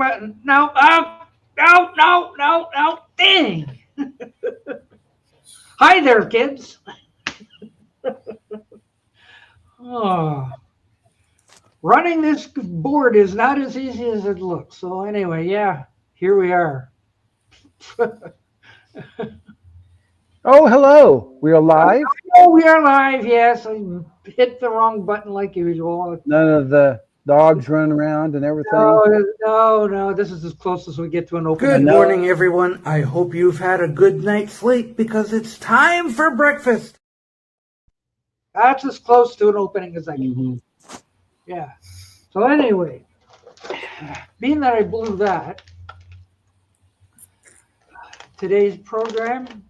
button. No, no. Dang. Hi there, kids. Oh, running this board is not as easy as it looks. So anyway, yeah, here we are. Oh, hello. We are live. Oh, we are live. Yes, I hit the wrong button like usual. None of the dogs running around and everything. No. This is as close as we get to an open. Good morning, everyone. I hope you've had a good night's sleep because it's time for breakfast. That's as close to an opening as I can. Mm-hmm. Yeah. So anyway, being that I blew that, today's program,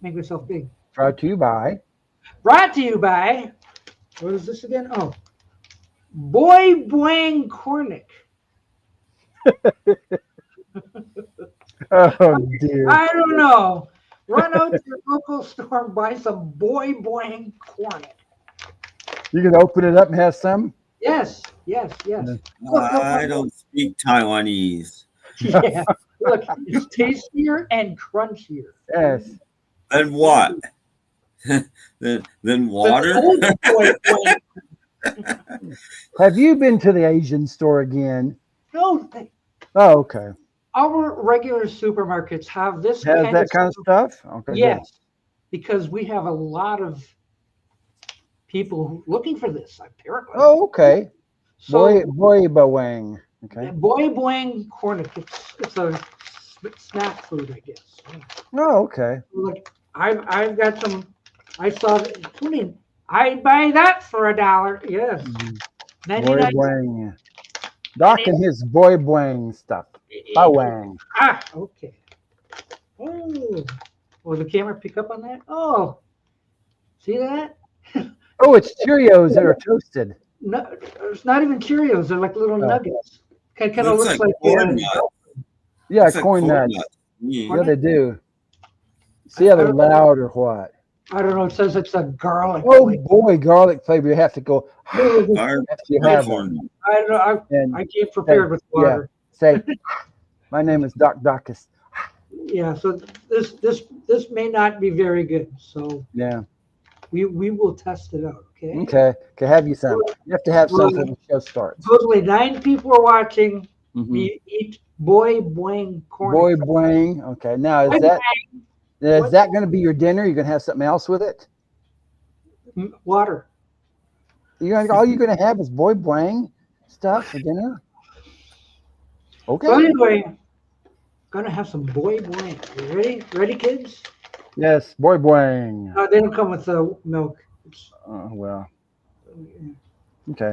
make myself big. Brought to you by. Brought to you by, what is this again? Oh, Boy Boing Cornick. Oh, dear. I don't know. Run out to your local store and buy some Boy Boing Cornick. You can open it up and have some? Yes. I don't speak Taiwanese. Yeah. Look, it's tastier and crunchier. Yes. Then what? then water? Have you been to the Asian store again? No, Oh, okay. our regular supermarkets have this Has that kind of stuff? Okay. Yes, because we have a lot of people looking for this, apparently. Oh, okay. So, Boy Boing. Okay. Boy Boing Cornick, it's a snack food, I guess. Oh, okay. Look, I've got some. I saw. I'd buy that for $1. Yes. Boy Boing. Doc and his Boy Boing stuff. Boing. Okay. Oh, will the camera pick up on that? Oh, see that? Oh, it's Cheerios that are toasted. No, it's not even Cheerios. They're like little nuggets. Kind of looks like corn nuts. Yeah, Looks like corn nuts. Yeah. Yeah, they do. See how they're loud or what? I don't know. It says it's a garlic. Oh boy, garlic flavor. You have to go. After you have Corn them. I don't know. And I came prepared with water. say, my name is Doc Docus. Yeah. So this may not be very good. So Yeah. we will test it out. Okay. Okay. Have you some? You have to have some before the show starts. Supposedly 9 people are watching Mhm. me eat Boy Boing corn. Boy Boing. Okay. Now is that going to be your dinner? You're going to have something else with it? Water. All you're going to have is Boy Boing stuff for dinner? Okay. So anyway, gonna have some Boy Boing. You ready? Ready, kids? Yes, Boy Boing. They don't come with milk. It's, Well. Okay.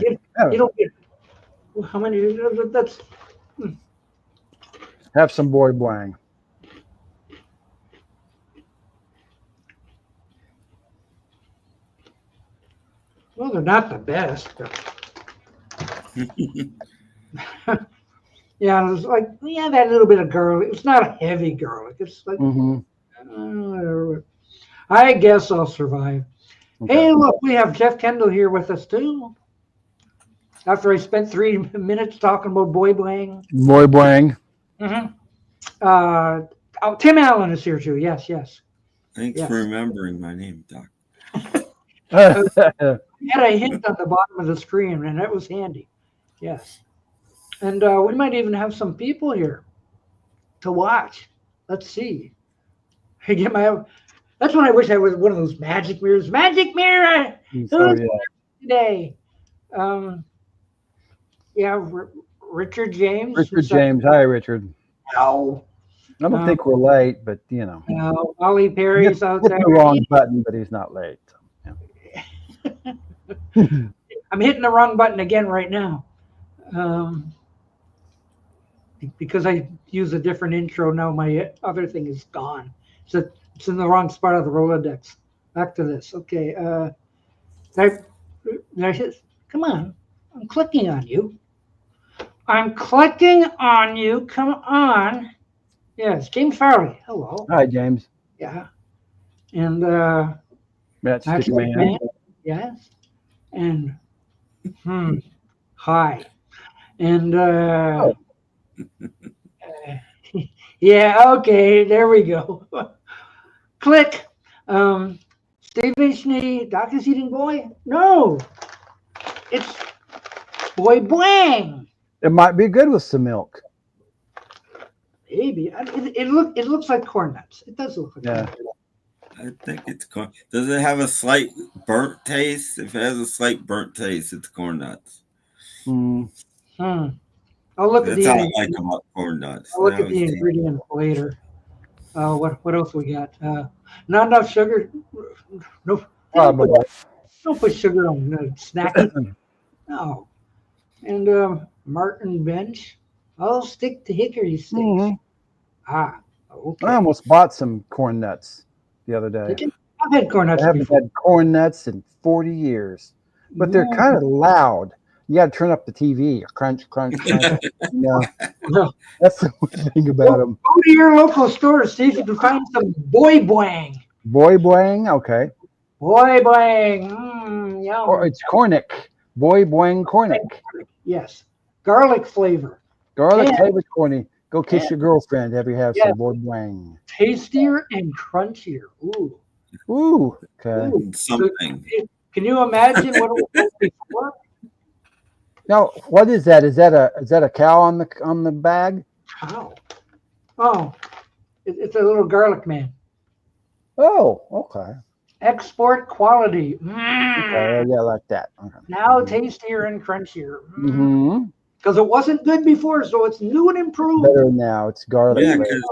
you don't get. How many? That's. Have some Boy Boing. Well, they're not the best. Yeah, it's like that little bit of garlic. It's not a heavy garlic. It's like whatever. I guess I'll survive. Okay. Hey, look, we have Jeff Kendall here with us too. After I spent 3 minutes talking about Boy Boing. Boy Boing. Tim Allen is here too. Yes. Thanks for remembering my name, Doc. I had a hint on the bottom of the screen, and that was handy. Yes. And we might even have some people here to watch. Let's see. I get that's when I wish I was one of those magic mirrors. Magic mirror! Today. Richard James. Richard James. Hi, Richard. No. I don't think we're late, but No, Ollie Perry's out there. Hit the wrong button, but he's not late. Yeah. I'm hitting the wrong button again right now. Because I use a different intro now, my other thing is gone. So it's in the wrong spot of the Rolodex. Back to this. Okay. Come on. I'm clicking on you. Come on. Yes, James Farley. Hello. Hi, James. Yeah. And Matt Stickman. Yes. And hi. And Yeah, okay, there we go. Click. Stephen Schnee, Doc is eating boy? No, it's boy bwang. It might be good with some milk. Maybe. It looks like corn nuts. It does look like corn nuts. I think it's corn. Does it have a slight burnt taste? If it has a slight burnt taste, it's corn nuts. I'll look at That's the how I like about corn nuts. I'll look at the ingredients later. What else we got? Not enough sugar. No, Probably. don't put sugar on snacky. No. And Martin Bench. I'll stick to hickory sticks. Okay. I almost bought some corn nuts the other day. I've had corn nuts I haven't before. had corn nuts in 40 years, but they're kind of loud. You got to turn up the TV. Crunch, crunch, crunch. No. That's the thing about them. Go to your local store, see if you can find some boy bwang. Boy bwang, okay. Boy bwang, yum. Or it's cornick. Boy bwang cornick. Yes, garlic flavor. Garlic flavored corny. Go kiss your girlfriend. Have you have some boy bwang? Tastier and crunchier. Ooh. Ooh. Okay. Ooh. Something. So, can you imagine what it was before? Now, what is that? Is that a cow on the bag? Cow. Oh, it's a little garlic man. Oh, okay. Export quality. Okay, yeah, like that. Okay. Now tastier and crunchier. Mm-hmm. Because it wasn't good before, so it's new and improved. Better now. It's garlic. Yeah, because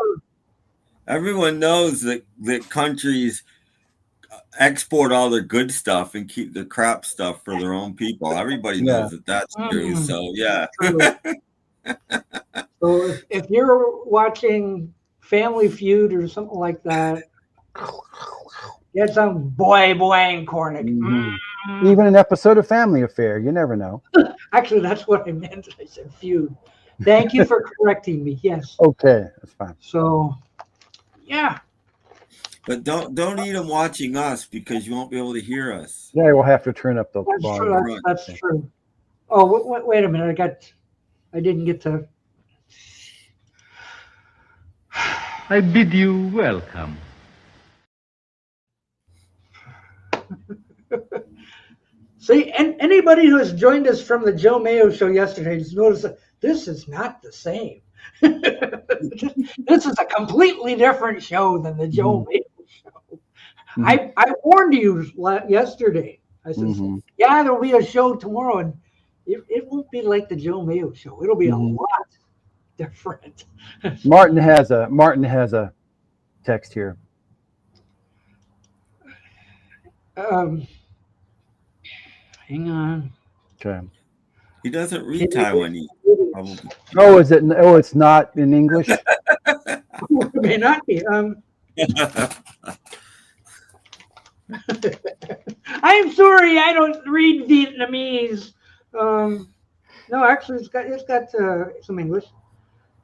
everyone knows that countries export all the good stuff and keep the crap stuff for their own people. Everybody knows that that's true. So yeah. So if you're watching Family Feud or something like that, get some boy bwang cornick. Even an episode of Family Affair. You never know. Actually, that's what I meant. I said feud. Thank you for correcting me. Yes. Okay, that's fine. So, yeah. But don't eat them watching us because you won't be able to hear us. Yeah, we'll have to turn up the volume. True. That's true. Oh, wait a minute. I didn't get to. I bid you welcome. See, and anybody who has joined us from the Joe Mayo show yesterday has noticed that this is not the same. This is a completely different show than the Joe Mayo show. I warned you yesterday. I said, yeah, there'll be a show tomorrow, and it won't be like the Joe Mayo show. It'll be a lot different. Martin has a text here. Hang on. Okay. He doesn't read Taiwanese. Probably. Oh, is it? Oh, it's not in English. It may not be. I'm sorry, I don't read Vietnamese. No, actually, it's got some English.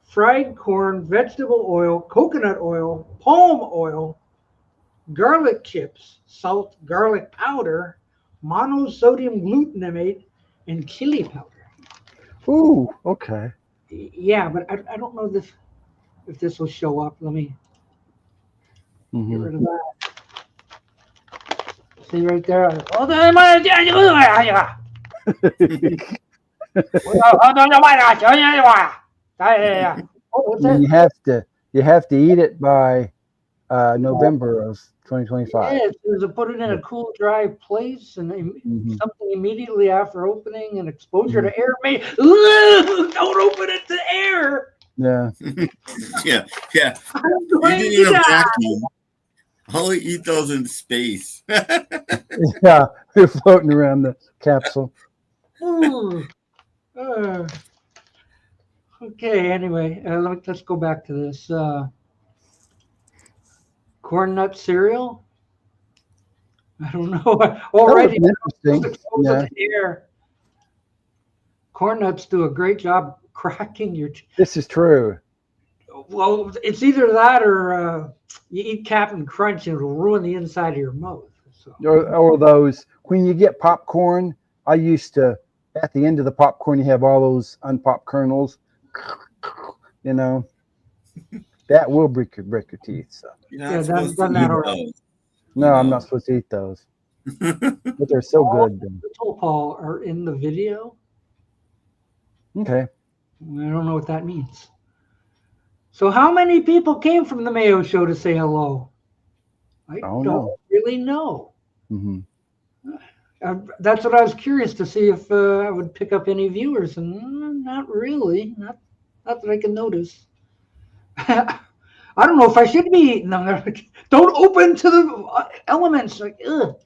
Fried corn, vegetable oil, coconut oil, palm oil, garlic chips, salt, garlic powder, monosodium glutamate, and chili powder. Ooh, okay. Yeah, but I don't know if this will show up. Let me get rid of that. See right there. You have to eat it by November of 2025. Yeah, to put it in a cool, dry place, and something immediately after opening, and exposure to air may. Don't open it to air. Yeah. yeah. I'm You going didn't to eat a die. vacuum. Only eat those in space. Yeah, they're floating around the capsule. Okay. Anyway, let's go back to this. Corn nut cereal. I don't know. Already interesting. Yeah. Air. Corn nuts do a great job cracking your. This is true. Well, it's either that or you eat Captain Crunch and it'll ruin the inside of your mouth. So. Or those, when you get popcorn, I used to, at the end of the popcorn, you have all those unpopped kernels. you know, that will break your teeth. So You're not Yeah, supposed done to that eat already. those. no, I'm not supposed to eat those, but they're so good. Paul are in the video. Okay. I don't know what that means. So how many people came from the Mayo Show to say hello? I don't don't know. really know. Mm-hmm. That's what I was curious to see if I would pick up any viewers, and not really. Not that I can notice. I don't know if I should be eating them. They're like, don't open to the elements. Like, ugh,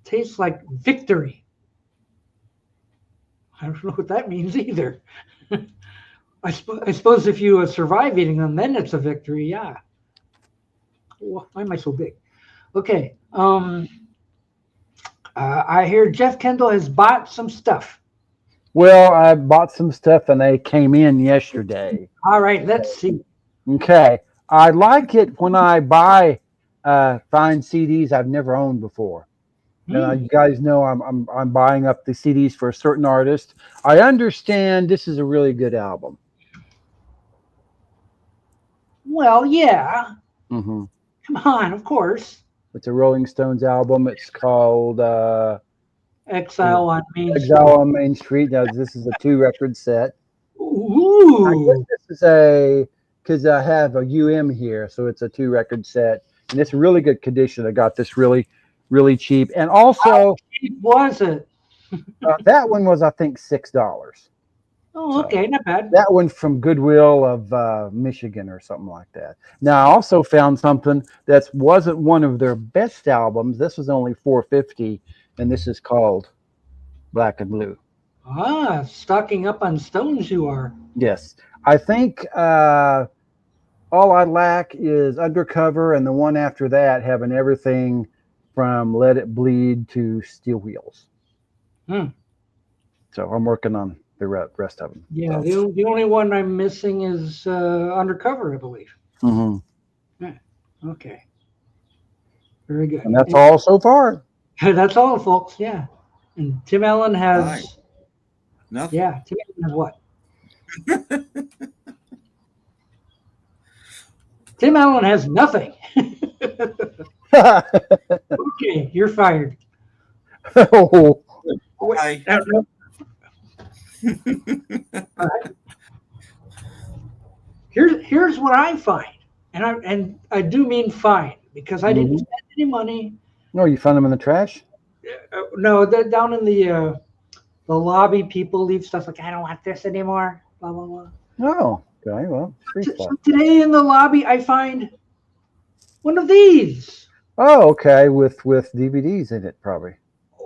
tastes like victory. I don't know what that means either. I suppose if you survive eating them, then it's a victory. Yeah. Why am I so big? Okay. I hear Jeff Kendall has bought some stuff. Well, I bought some stuff and they came in yesterday. All right, let's see. Okay. I like it when I buy find CDs I've never owned before. Now, you guys know I'm buying up the CDs for a certain artist. I understand this is a really good album. Well, yeah. Mm-hmm. Come on, of course. It's a Rolling Stones album. It's called Exile on Main Street. Exile on Main Street. Now, this is a 2-record set. Ooh. I guess this is because I have a UM here, so it's a 2-record set. And it's really good condition. I got this really, really cheap. And also, how cheap was it? that one was, I think, $6. Oh, okay, not bad. That one from Goodwill of Michigan or something like that. Now, I also found something that wasn't one of their best albums. This was only $4.50, and this is called Black and Blue. Ah, stocking up on Stones you are. Yes. I think All I Lack is Undercover, and the one after that having everything from Let It Bleed to Steel Wheels. So I'm working on the rest of them. Yeah, so. the only one I'm missing is Undercover, I believe. Mm-hmm. Yeah. Okay. Very good. And that's all so far. That's all, folks. Yeah. And Tim Allen has Right. Nothing. Yeah, Tim Allen has what? Tim Allen has nothing. Okay, you're fired. Oh. Bye. Here's what I find, and I do mean find because I didn't spend any money. No, you found them in the trash? No, they're down in the lobby. People leave stuff like, I don't want this anymore. Blah blah blah. Oh, okay. Well, free So stuff. today in the lobby, I find one of these. Oh, okay. With DVDs in it, probably.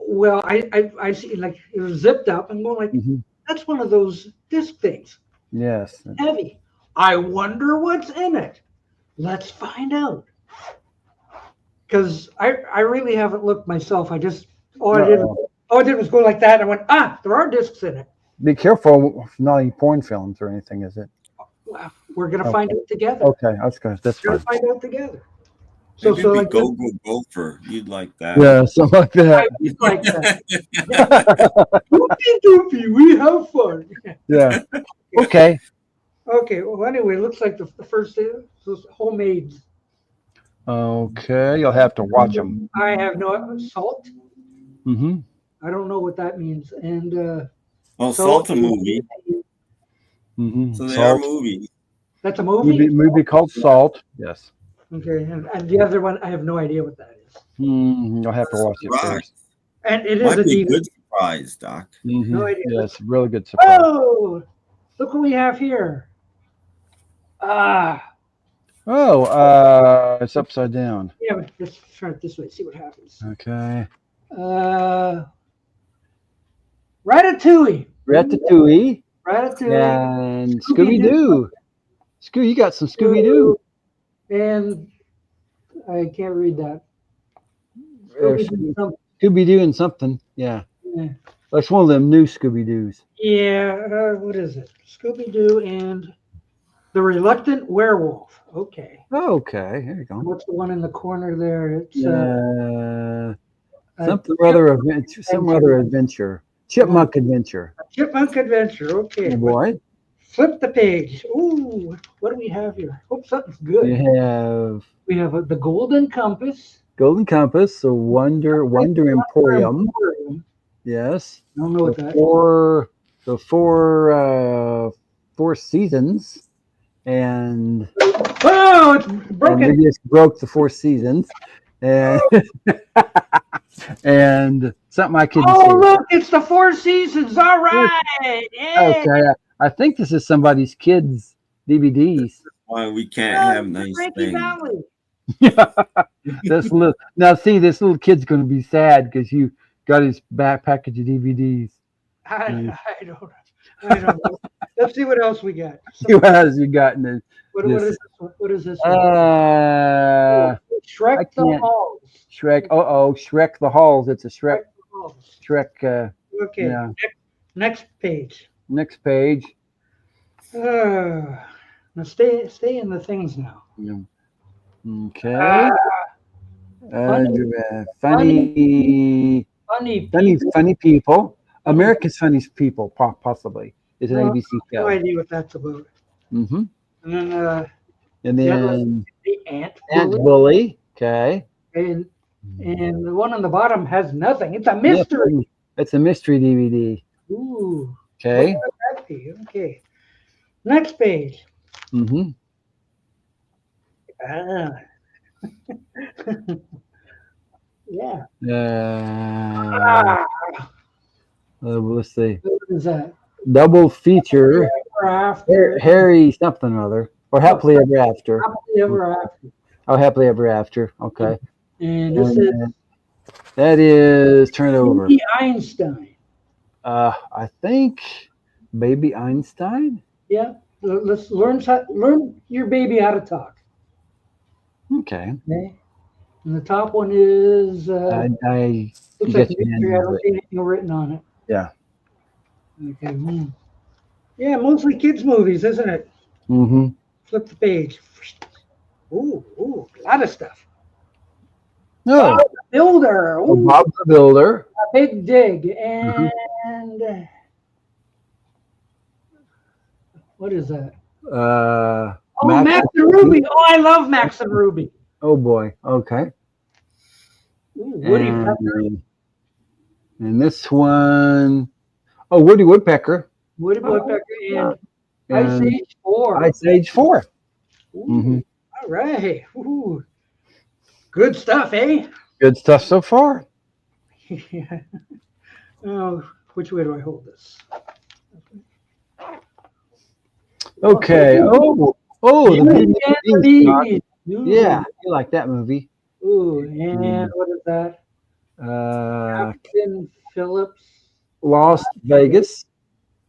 Well, I see like it was zipped up and going like, that's one of those disc things. Yes. Heavy. I wonder what's in it. Let's find out. Because I really haven't looked myself. I just all I did was go like that. And I went, there are discs in it. Be careful, not any porn films or anything, is it? Well, we're gonna find out together. Okay, that's good. That's We're fine. gonna find out together. So Maybe like Go Gopher. You'd like that. Yeah, something like that. I would like that. Doopy, we have fun. Yeah. Okay. Okay. Well, anyway, it looks like the first those homemade. Okay, you'll have to watch them. I have no salt. Mm-hmm. I don't know what that means. And Salt's a movie. Mm-hmm. So they are movies. That's a movie? Movie called Salt. Yes. Okay. And the other one, I have no idea what that is. You'll have to watch it first. And it is Might a be a DVD. good surprise, Doc. No idea. Yes, really good surprise. Oh, look what we have here. It's upside down. Yeah, but let's try it this way. See what happens. Okay. Ratatouille. Ratatouille. Ratatouille. And Scooby-Doo. You got some Scooby-Doo. And I can't read that. Scooby-Doo and something. Yeah. That's one of them new Scooby-Doos. Yeah. What is it? Scooby-Doo and the Reluctant Werewolf. Okay. Okay. Here you go. What's the one in the corner there? It's some other adventure. Chipmunk Adventure. Chipmunk Adventure. Okay. Oh boy. Flip the page. Ooh, what do we have here? Hope something's good. We have The Golden Compass. Golden Compass, the Wonder Emporium. Yes. I don't know what that is. The four seasons, and Oh, it's broken. and we just broke the 4 seasons, and and something I couldn't see. Oh, look, it's the 4 seasons. All right. Yay. Okay, I think this is somebody's kids' DVDs. Why we can't have nice Frankie things. Valley. This little kid's going to be sad because you got his back package of DVDs. I don't know. Let's see what else we got. Who has you gotten it? What is this one? What is this one? Shrek the can't- Halls. Shrek. Shrek the Halls. It's a Shrek. Halls. Shrek. Okay. Yeah. Next page. Next page. Now stay in the things now. Yeah. Okay. Funny people. America's Funniest People, possibly. It's an ABC show. No idea what that's about. Mm-hmm. And then the Ant Bully. Okay. And the one on the bottom has nothing. It's a mystery. Yeah, it's a mystery DVD. Ooh. Okay. What would that be? Okay. Next page. Mm-hmm. Yeah. Let's see. What is that? Double feature. Ever After. Harry something or other. Or Happily Ever After. Happily Ever After. Oh, Happily Ever After. Okay. And this is that is turn it over. Baby Einstein. I think Baby Einstein. Yeah. Let's learn your baby how to talk. Okay. Okay. And the top one is I looks get like you mystery. I don't see anything written on it. Yeah. Okay. Yeah, mostly kids movies, isn't it? Mm-hmm. Flip the page. Ooh, a lot of stuff. No. Bob the Builder. Ooh, Bob the Builder. A Big Dig. And what is that? Max and Ruby. Oh, I love Max and Ruby. Oh boy. Okay. Ooh, Woody Pecker. And this one, Woody Woodpecker. Woody Woodpecker and Ice Age 4. Ice Age 4. Ooh, Mm-hmm. All right. Ooh. Good stuff, eh? Good stuff so far. Yeah. Oh, which way do I hold this? Okay. The Beauty and movie. the Beast. Yeah, you like that movie. Ooh, and what is that? Captain Phillips. Las Vegas.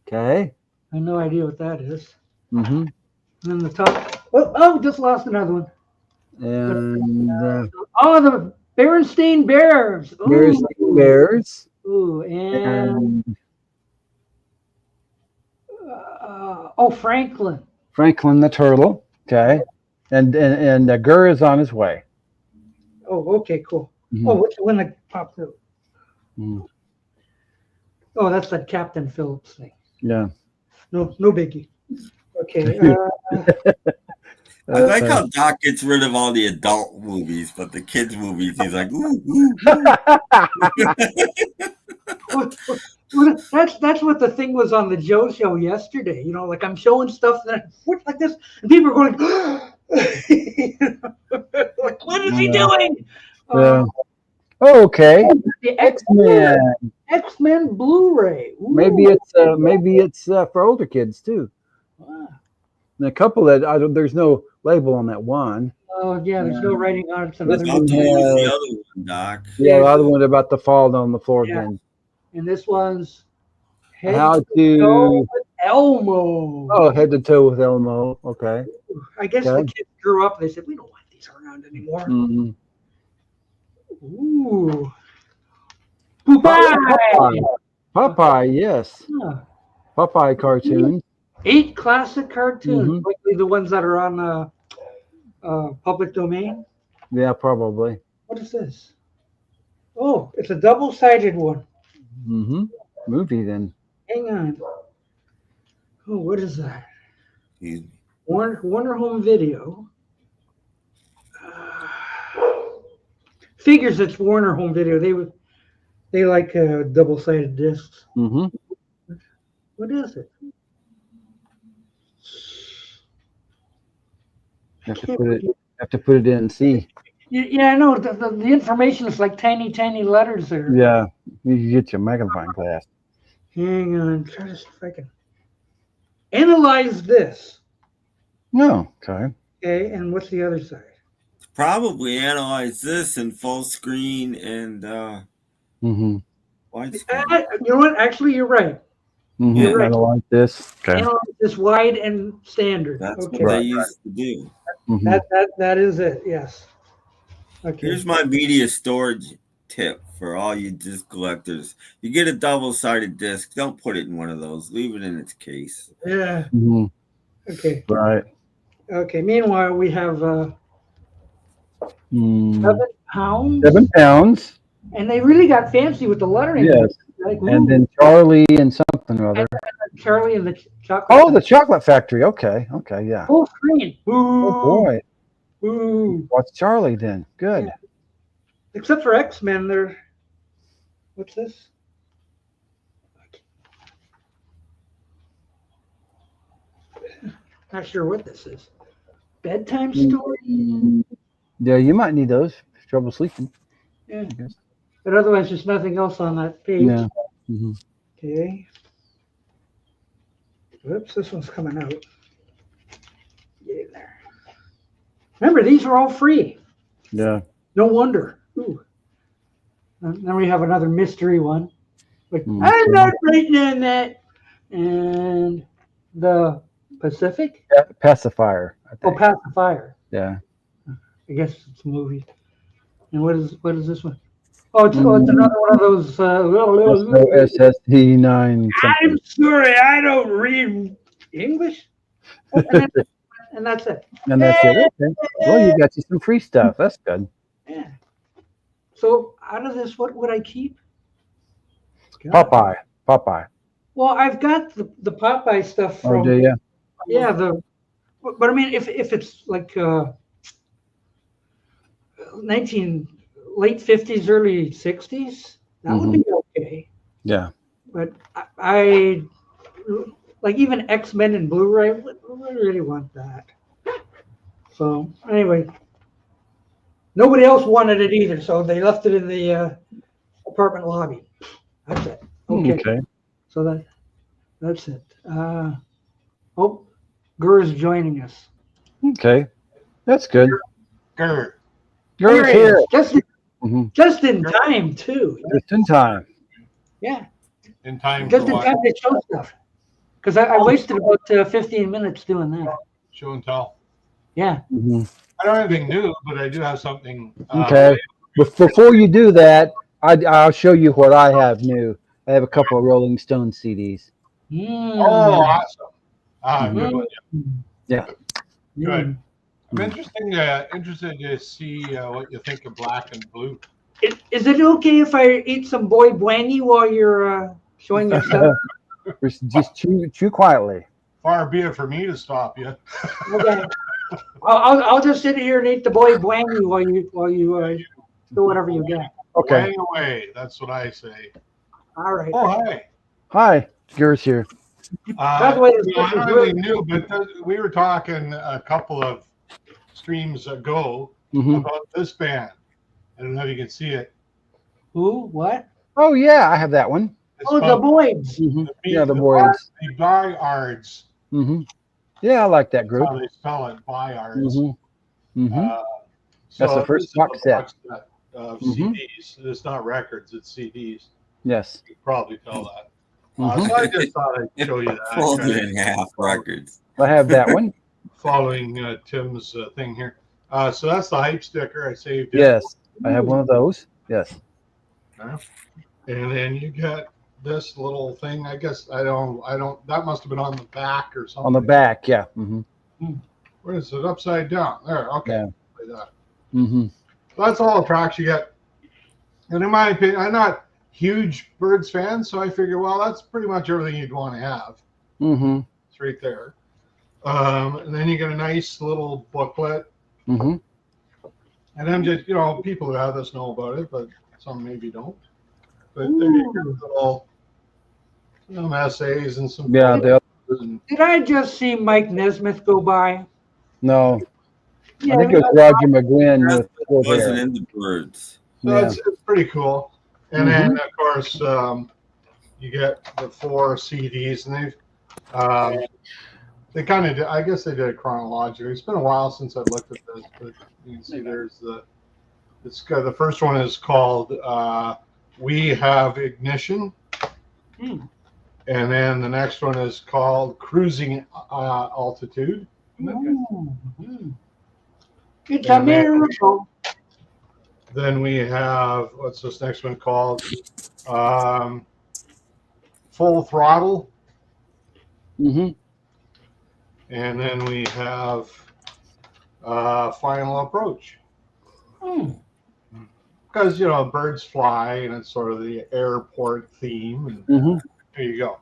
Okay. I have no idea what that is. Mm-hmm. And then the top. Oh, just lost another one. And The Berenstain Bears. Ooh. Bears. Ooh, and Franklin. Franklin the Turtle. Okay. And the Gur is on his way. Oh, okay, cool. Mm-hmm. Oh, which one that popped out? Mm. Oh, that's that Captain Phillips thing. Yeah. No biggie. Okay. I like how Doc gets rid of all the adult movies, but the kids' movies, he's like, ooh, ooh, ooh. That's what the thing was on the Joe Show yesterday. You know, like I'm showing stuff that I put like this, and people are going, like, what is he doing? Yeah. Okay. The X-Men. X-Men Blu-ray. Ooh. Maybe it's for older kids too. Wow. And a couple that there's no label on that one. Oh yeah, there's no writing on it. It's I'll another tell movie. you the other one, Doc. Yeah, the other one about to fall on the floor Yeah. again. And this one's How Toe to with Elmo. head to toe with Elmo. Okay. I guess Okay. the kids grew up and they said, we don't want these around anymore. Mm-hmm. Ooh. Popeye. Popeye, yes. Huh. Popeye cartoons. 8 classic cartoons, Mhm. likely the ones that are on public domain. Yeah, probably. What is this? Oh, it's a double-sided one. Mm-hmm. Movie then. Hang on. Oh, what is that? Excuse me. Warner Home Video. Figures it's Warner Home Video. They like double-sided discs. Mm-hmm. What is it? Have to put it in and see. Yeah, I know. The information is like tiny, tiny letters there. Yeah, you can get your magnifying glass. Hang on. Try to see if I can analyze this. No, okay. Okay, and what's the other side? Probably analyze this in full screen and Mm-hmm. widescreen. You know what? Actually, you're right. Mm-hmm. Yeah. I don't like this. Okay. Analyze this wide and standard. That's Okay. what they used to do. Mm-hmm. That is it. Yes. Okay. Here's my media storage tip for all you disc collectors. You get a double-sided disc, don't put it in one of those. Leave it in its case. Yeah. Mm-hmm. Okay. Right. Okay. Meanwhile, we have 7 pounds. 7 pounds. And they really got fancy with the lettering. Yes. Like, And ooh, then Charlie and something or other. Charlie and the chocolate. Oh, the chocolate factory. Okay. Okay. Yeah. full screen. Ooh. Oh boy. Ooh. What's Charlie then? Good. Yeah. Except for X-Men, they're. What's this? Not sure what this is. Bedtime story? Yeah, you might need those. If you're trouble sleeping. Yeah. I guess. But otherwise, there's nothing else on that page. Yeah. Mm-hmm. Okay. Whoops, this one's coming out. Get in there. Remember, these are all free. Yeah. No wonder. Ooh. And then we have another mystery one. Like, Okay. I'm not writing on that. And the Pacific? Pacifier. I Oh, think. Pacifier. Yeah. I guess it's a movie. And what is this one? Oh, it's another one of those. No SSD 9. I'm sorry, I don't read English. Oh, and that's it. And that's it. Okay. Well, you got you some free stuff. That's good. Yeah. So out of this, what would I keep? Popeye. Popeye. Well, I've got the Popeye stuff from. Oh, do you? Yeah, but I mean, if it's like late 50s, early 60s, that would be okay. Yeah. But I like even X-Men and Blu-ray. I really want that. So anyway, nobody else wanted it either, so they left it in the apartment lobby. That's it. Okay. Okay. So that's it. Oh, Gur's joining us. Okay. That's good. Gur. You're There he here. is. Mhm. Just in time too. Just in time. Yeah, In time just for in what? time to show stuff. Because I wasted about 15 minutes doing that. Show and tell. Yeah. Mhm. I don't have anything new, but I do have something. Okay. Before you do that, I'll show you what I have new. I have a couple of Rolling Stone CDs. Oh, awesome. Good one. Yeah. Good. I'm interested to see what you think of Black and Blue. Is it okay if I eat some boy bwangy while you're showing your stuff? Just chew quietly. Far be it for me to stop you. Okay. I'll just sit here and eat the boy bwangy while you do whatever you got. Okay. Hang away. That's what I say. All right. Oh, hi. Hi. Yours here. By the way, I don't really knew, but we were talking a couple of streams ago about this band. I don't know if you can see it. Who? What? Oh yeah, I have that one. It's Oh, the about boys. Yeah, the boys. The Byards. Yeah, I like that That's group. how they spell it, Byards. That's the first box set. Of CDs. It's not records, it's CDs. Yes. You can probably tell that. So I just thought I'd show you that. Folded in half records. I have that one. Following Tim's thing here. So that's the hype sticker. I saved it. Yes, I have one of those. Yes. And then you got this little thing. I guess I don't. That must have been on the back or something. On the back, yeah. Where is it? Upside down. There. Okay. Yeah. Like that. So that's all the tracks you get. And in my opinion, I'm not huge Birds fan, so I figure, well, that's pretty much everything you'd want to have. It's right there. And then you get a nice little booklet. Mm-hmm. And I'm just, people who have this know about it, but some maybe don't. But there you go, little essays and some. Yeah. Did I just see Mike Nesmith go by? No. Yeah, I think it was Roger McGuinn with short Wasn't hair. into birds. So Yeah. it's pretty cool. And then, of course, you get the 4 CDs, and they kind of, I guess they did it chronologically. It's been a while since I've looked at this, but you can see the first one is called We Have Ignition. And then the next one is called Cruising Altitude. It's a miracle. Then we have, what's this next one called? Full Throttle. Mm-hmm. And then we have Final Approach. Because, birds fly, and it's sort of the airport theme. And there you go.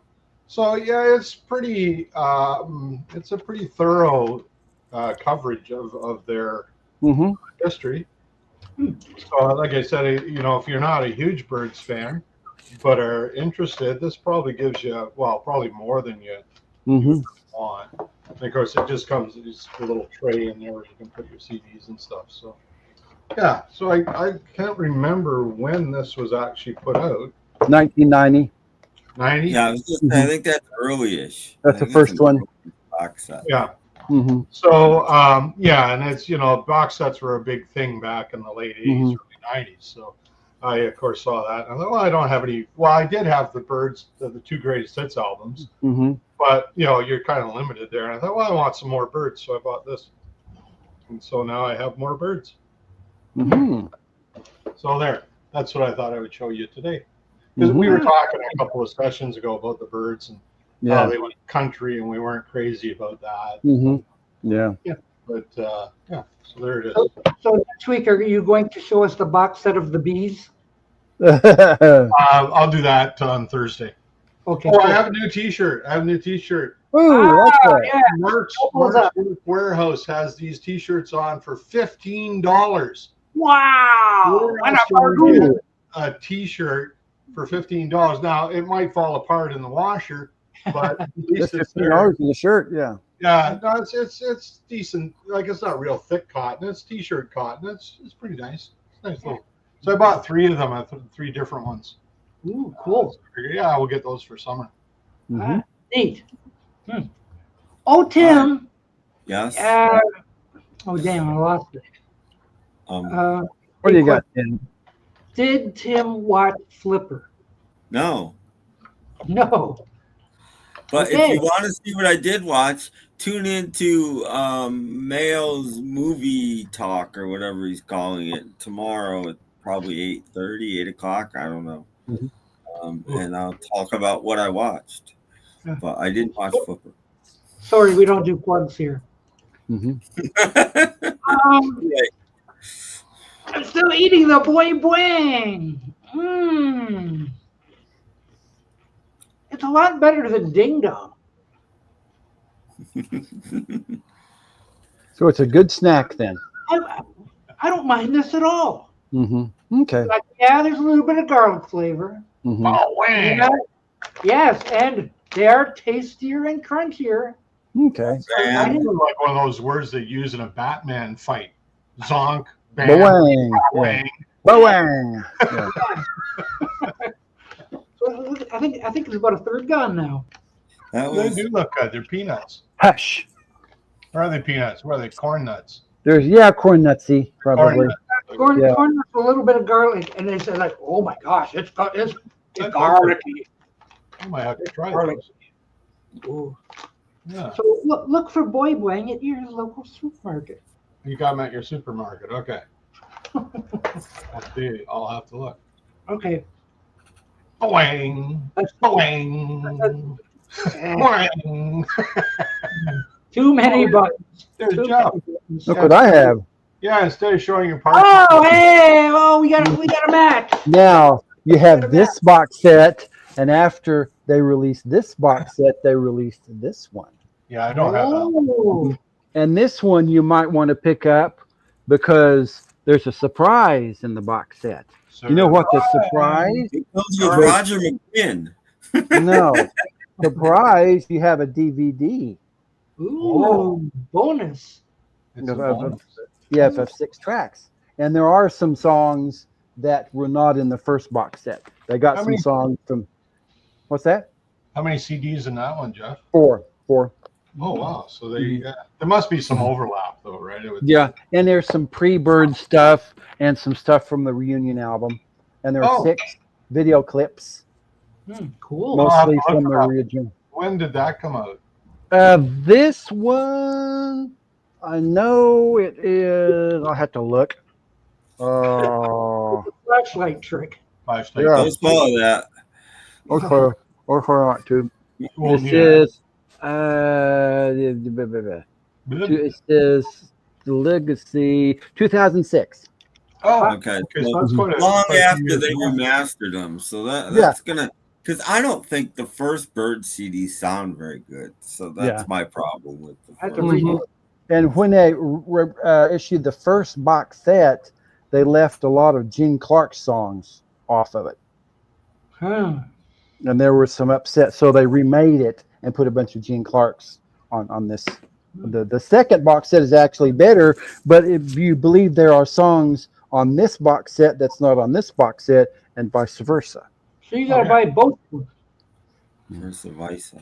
So, yeah, it's pretty, it's a pretty thorough coverage of their history. So, like I said, if you're not a huge birds fan, but are interested, this probably gives you, probably more than you want. And of course, it just comes with a little tray in there where you can put your CDs and stuff. So, yeah. So I can't remember when this was actually put out. 1990. 90? Yeah, I think that's early-ish. That's the first one. Box set. Yeah. Mm-hmm. So, and it's, box sets were a big thing back in the late 80s, early 90s. So I, of course, saw that. And I thought, I don't have any. Well, I did have the Birds, the 2 greatest hits albums. But, you're kind of limited there. And I thought, I want some more Birds. So I bought this. And so now I have more Birds. So there. That's what I thought I would show you today. Because we were talking a couple of sessions ago about the Birds and how they went country, and we weren't crazy about that. Yeah. But, so there it is. So next week, are you going to show us the box set of the bees? I'll do that on Thursday. Okay. Oh, I have a new T-shirt. Ooh, what's that? Yeah. Merch Warehouse has these T-shirts on for $15. Wow. A T-shirt for $15. Now it might fall apart in the washer, but at least it's there. $15 for the shirt. Yeah. Yeah, no, it's decent. Like, it's not real thick cotton. It's T-shirt cotton. It's pretty nice. It's nice little. So I bought 3 of them. I thought 3 different ones. Ooh, cool. So I figured, yeah, we'll get those for summer. Neat. Oh, Tim. Yes. Oh, damn, I lost it. What do you got, Tim? Did Tim watch Flipper? No. No. But Okay. if you want to see what I did watch, tune into Mail's movie talk or whatever he's calling it tomorrow at probably 8:30, 8 o'clock. I don't know. And I'll talk about what I watched. But I didn't watch Flipper. Sorry, we don't do plugs here. I'm still eating the boy boing. It's a lot better than Ding Dong. So it's a good snack then. I don't mind this at all. Okay. Like, yeah, there's a little bit of garlic flavor. Oh, wang. Yes, and they are tastier and crunchier. Okay. I didn't like one of those words they use in a Batman fight. Zonk, bang, Boing. wang. Boing. Yeah. So I think it's about a third gone now. They do look good. They're peanuts. Hush. Or are they peanuts? What are they? Corn nuts. There's corn nutsy probably. Corn Yeah. with a little bit of garlic, and they say like, "Oh my gosh, it's garlicky." I might have to try Garlic. those. Ooh. Yeah. So look for Boy Boing at your local supermarket. You got them at your supermarket. Okay. Let's see. I'll have to look. Okay. Boing. Boing. Boing. Too many buttons. There's Too Jeff. many buttons. Look what I have. Yeah, instead of showing your part. Oh, hey! Oh, we got a match. Now you have this box set, and after they released this box set, they released this one. Yeah, I don't have that. Oh, And this one you might want to pick up because there's a surprise in the box set. You know what the surprise? It goes with Roger McGuinn. No. Surprise, you have a DVD. ooh, bonus. It's a Of- bonus. Yes, of 6 tracks. And there are some songs that were not in the first box set. They got How some many- songs from, what's that? How many CDs in that one, Jeff? 4. Oh wow! So there must be some overlap though, right? Yeah, and there's some pre-Bird stuff and some stuff from the reunion album. And there are 6 video clips, Cool. mostly I'll have to from look the it up. original. When did that come out? This one, I know it is. I'll have to look. Flashlight trick. Flashlight. Yeah. Don't spoil that. Or for not to. Well, This yeah. is it says the Legacy 2006. Oh, Okay. okay. So So that's quite a long quite a few after years they ago. remastered them, so that's Yeah. gonna. Because I don't think the first Bird CDs sound very good, so that's Yeah. my problem with the I have to first read one. it. And when they issued the first box set, they left a lot of Gene Clark songs off of it, Huh. and there was some upset. So they remade it and put a bunch of Gene Clarks on this. The second box set is actually better, but if you believe there are songs on this box set that's not on this box set, and vice versa. So you got to Okay. buy both. Versa versa.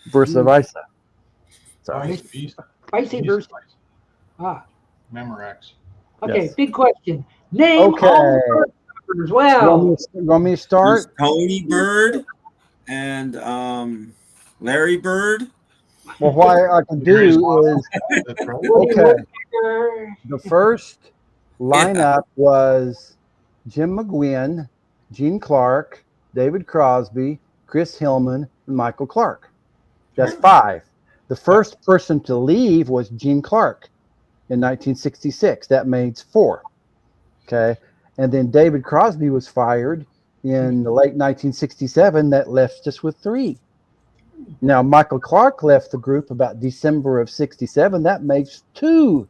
Versa versa. So Nice piece. Spicy versus. Ah. Memorex. Okay. Yes. Big question. Name Okay. all the bird numbers. you Well, want me to start? There's Tony Bird and Larry Bird. Well, what I can do is That's right. Woody okay. Woodpecker. The first lineup was Jim McGuinn, Gene Clark, David Crosby, Chris Hillman, and Michael Clark. That's 5. The first person to leave was Gene Clark in 1966. That makes 4. Okay. And then David Crosby was fired in the late 1967. That left us with 3. Now, Michael Clark left the group about December of 67. That makes 2.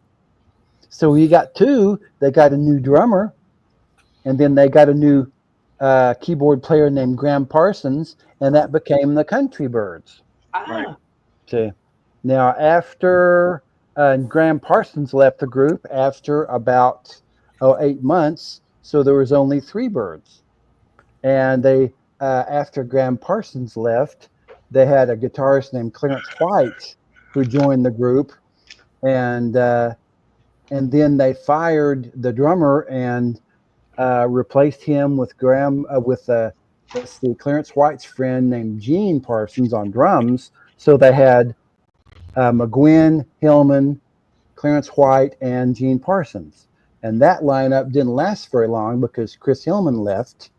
So you got 2. They got a new drummer, and then they got a new keyboard player named Graham Parsons, and that became the Country Birds. Ah. See, now after Graham Parsons left the group after about 8 months, so there was only 3 birds, and they after Graham Parsons left, they had a guitarist named Clarence White who joined the group, and then they fired the drummer and replaced him with Clarence White's friend named Gene Parsons on drums. So they had McGuinn, Hillman, Clarence White, and Gene Parsons. And that lineup didn't last very long because Chris Hillman left,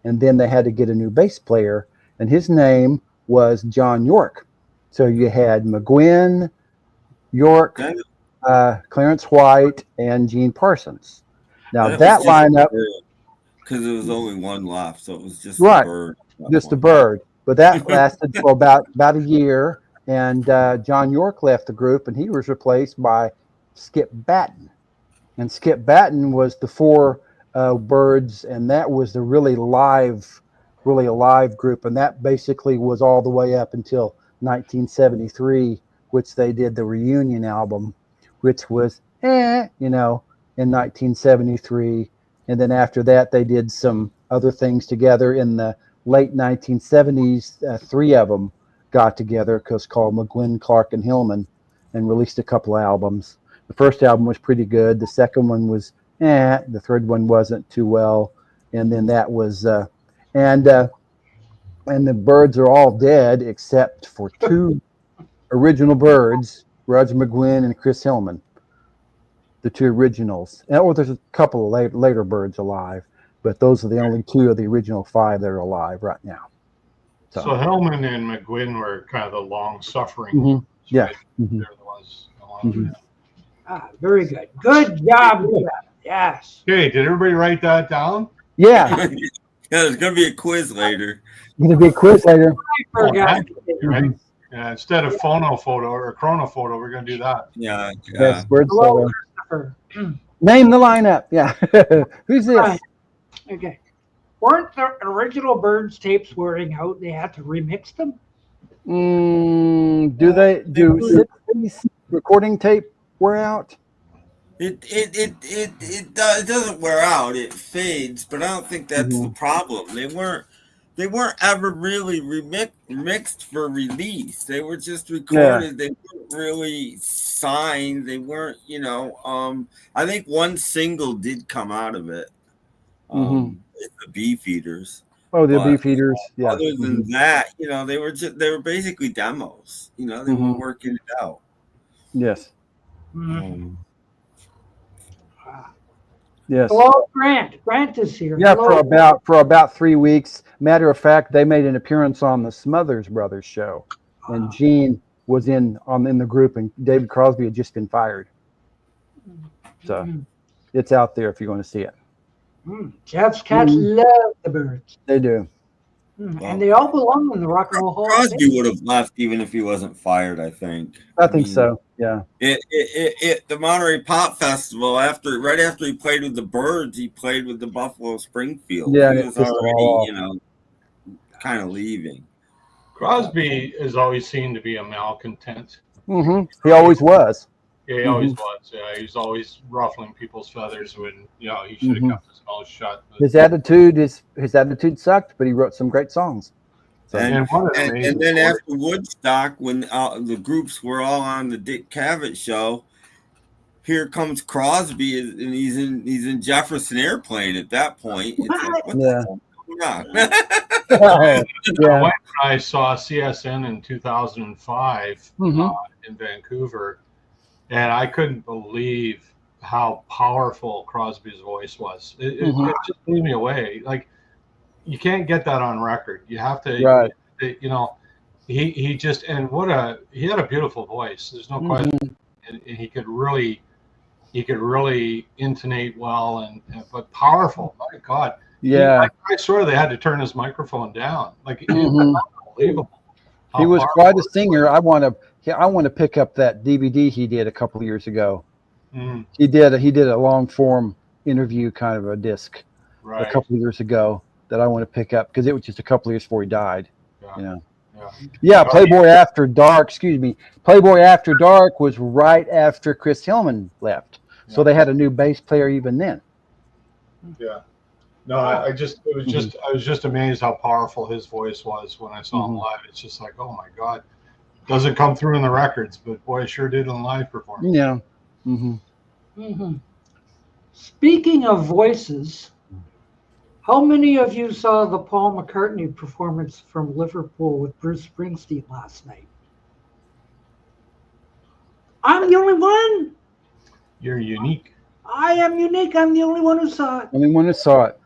and then they had to get a new bass player, and his name was John York. So you had McGuinn, York, Clarence White, and Gene Parsons. Now that lineup, because there was only one left, so it was just right, a bird. just a bird. But that lasted for about a year, and John York left the group, and he was replaced by Skip Batten. And Skip Batten was the 4 birds, and that was the really alive group, and that basically was all the way up until 1973, which they did the reunion album, which was in 1973, and then after that they did some other things together in the late 1970s. 3 of them got together, called McGuinn, Clark, and Hillman, and released a couple of albums. The first album was pretty good. The second one was the third one wasn't too well, and then that was and the birds are all dead except for 2 original birds, Roger McGuinn and Chris Hillman, the 2 originals. And there's a couple of later birds alive, but those are the only 2 of the original 5 that are alive right now. So Hillman and McGuinn were kind of the long-suffering. Mhm. ones, Yeah. right? Mhm. They're the ones. Mhm. Ah, very good. Good job. Jeff. Yes. Okay, did everybody write that down? Yeah, Yeah, there's gonna be a quiz later. it's gonna be a quiz later. I forgot. Right? Yeah, instead of phono photo or chrono photo, we're going to do that. Yeah. Yes, bird Hello, solo. Christopher. Name the lineup. Yeah. Who's this? Right. Okay. Weren't the original Birds tapes wearing out? They had to remix them. Do 60s recording tape wear out? It doesn't wear out. It fades, but I don't think that's the problem. They weren't ever really remixed for release. They were just recorded. They weren't really signed. They weren't, I think one single did come out of it. The Beefeaters. Oh, the Beefeaters. Yeah. Other than that, they were basically demos. They were working it out. Yes. Yes. Hello, Grant. Grant is here. Yeah, Hello. for about 3 weeks. Matter of fact, they made an appearance on the Smothers Brothers show, and Gene was in the group, and David Crosby had just been fired. So it's out there if you want to see it. Jeff's cats love the Birds. They do. And they all belong in the Rock and Roll Hall of Crosby Fame. would have left even if he wasn't fired, I think. I think so. Yeah. The Monterey Pop Festival, right after he played with the Birds, he played with the Buffalo Springfield. Yeah, he was already, kind of leaving. Crosby is always seen to be a malcontent. He always was. Yeah, he always was. Yeah, he was always ruffling people's feathers when he should have kept his mouth shut. But His attitude sucked, but he wrote some great songs. So. And then after Woodstock, when the groups were all on the Dick Cavett show, here comes Crosby, and he's in Jefferson Airplane at that point. It's like, what the hell is going on? When I saw CSN in 2005 in Vancouver, and I couldn't believe how powerful Crosby's voice was. It just blew me away. Like, you can't get that on record. You have to, he just, and he had a beautiful voice. There's no question. And he could really intonate well, but powerful. My God. Yeah. I swear they had to turn his microphone down. Like, it's unbelievable. He was quite a singer. I want to pick up that DVD he did a couple of years ago. He did a long form interview, kind of a disc, a couple of years ago that I want to pick up because it was just a couple of years before he died. Yeah. Playboy After Dark. Excuse me. Playboy After Dark was right after Chris Hillman left, so they had a new bass player even then. Yeah. No, I was just amazed how powerful his voice was when I saw him live. It's just like, oh my God, doesn't come through in the records, but boy, it sure did in live performance. Yeah. Speaking of voices, how many of you saw the Paul McCartney performance from Liverpool with Bruce Springsteen last night? I'm the only one. You're unique. I am unique. I'm the only one who saw it. Only one who saw it.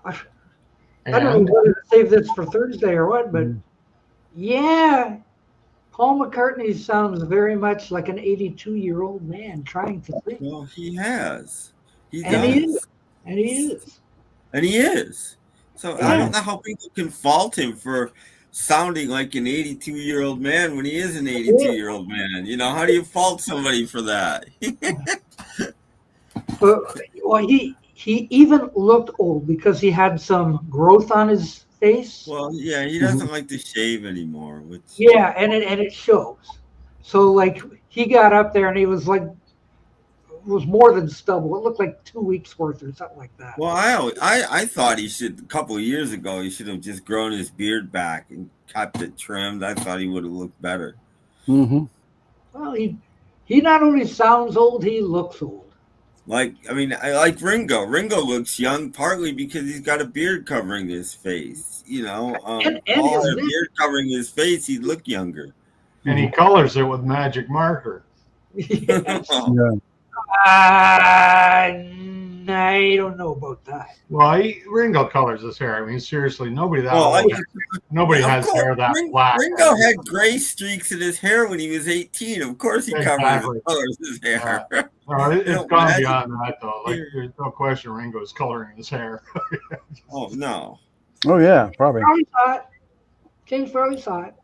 I don't know whether to save this for Thursday or what, but yeah, Paul McCartney sounds very much like an 82-year-old man trying to sing. Well, he has. He is. So I don't know how people can fault him for sounding like an 82-year-old man when he is an 82-year-old man. How do you fault somebody for that? Well, he even looked old because he had some growth on his face. Well, yeah, he doesn't like to shave anymore. Yeah, and it shows. So like he got up there and he was like, it was more than stubble. It looked like 2 weeks worth or something like that. Well, I thought he should, a couple of years ago, he should have just grown his beard back and kept it trimmed. I thought he would have looked better. Well, he not only sounds old, he looks old. I like Ringo. Ringo looks young partly because he's got a beard covering his face. And all a beard covering his face, he'd look younger. And he colors it with magic marker. Yes. I don't know about that. Well, Ringo colors his hair. I mean, seriously, nobody has hair that black. Ringo had gray streaks in his hair when he was 18. Of course, he colors his hair. It's gone beyond that, though. Like, there's no question Ringo's coloring his hair. Oh no. Oh yeah, probably. James Farley saw it.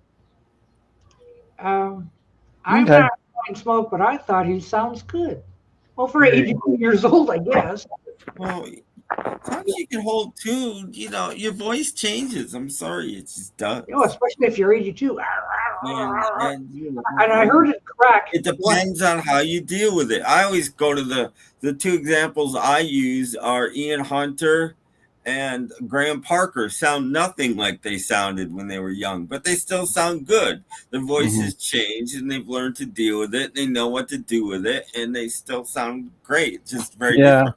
I'm Okay. not blowing smoke, but I thought he sounds good. Well, for 82 years old, I guess. Well, sometimes you can hold tune. You know, your voice changes. I'm sorry, it just does. Especially if you're 82. And you know, And I heard it crack. it depends on how you deal with it. I always go to the two examples I use are Ian Hunter and Graham Parker. Sound nothing like they sounded when they were young, but they still sound good. Their voices change, and they've learned to deal with it. They know what to do with it, and they still sound great. It's just very different.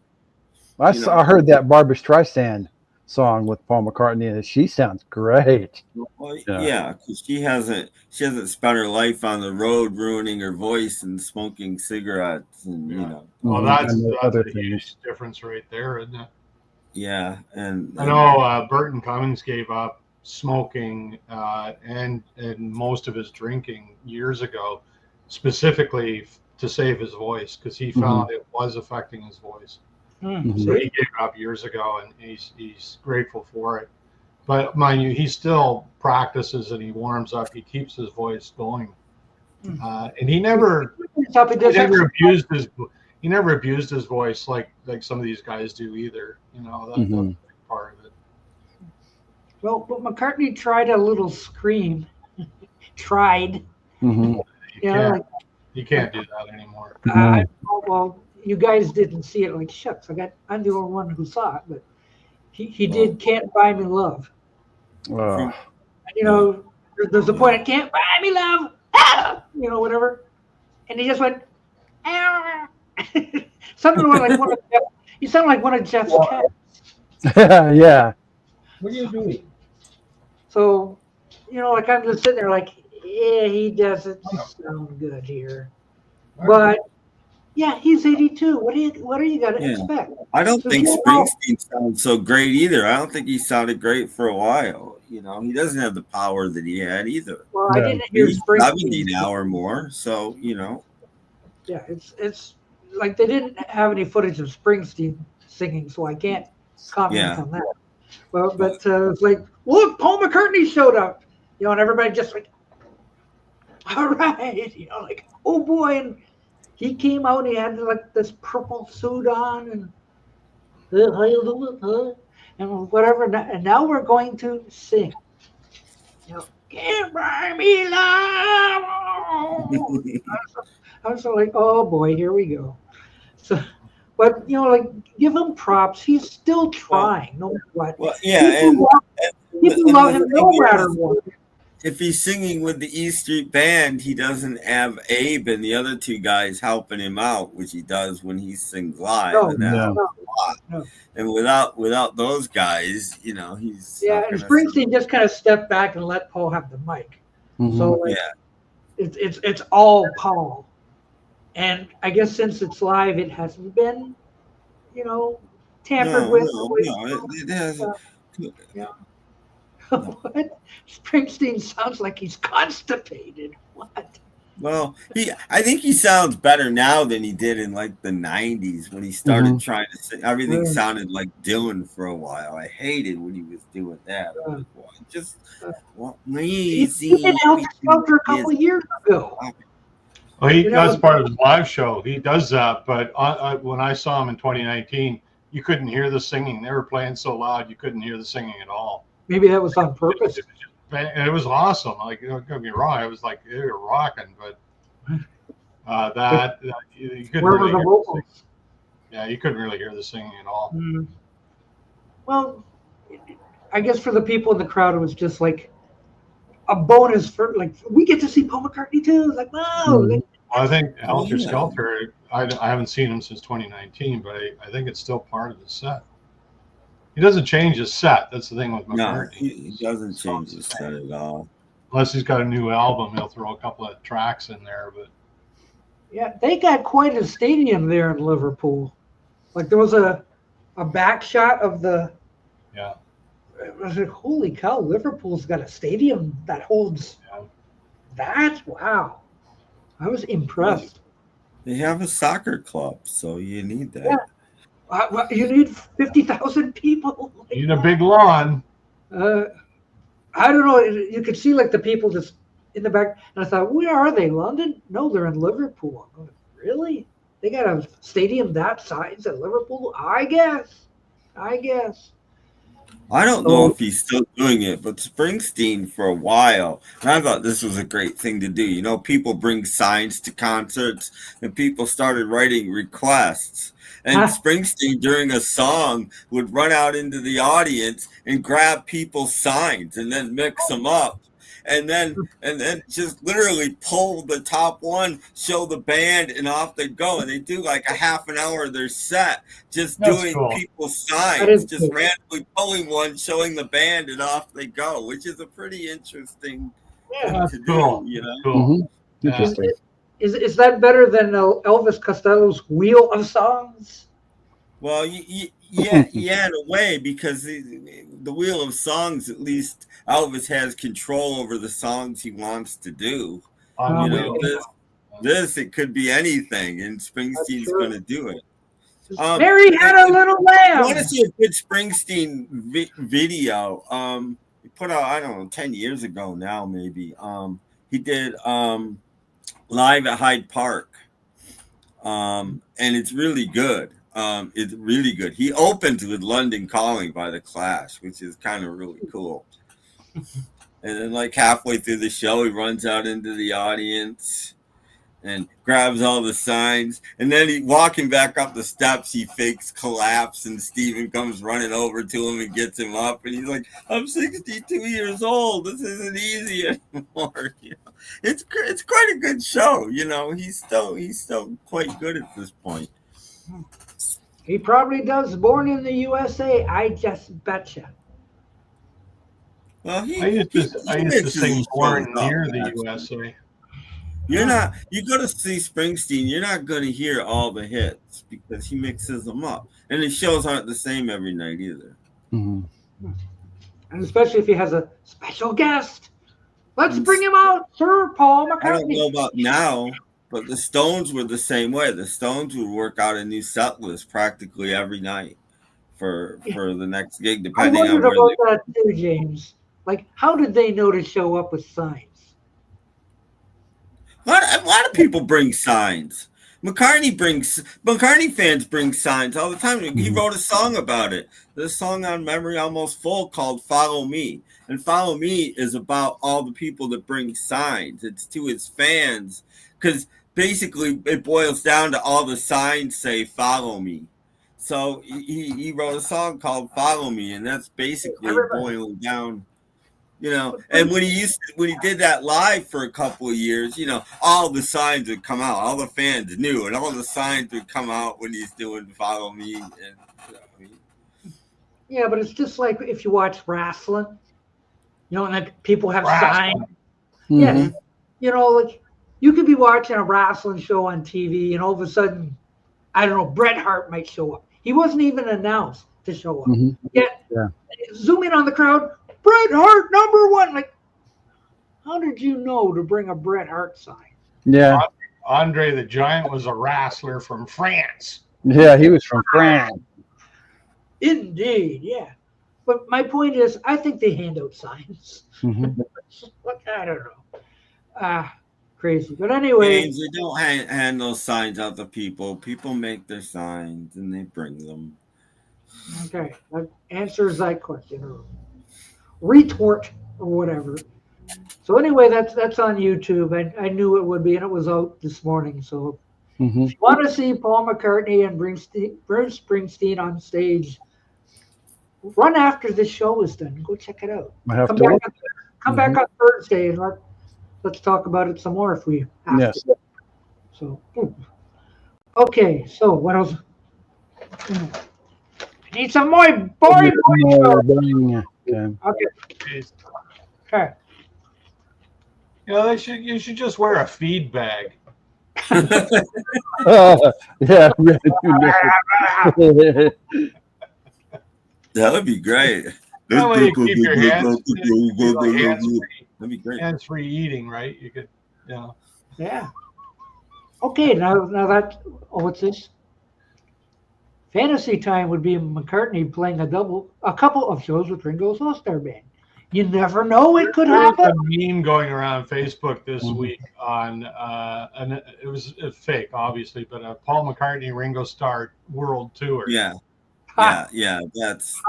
I heard that Barbra Streisand song with Paul McCartney, and she sounds great. Well, yeah, because she hasn't spent her life on the road ruining her voice and smoking cigarettes, and you know. Well, that's other a huge difference right there, isn't it? Yeah, and I know Burton Cummings gave up smoking and most of his drinking years ago, specifically to save his voice, because he found it was affecting his voice. So he gave it up years ago, and he's grateful for it. But mind you, he still practices and he warms up. He keeps his voice going, and he never abused his voice like some of these guys do either. You know, that's a big part of it. Well, but McCartney tried a little scream. Tried. You can't do that anymore. Well, you guys didn't see it. Like, shucks, I'm the only one who saw it, but he did "Can't Buy Me Love." And, you know, there's a point. "Can't buy me love," you know, whatever, and he just went. Something like one of Jeff, you sound like one of Jeff's cats. Yeah. What are you doing? So, you know, like I'm just sitting there, like, yeah, he doesn't sound good here, but. Yeah, he's 82. What are you gonna expect? I don't think Springsteen sounds so great either. I don't think he sounded great for a while. You know, he doesn't have the power that he had either. Well, I didn't hear He's Springsteen 70 now or more, so you know. Yeah, it's like they didn't have any footage of Springsteen singing, so I can't comment on that. Well, but it's like, look, Paul McCartney showed up, you know, and everybody just like, all right, you know, like, oh boy, and he came out and he had like this purple suit on and and whatever, and now we're going to sing. You know, "Can't Buy Me Love." I was like, oh boy, here we go. So, but you know, like, give him props. He's still trying, no matter what. Well, yeah, people love him no matter what. If he's singing with the E Street Band, he doesn't have Abe and the other two guys helping him out, which he does when he sings live. And without those guys, you know, he's and Springsteen just kind of stepped back and let Paul have the mic. So like, it's all Paul. And I guess since it's live, it hasn't been, you know, tampered with. It hasn't. What? Springsteen sounds like he's constipated. What? Well, I think he sounds better now than he did in like the 90s when he started trying to sing. Everything sounded like Dylan for a while. I hated when he was doing that. He did Helter Skelter a couple of years ago. Well, that's part of his live show. He does that, but when I saw him in 2019, you couldn't hear the singing. They were playing so loud you couldn't hear the singing at all. Maybe that was on purpose. And it was awesome. Like, don't get me wrong, it was like they were rocking, but you couldn't really hear the singing. Yeah, you couldn't really hear the singing at all. Well, I guess for the people in the crowd, it was just like a bonus for, like, we get to see Paul McCartney too. Like, wow. I think Helter Skelter, I haven't seen him since 2019, but I think it's still part of the set. He doesn't change his set. That's the thing with McCartney. No, he doesn't change his set at all. Unless he's got a new album, he'll throw a couple of tracks in there. But yeah, they got quite a stadium there in Liverpool. Like, there was a back shot of the. Yeah. I was like, holy cow! Liverpool's got a stadium that holds that. Wow, I was impressed. They have a soccer club, so you need that. Yeah. You need 50,000 people. You need a big lawn. I don't know. You could see like the people just in the back. And I thought, where are they? London? No, they're in Liverpool. I'm going, really? They got a stadium that size at Liverpool? I guess. I don't know if he's still doing it, but Springsteen for a while, and I thought this was a great thing to do. You know, people bring signs to concerts, and people started writing requests. And Springsteen, during a song, would run out into the audience and grab people's signs and then mix them up. And then just literally pull the top one, show the band, and off they go. And they do like a half an hour of their set, just doing people's signs, just randomly pulling one, showing the band, and off they go, which is a pretty interesting thing to do, you know? Mm-hmm. Interesting. Is that better than Elvis Costello's Wheel of Songs? Well, yeah, in a way, because the Wheel of Songs, at least Elvis has control over the songs he wants to do. You know, this it could be anything, and Springsteen's going to do it. Mary had a little lamb. I want to see a good Springsteen video. He put out, I don't know, 10 years ago now, maybe. He did Live at Hyde Park, and it's really good. It's really good. He opens with London Calling by The Clash, which is kind of really cool. And then like halfway through the show, he runs out into the audience and grabs all the signs. And then he walking back up the steps, he fakes collapse, and Steven comes running over to him and gets him up. And he's like, I'm 62 years old. This isn't easy anymore. You know? It's quite a good show. You know, he's still quite good at this point. He probably does. Born in the USA, I just betcha. Well, I used to sing Born Near the USA. You go to see Springsteen, you're not going to hear all the hits because he mixes them up. And the shows aren't the same every night either. Mm-hmm. And especially if he has a special guest. Let's bring him out, Sir Paul McCartney. I don't know about now, but the Stones were the same way. The Stones would work out a new set list practically every night for the next gig, depending on where about that too, James. Like, how did they know to show up with signs? A lot of people bring signs. McCartney fans bring signs all the time. He wrote a song about it. There's a song on Memory Almost Full called Follow Me. And Follow Me is about all the people that bring signs. It's to his fans. Because basically it boils down to all the signs say follow me. So he wrote a song called Follow Me. And that's basically boiling down. You know, and when he did that live for a couple of years, you know, all the signs would come out. All the fans knew, and all the signs would come out when he's doing Follow Me. And, you know, I mean, yeah, but it's just like if you watch wrestling, you know, and then people have signs. Mm-hmm. Yeah, you know, like you could be watching a wrestling show on TV, and all of a sudden, I don't know, Bret Hart might show up. He wasn't even announced to show up. Mm-hmm. Yeah. Zoom in on the crowd. Bret Hart #1. Like, how did you know to bring a Bret Hart sign? Yeah. Andre the Giant was a wrestler from France. Yeah, he was from France. Indeed, yeah. But my point is, I think they hand out signs. Mm-hmm. I don't know. Crazy. But anyway. James, they don't hand those signs out to people. People make their signs and they bring them. Okay. That answers that question. Or retort or whatever. So anyway, that's on YouTube. I knew it would be, and it was out this morning. So if you want to see Paul McCartney and Bruce Springsteen on stage, run after this show is done. Go check it out. Come back on Thursday and let's talk about it some more if we have to. So okay. So what else? I need some more boy. Okay. You know, you should just wear a feed bag. Yeah. That would be great. That way you keep your hands That'd be great. Hands-free eating, right? You could, you know. Yeah. Okay, now that what's this? Fantasy time would be McCartney playing a couple of shows with Ringo's All-Star Band. You never know; it could There was happen. a meme going around Facebook this week on, and it was fake, obviously, but a Paul McCartney Ringo Starr world tour. Yeah, Ha. yeah. That's.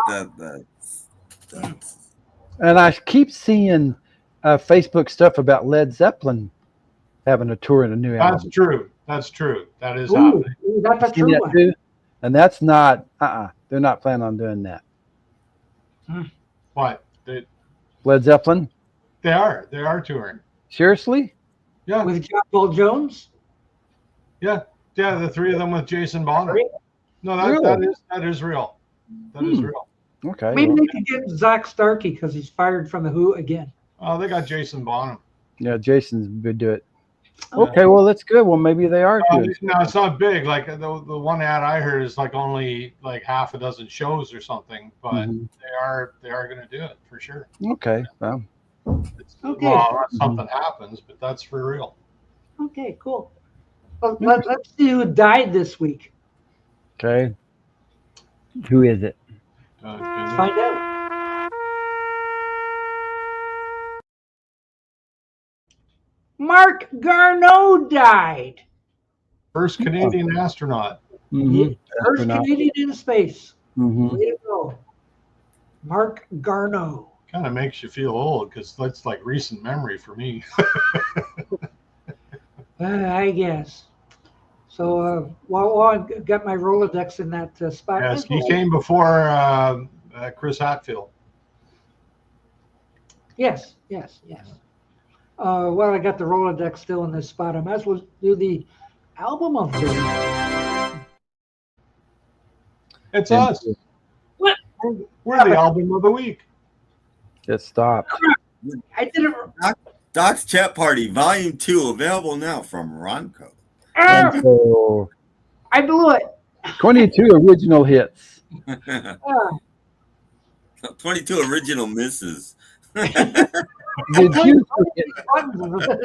And I keep seeing Facebook stuff about Led Zeppelin having a tour in a new That's album. true. That's true. That is Ooh, happening. that's a Seen true that one. too? And that's not. They're not planning on doing that. What? They Led Zeppelin. are. They are touring. Seriously? Yeah. With John Paul Jones. Yeah. The three of them with Jason Bonham. No, that is real. That is real. Okay. Maybe well, they could get Zach Starkey because he's fired from the Who again. Oh, they got Jason Bonham. yeah, Jason's would do it. Okay, well that's good. Well, maybe they are doing. No, it's not big. Like the one ad I heard is like only like half a dozen shows or something, but they are going to do it for sure. Okay. Well, Okay. Well, unless something happens, but that's for real. Okay, cool. Well, let's see who died this week. okay. Who is it? Find out. Mark Garneau died. First Canadian astronaut. Mm-hmm. First Canadian in space. Mm-hmm. Way to go. Mark Garneau. Kind of makes you feel old because that's like recent memory for me. I guess. So, while I got my Rolodex in that spot. Yes, he came before Chris Hatfield. Yes. Well, I got the Rolodex still in this spot. I might as well do the album of the week. It's us. What? We're the album of the week. Just stop. I did it. Doc's Chat Party, Volume 2, available now from Ronco. And so, I blew it. 22 original hits. 22 original misses. Did you forget?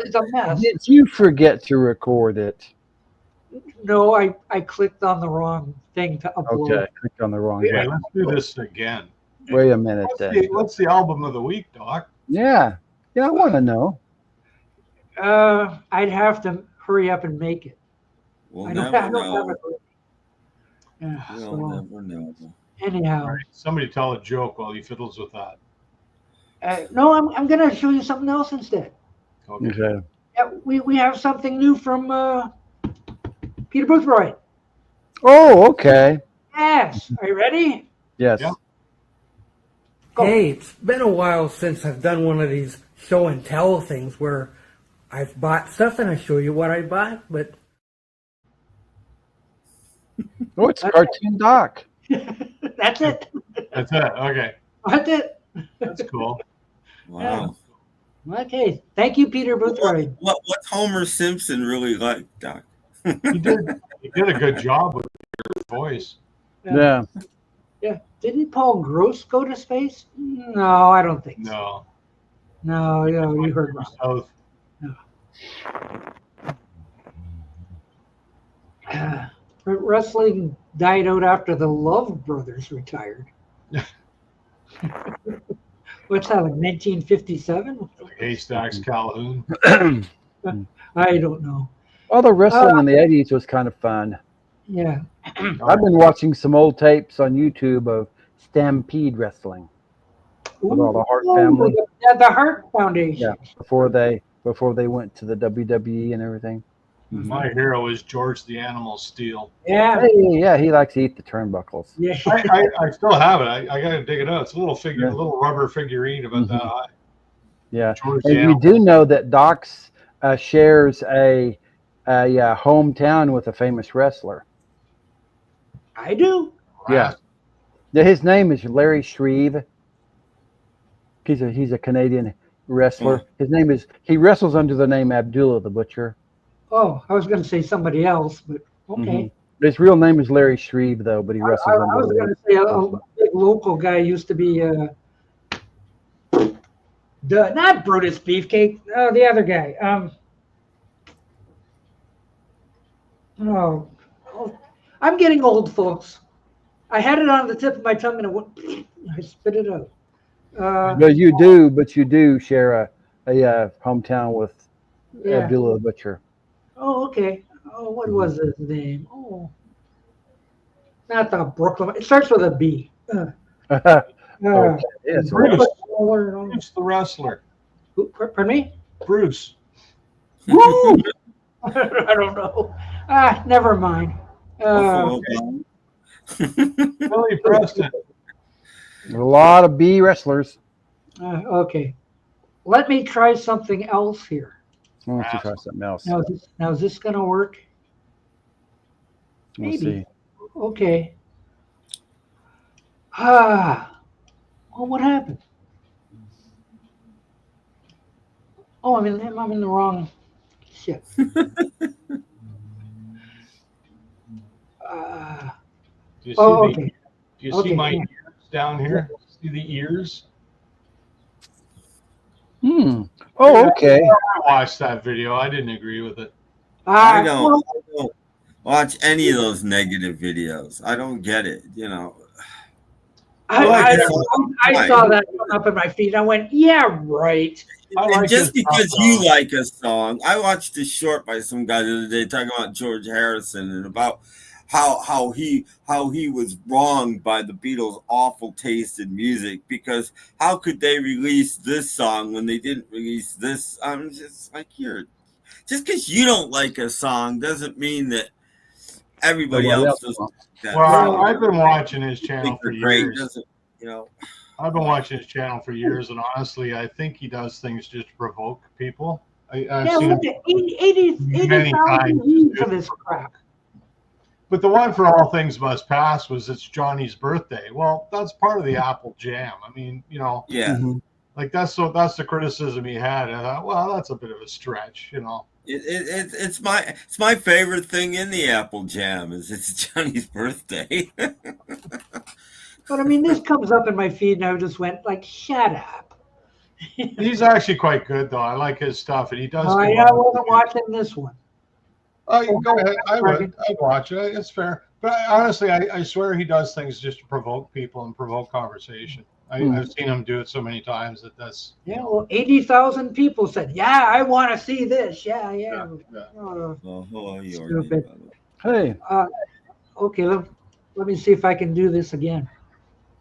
It's a mess. Did you forget to record it? No, I clicked on the wrong thing to upload. Okay, clicked on the wrong Okay, button. let's do this again. Wait a minute then. What's the album of the week, Doc? Yeah, I want to know. I'd have to hurry up and make it. We'll I never don't have know. it. Yeah, We'll so, never know. anyhow, All right, somebody tell a joke while he fiddles with that. no, I'm going to show you something else instead. Okay. Okay. Yeah, we have something new from Peter Boothroyd. Oh, okay. Yes. Are you ready? Yes. Yeah. Go. Hey, it's been a while since I've done one of these show and tell things where I've bought stuff and I show you what I bought, but Oh, it's Cartoon Doc. That's it. That's it. Okay. That's it. That's cool. Wow. Okay. Thank you, Peter Boothroyd. What's Homer Simpson really like, Doc? He did a good job with your voice. Yeah. Yeah. Didn't Paul Gross go to space? No, I don't think so. No. No, you heard wrong. South. Wrestling died out after the Love Brothers retired. What's that, like 1957? Haystacks Calhoun. I don't know. All the wrestling in the 80s was kind of fun. Yeah. I've been watching some old tapes on YouTube of Stampede Wrestling with all the Hart family. Yeah, the Hart Foundation. Yeah, before they went to the WWE and everything. My hero is George the Animal Steel. Yeah. Hey, yeah, he likes to eat the turnbuckles. Yeah. I still have it. I gotta dig it out. It's a little figure, a little rubber figurine about that high. Yeah, George the and you Animal. do know that Doc's shares a hometown with a famous wrestler. I do. Yeah. His name is Larry Shreve. He's a Canadian wrestler. His name is, he wrestles under the name Abdullah the Butcher. Oh, I was going to say somebody else, but okay. His real name is Larry Shreve, though, but he wrestles I under was the going name. to say a big local guy used to be not Brutus Beefcake. Oh, the other guy. I'm getting old, folks. I had it on the tip of my tongue and I spit it out. Well, you do share a hometown with Yeah. Abdullah the Butcher. Oh, okay. Oh, what was his name? Oh, not the Brooklyn. It starts with a B. Okay, yes. Bruce. Who- Bruce the wrestler. Pardon me? Bruce. Woo! I don't know. Never mind. Buffalo Billy Preston. A lot of B wrestlers. Okay. Let me try something else here. Why don't you try something else? Now is this going to work? We'll Maybe. see. Okay. Well, what happened? Oh, I'm in the wrong shit. Do you see okay. do you Okay, see my yeah. ears down here? See the ears? Oh, okay. I watched that video. I didn't agree with it. I Well, don't watch any of those negative videos. I don't get it. You know. I saw that come up in my feed. I went, yeah, right. And just because you like a song, I watched a short by some guy the other day talking about George Harrison and about how he was wronged by the Beatles' awful taste in music, because how could they release this song when they didn't release this? I'm just like, just because you don't like a song doesn't mean that everybody else doesn't. Well, I've been watching his channel for great, years. You know. I've been watching his channel for years, and honestly, I think he does things just to provoke people. I've seen him 80,000 views for this crap. But the one for All Things Must Pass was it's Johnny's birthday. Well, that's part of the Apple Jam. I mean, you know, yeah, like that's the criticism he had. I thought, well, that's a bit of a stretch, you know. It's my favorite thing in the Apple Jam is it's Johnny's birthday. But I mean, this comes up in my feed, and I just went like, "Shut up." He's actually quite good, though. I like his stuff, and he does. I wasn't watching this one. Oh, go ahead. I'd watch it. It's fair. But honestly, I swear he does things just to provoke people and provoke conversation. I've seen him do it so many times that's. Yeah, well, 80,000 people said, "Yeah, I want to see this." Yeah. Hello, Stupid. Hey. Okay, let me see if I can do this again.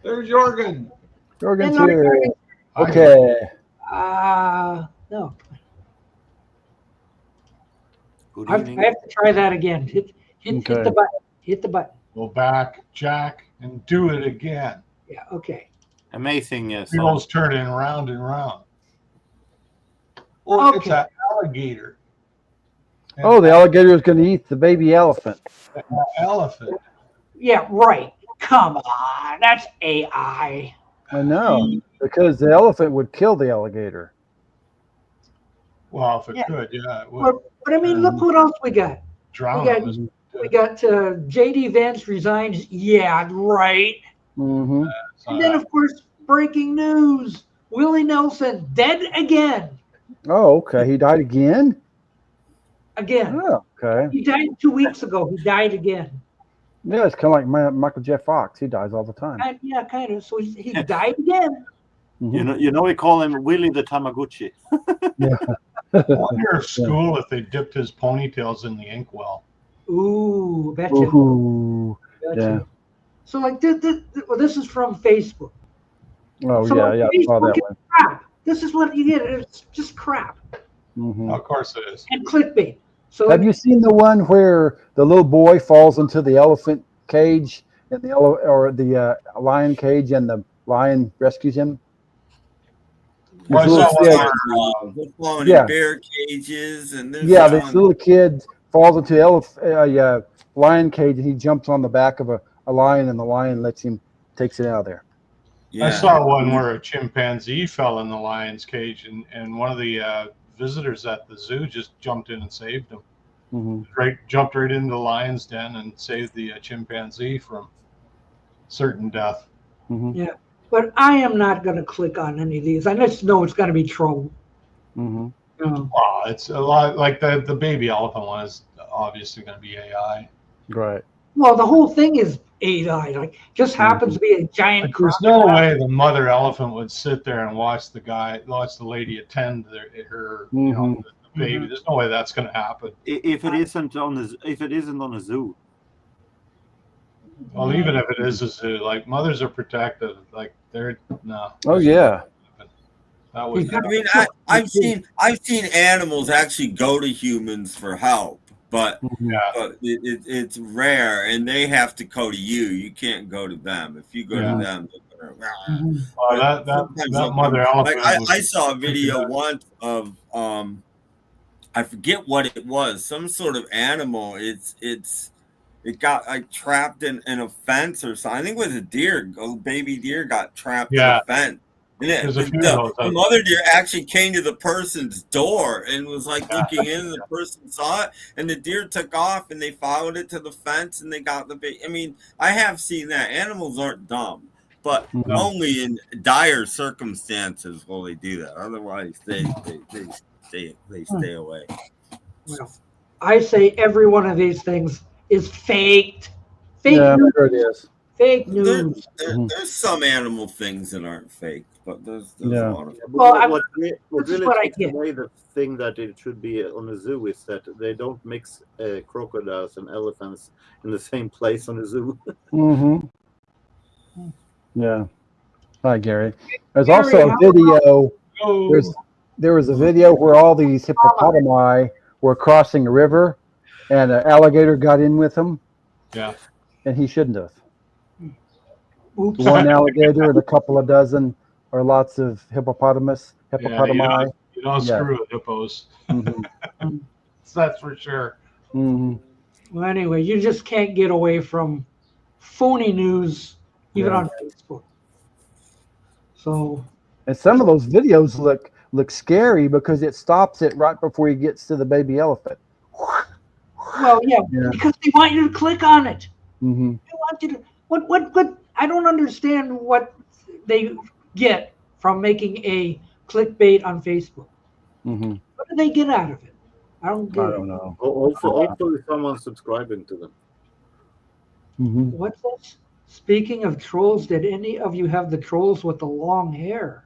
There's Jorgen. Jorgen's Hello, here. Jorgen. Okay. No. Good I evening. have to try that again. Hit the button. Hit the button. Go back, Jack, and do it again. Yeah. Okay. Amazing song. Wheels turning round and round. Or it's an alligator. Oh, the alligator is going to eat the baby elephant. Elephant. Yeah. Right. Come on. That's AI. I know, because the elephant would kill the alligator. Well, if it could, yeah, it would. But I mean, look what else we got. Drown We got J.D. Vance resigns. Yeah, right. Mm-hmm. And then, of course, breaking news: Willie Nelson dead again. Oh, okay. He died again? Again. Oh, okay. He died 2 weeks ago. He died again. Yeah, it's kind of like Michael Jeff Fox. He dies all the time. Yeah, kind of. So he died again. Mm-hmm. You know, we call him Willie the Tamagotchi. I wonder if school if they dipped his ponytails in the inkwell. Ooh, betcha. Ooh. Betcha. Yeah. So like this is from Facebook. Oh, So yeah, I saw that one. Crap. This is what you get. It's just crap Mm-hmm. Of course it is. and clickbait. So Have you seen the one where the little boy falls into the elephant cage and the lion cage, and the lion rescues him? Well, I This saw little one kid- They're falling Yeah. in bear cages, and this little kid falls into the lion cage, and he jumps on the back of a lion, and the lion takes it out of there. I saw one where a chimpanzee fell in the lion's cage, and one of the visitors at the zoo just jumped in and saved him. Mm-hmm. Jumped right into the lion's den and saved the chimpanzee from certain death. Mm-hmm. yeah, but I am not going to click on any of these. I just know it's going to be troll. Mm-hmm. Wow, it's a lot like the baby elephant one is obviously going to be AI. Right. Well, the whole thing is eight-eyed. Like, just happens to be a giant But there's no crocodile. way the mother elephant would sit there and watch the lady attend her, the baby. There's no way that's going to happen. If it isn't on a zoo. Well, even if it is a zoo, like mothers are protective. Like they're no. Oh yeah. That would. I mean, I've seen animals actually go to humans for help, but, but it's rare, and they have to go to you. You can't go to them. If you go to them, they're gonna. That mother elephant. Like I saw a video once of I forget what it was, some sort of animal. It got like trapped in a fence or something. I think it was a deer. A baby deer got trapped in a fence. And the mother deer actually came to the person's door and was like looking in, and the person saw it, and the deer took off, and they followed it to the fence, and they got the baby. I mean, I have seen that. Animals aren't dumb, but only in dire circumstances will they do that. Otherwise, they stay away. Well, I say every one of these things is faked. Fake news. Sure it is. Fake news. There's some animal things that aren't fake, but there's a lot of them. Well, What really what I takes get. away the thing that it should be on a zoo is that they don't mix crocodiles and elephants in the same place on a zoo. Yeah. Hi, Gary. There's also a video. There was a video where all these hippopotami were crossing a river, and an alligator got in with them. Yeah. And he shouldn't have. Oops. One alligator and a couple of dozen, or lots of hippopotami. Yeah, you don't screw with hippos. That's for sure. Well, anyway, you just can't get away from phony news, even on Facebook. So. And some of those videos look scary because it stops it right before he gets to the baby elephant. Well, yeah, because they want you to click on it. They Mm-hmm. want you to. What? I don't understand what they get from making a clickbait on Facebook. Mm-hmm. What do they get out of it? I don't get I don't know. Hopefully someone's subscribing to them. Mm-hmm. What's this? Speaking of trolls, did any of you have the trolls with the long hair?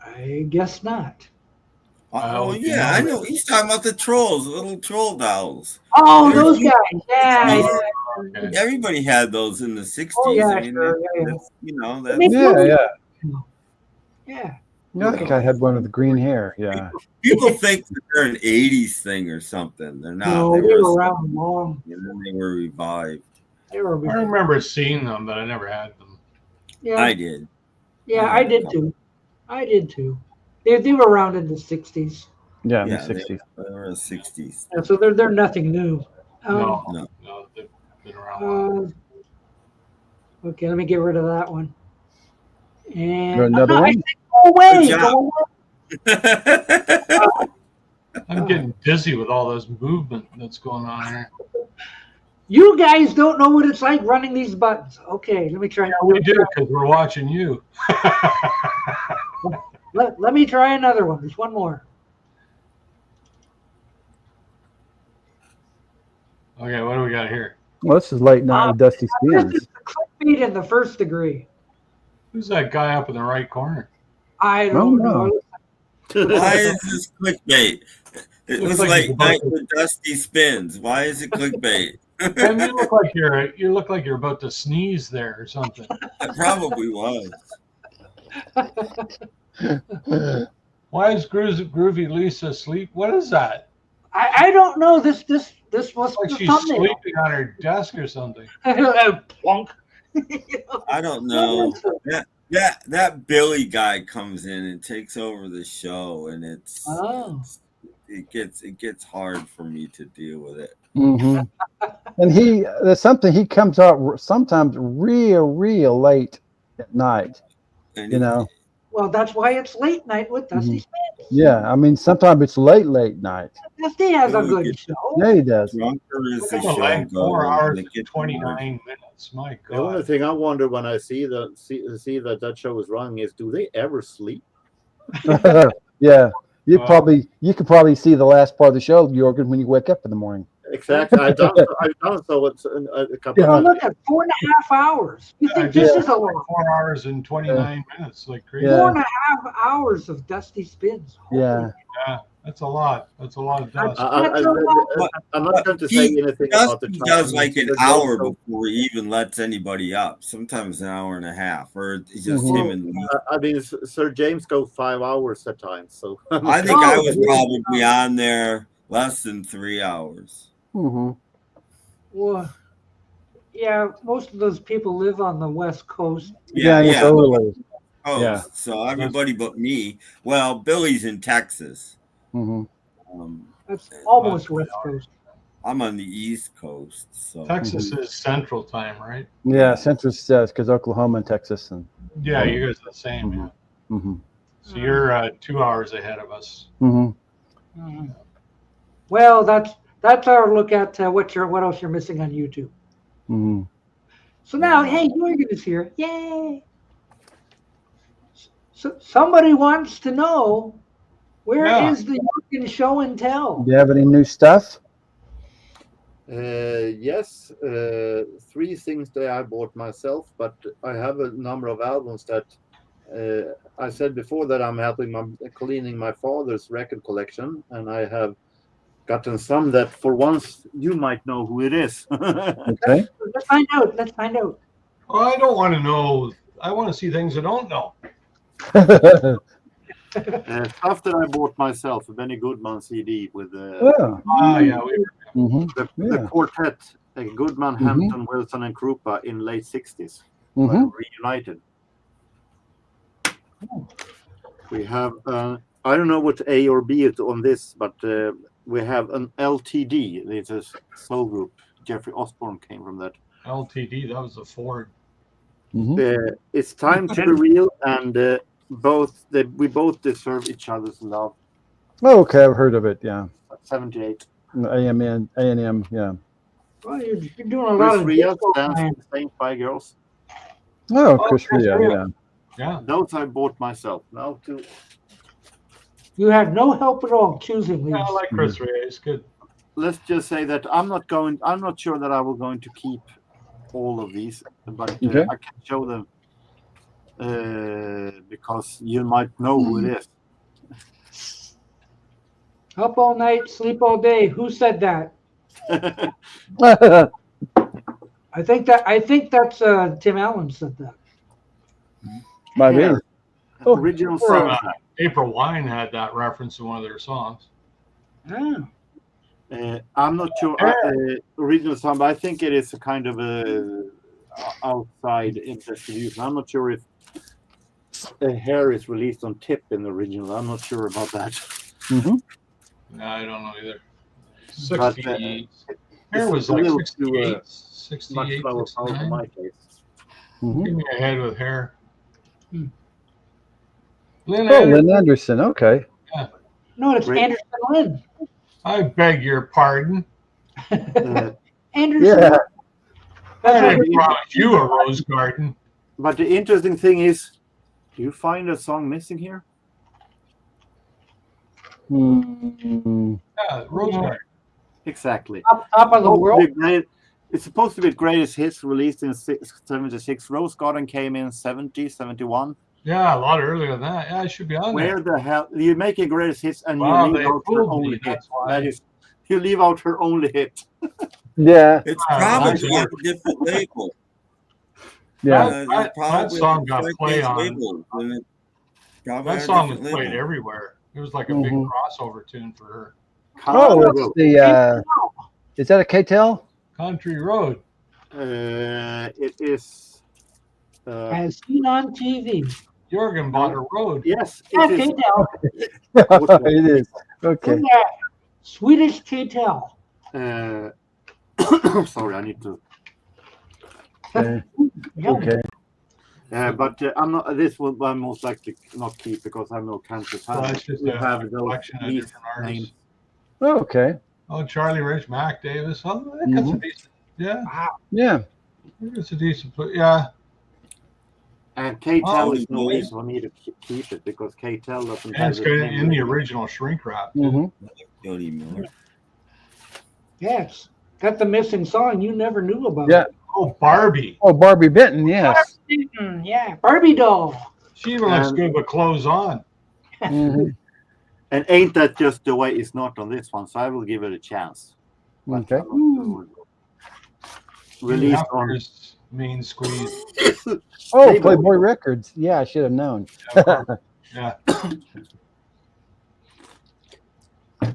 I guess not. Oh yeah, I know. He's talking about the trolls, little troll dolls. Oh, those guys. Yeah. Everybody had those in the 60s. Oh, yeah, I mean, sure, that's, you know, that's, Yeah. Yeah, I think I had one with the green hair. Yeah. people think that they're an 80s thing or something. They're not. No, they were around long. And then they were revived. They were. I remember seeing them, but I never had them. Yeah. I did. Yeah, I did too. They were around in the 60s. Yeah, in the 60s. They were in the 60s. Yeah, so they're nothing new. No, they've been around. Okay, let me get rid of that one. And Another one? Go away. Good Go away. I'm getting dizzy with all this movement that's going on here. You guys don't know what it's like running these buttons. Okay, let me try. Yeah, we do because we're watching you. Let me try another one. There's one more. Okay, what do we got here? Well, this is Late Night with Dusty This Spins. is the clickbait in the first degree. Who's that guy up in the right corner? I don't know. Why is this clickbait? It Looks was like Late it's Night about to- with Dusty Spins. Why is it clickbait? And you look like you're about to sneeze there or something. It probably was. Why is Groovy Lisa asleep? What is that? I don't know. This was Like the she's thumbnail. sleeping on her desk or something. Plunk. I don't know. That Billy guy comes in and takes over the show, and it gets hard for me to deal with it. Mm-hmm. And there's something, he comes out sometimes real late at night, And you know. Well, that's why it's Late Night with Dusty Spins. Yeah, I mean, sometimes it's late night. Dusty has a good show. Yeah, he does. Drunker is the Well, show like 4 goes, hours and it and gets 29 minutes. My The only God. thing I wonder when I see that show is running is, do they ever sleep? Yeah, you could probably see the last part of the show, Jorgen, when you wake up in the morning. exactly. I've done so a couple Yeah. Oh, of look times. at 4.5 hours. You think Yeah, this yeah. is a long? 4 hours and 29 minutes, like crazy. Yeah. 4.5 hours of dusty spins. Holy Yeah. Yeah, that's a lot. That's a lot of dust. I'm not going to say anything about the Dusty time. does like an Sir hour James before he even lets anybody up. Sometimes an hour and a half, or it's just Mhm. him and me. I mean, Sir James go 5 hours at times. So I think I was yeah. probably on there less than 3 hours. Mm-hmm. Well, yeah, most of those people live on the West Coast. Yeah, and it's early. Oh, Yeah. so everybody but me. Well, Billy's in Texas. Mm-hmm. That's almost West Coast. I'm on the East Coast. So Texas is Central Time, right? Yeah, Central says because Oklahoma and Texas and. Yeah, you guys are the same. Mhm. Yeah. Mm-hmm. So you're 2 hours ahead of us. Mm-hmm. Mhm. Well, that's our look at what else you're missing on YouTube. Mm-hmm. So now, hey, Jorgen is here. Yay! So somebody wants to know where is the Jorgen show and tell? Do you have any new stuff? yes, 3 things that I bought myself, but I have a number of albums that I said before that I'm cleaning my father's record collection, and I have gotten some that for once you might know who it is. Okay. Let's find out. Let's find out. Well, I don't want to know. I want to see things I don't know. Stuff that I bought myself, a Benny Goodman CD with Yeah. Yeah, Mm-hmm. the quartet, Goodman, Hampton, Wilson, and Krupa in late 60s, Mm-hmm. reunited. We have, I don't know what A or B is on this, but we have an LTD. It's a soul group. Jeffrey Osborne came from that. LTD, that was a Ford. Mm-hmm. It's time to be real, and we both deserve each other's love. Oh, okay, I've heard of it. Yeah. 78. A&M. Yeah. Well, you're doing a lot of Chris disco Ria, playing. Saint by Girls. Oh, Oh, Chris Chris Ria. Ria. Yeah. Yeah. Those I bought myself. Now to You had no help at all choosing these. I like Chris Ray. It's good. let's just say that I'm not sure that I will going to keep all of these, but Okay. I can show them because you might know who it is. Up all night, sleep all day. Who said that? I think that's Tim Allen said that. Might be. Yeah. Oh. Original Or, soundtrack. April Wine had that reference in one of their songs. Ah. I'm not sure original song, but I think it is a kind of a outside distribution. I'm not sure if Hair is released on tip in the original. I'm not sure about that. Mm-hmm. No, I don't know either. But, 68. Hair was a like little 68, much 68, slower power for 69. my taste. Mm-hmm. Give me ahead with Hair. Lynn Oh, Anderson, Lynn Anderson. Okay. No, it's Great. Anderson Lynn. I beg your pardon. Anderson. Yeah. I That's didn't promise you a rose garden. But the interesting thing is, do you find a song missing here? Mm-hmm. Yeah, rose garden. Exactly. top of the world. It's supposed to be greatest hits released in 76. Rose Garden came in 70, 71. Yeah, a lot earlier than that. Yeah, I should be on Where the hell you make a greatest hits and Wow, you leave they out her fooled me, only hit? that's why. That is, you leave out her only hit. Yeah. it's Wow, probably that's on a different label. Yeah. That song got played on. labels, and it probably That on a song was different played label. everywhere. It was like a big Mhm. crossover tune for her. Oh, Country it's the. Is that a K-Tel? Country Road. It is. As seen on TV. Jorgen bought a road. Yes, Yeah, it is. K-Tel. It is. Okay. Yeah. Swedish K-Tel. Sorry, I need to. Okay. Yeah. Okay. But I'm not. This will I most likely not keep because I'm no country fan. Well, it's just We a have those collection of least different artists. names. Okay. Oh, Charlie Rich, Mac Davis. Oh, that's a decent. Yeah, Yeah. it's a decent. Yeah, And K-Tel Oh, is no yeah. reason for me to keep it because K-Tel doesn't and have it's the got same in the name. original shrink wrap. Too. Mm-hmm. Jody Miller. Yes. got the missing song you never knew about. Yeah. Oh, Barbie. Oh, Barbie Benton. Yes. Yeah, Barbie doll. She even looks good with clothes on. Mhm. And ain't that just the way it's not on this one? So I will give it a chance. But Okay. Released on. Rappers, mean squeeze. Oh, Playboy Records. Yeah, I should have known. Yeah.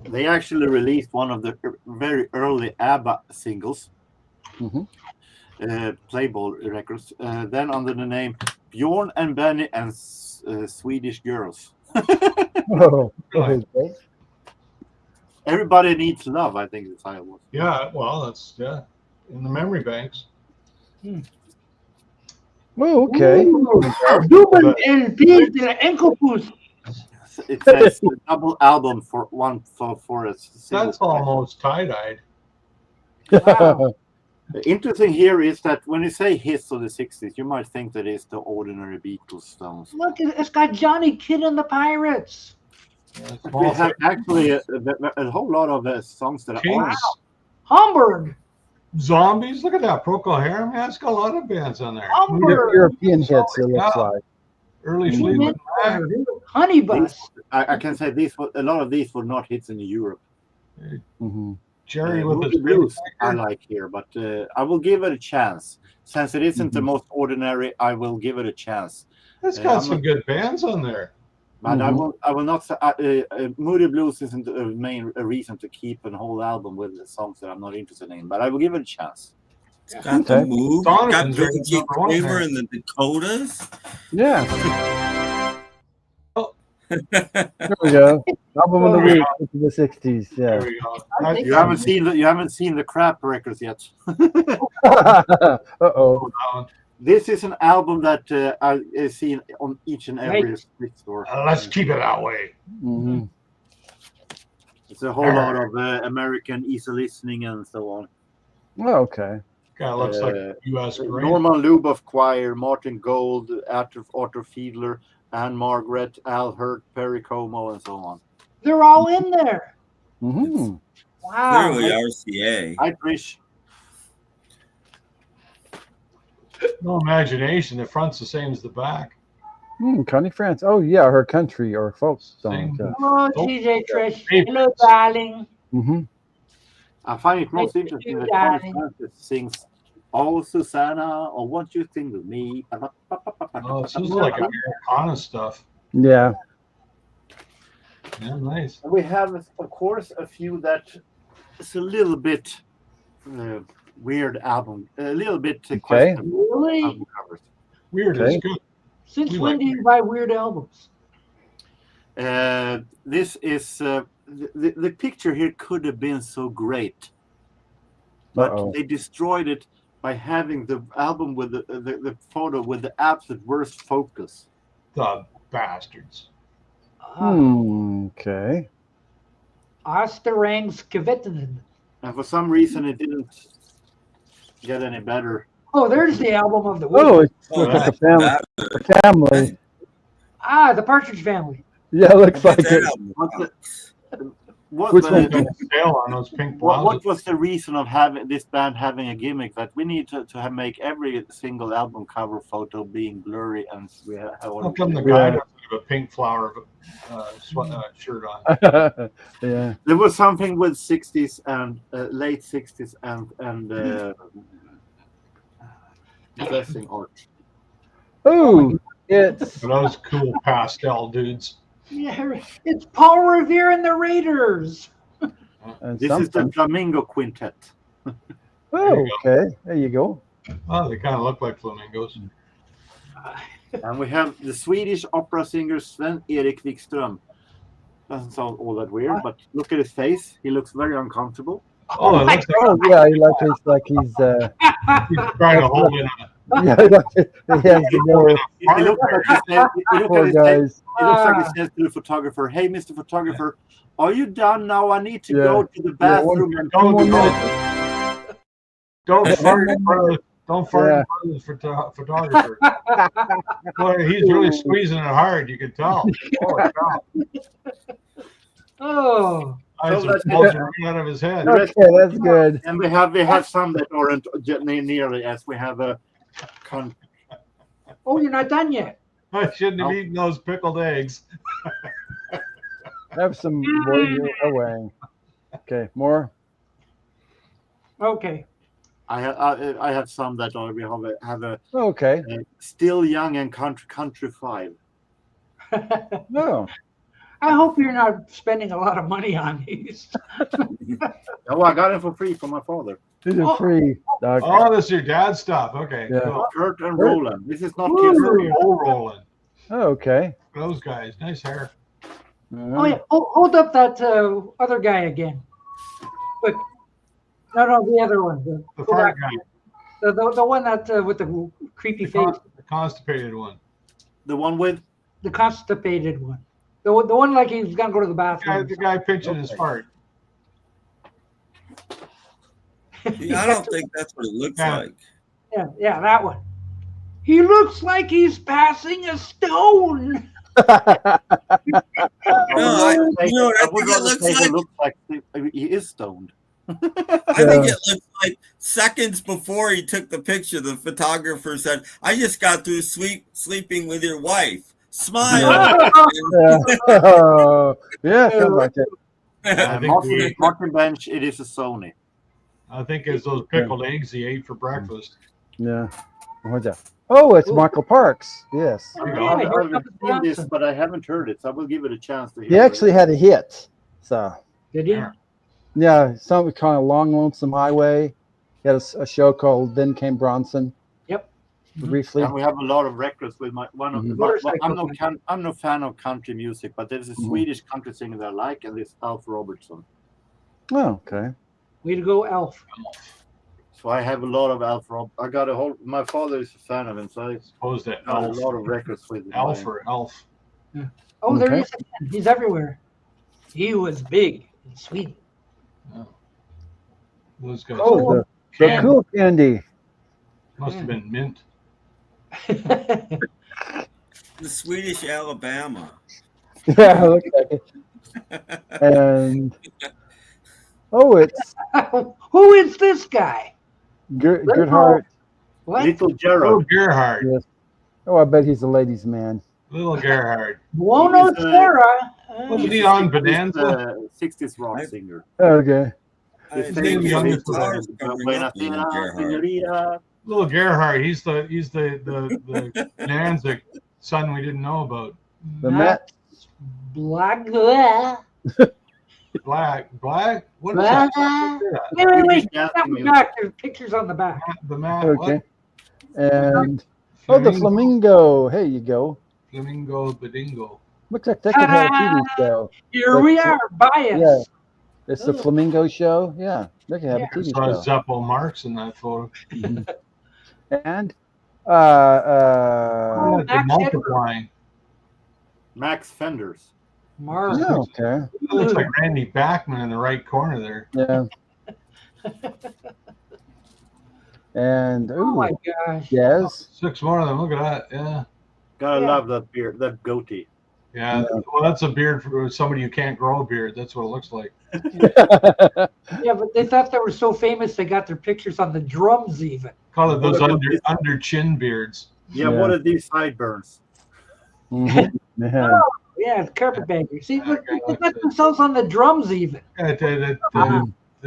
They actually released one of the very early ABBA singles, Playboy Records, then under the name Bjorn and Benny and Swedish Girls. Oh, okay. Everybody Needs Love, I think the title was. Yeah, well, that's in the memory banks. Oh, okay. Double LP de la Enkelpoes. It says a double album for a single. That's almost tie-dyed. Wow. The interesting here is that when you say hits of the 60s, you might think that it's the ordinary Beatles songs. Look, it's got Johnny Kidd and the Pirates. We have actually a whole lot of songs that are Kings. Hamburg. Zombies. Look at that. Procol Harum. Yeah, it's got a lot of bands on there. Hamburg. European hits, it looks like. Early Fleetwood Mac. Honey Bus. I can say a lot of these were not hits in Europe. Jerry with Moody his Blues I record. like here, but I will give it a chance. Since it isn't the most ordinary, I will give it a chance. It's got some good bands on there. But I will not say Moody Blues isn't a main reason to keep a whole album with the songs that I'm not interested in. But I will give it a chance. Got the move. Got Donovan's Frankie number one Kramer there. in the Dakotas. Yeah. There we go. Album of the week into the 60s. There Yeah. we go. You haven't seen the crap records yet. Uh-oh. This is an album that I've seen on each and every street store. Let's keep it that way. It's a whole lot of American easy listening and so on. Oh, okay. Guy looks like a U.S. Marine. Norman Luboff Choir, Martin Gold, Arthur Fiedler, Anne Margaret, Al Hurt, Perry Como, and so on. They're all in there. Mm-hmm. Wow. Clearly RCA. Hi, Trish. No imagination. The front's the same as the back. Connie France. Oh, yeah, her country or folk song. Oh, TJ Trish. Hello, darling. I find it most interesting that Connie Francis sings "Oh, Susanna," or "Won't You Sing with Me?" Oh, this is like Americana stuff. Yeah. Yeah, nice. We have, of course, a few that is a little bit weird album, a little bit questionable Really? album covers. Weird is good. Since when do you buy weird albums? This is the picture here could have been so great, but they destroyed it by having the album with the photo with the absolute worst focus. The bastards. Okay. Osterangskevitten. And for some reason, it didn't get any better. Oh, there's the album of the week. Oh, it looks like a family. Ah, the Partridge Family. Yeah, it looks like it. What was the reason of having this band having a gimmick that we need to make every single album cover photo being blurry and we have? How come the guy doesn't have a pink flower shirt on? Yeah, there was something with 60s and late 60s and dressing art. Oh, it's those cool pastel dudes. Yeah, it's Paul Revere and the Raiders. This is the Flamingo Quintet. Oh, okay. There you go. Oh, they kind of look like flamingos. And we have the Swedish opera singer Sven-Erik Wikström. Doesn't sound all that weird, but look at his face. He looks very uncomfortable. Oh, it looks yeah, he's trying to hold in. Yeah, he has the more. He looks like he says to the photographer, "Hey, Mr. Photographer, are you done now? I need to go to the bathroom and don't fart in front of the photographer." Boy, he's really squeezing it hard. You can tell. Oh, Oh, Eyes So are that's bulging right out of his head. Okay, that's good. And we have some that aren't nearly as we have a oh, you're not done yet. I shouldn't have eaten those pickled eggs. Have some boys away. Okay, more. Okay. I have some that are we have a Okay. still young and countrified. No. I hope you're not spending a lot of money on these. Oh, I got them for free from my father. These are free. Okay. Oh, this is your dad's stuff. Okay. Yeah. Cool. Kurt and Roland. This is not Ooh. kids. Oh, Roland. Okay. Those guys. Nice hair. Oh yeah, hold up that other guy again. Look, no, the other one. The fart guy. The one that with the creepy face. The constipated one. The one with The constipated one. The one like he's gonna go to the bathroom. The guy pinching his fart. I don't think that's what it looks like. Yeah, that one. He looks like he's passing a stone. No, you know what I think it looks like? he is stoned. I think it looks like seconds before he took the picture, the photographer said, "I just got through sleeping with your wife. Smile." Yeah, sounds like it. Martin Bench, it is a Sony. I think it's those pickled eggs he ate for breakfast. Yeah. What's that? Oh, it's Michael Parks. Yes. I've seen this, but I haven't heard it, so I will give it a chance to hear. He actually had a hit. So. Did he? Yeah, something kind of Long Lonesome Highway. He had a show called Then Came Bronson. Yep. Briefly. And we have a lot of records with I'm no fan of country music, but there's a Swedish country singer that I like, and it's Alf Robertson. Oh, okay. Way to go, Alf. So I have a lot of Alf Rob. I got a whole. My father is a fan of him, so I Suppose that got a Elf. lot of records with him. Elf or Elf. Yeah. Oh, there Okay. he is again. He's everywhere. He was big in Sweden. Oh. Those guys. Oh, the cool candy. Must have been mint. The Swedish Alabama. Yeah, look like it. And it's Who is this guy? Gerhard. What? Little Oh, Gerard. Gerhard. Yes. Oh, I bet he's a ladies' man. Little Gerhard. Buono Terra. Wasn't he on Bonanza? 60s rock singer. Okay. I His think name his youngest guitar was is covering up Little Gerhard. Little Gerhard. He's the Nanzig son we didn't know about. The Met. Black. Black. What is Black. that? Wait. That one back. There's pictures on the back. The Matt. Okay. What? And the Flamingo. Here you go. Flamingo Badingo. Looks like they could have a TV show. Here we are. Bias. Yeah. It's the Flamingo show. Yeah. They could have a I TV saw show. Zeppo Marx in that photo. And The multiplying. Max Fenders. Mars. yeah, okay. It looks like Randy Bachman in the right corner there. Yeah. And Oh my gosh. yes. 6 more of them. Look at that. Yeah. Gotta love that beard, that goatee. Yeah. Well, that's a beard for somebody who can't grow a beard. That's what it looks like. Yeah, but they thought they were so famous they got their pictures on the drums even. Call it those under chin beards. Yeah, Yeah. what are these sideburns? Mhm. Yeah. Yeah, carpetbagger. See, look, they got themselves on the drums even. The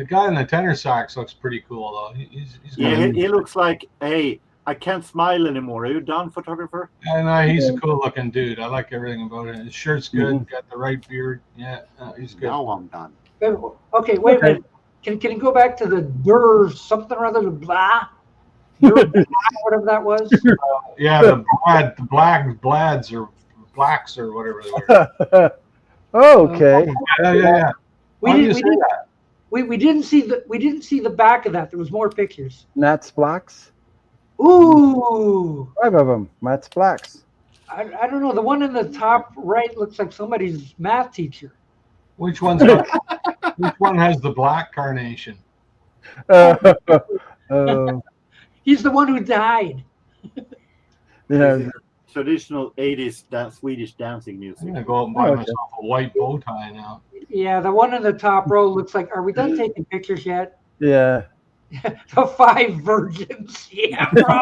guy in the tenor sax looks pretty cool though. He's Yeah, got he looks like, hey, I can't smile anymore. Are you done, photographer? and he's a cool looking dude. I like everything about it. His shirt's good. Got the right beard. Yeah, he's good. Now I'm done. Okay, wait a minute. Can you go back to the Dur something or other, the blah? Dur blah, whatever that was? Yeah, the blacks or whatever they were. Okay. Yeah. Why do you say that? We didn't see the back of that. There was more pictures. Nats Blacks. Ooh, 5 of them. Nats Blacks. I don't know. The one in the top right looks like somebody's math teacher. Which one has the black carnation? He's the one who died. Yeah. traditional 80s Swedish dancing I'm music. gonna go out and buy myself a white bow tie now. Yeah, the one in the top row looks like. Are we done taking pictures yet? Yeah. The 5 virgins. Yeah, bro.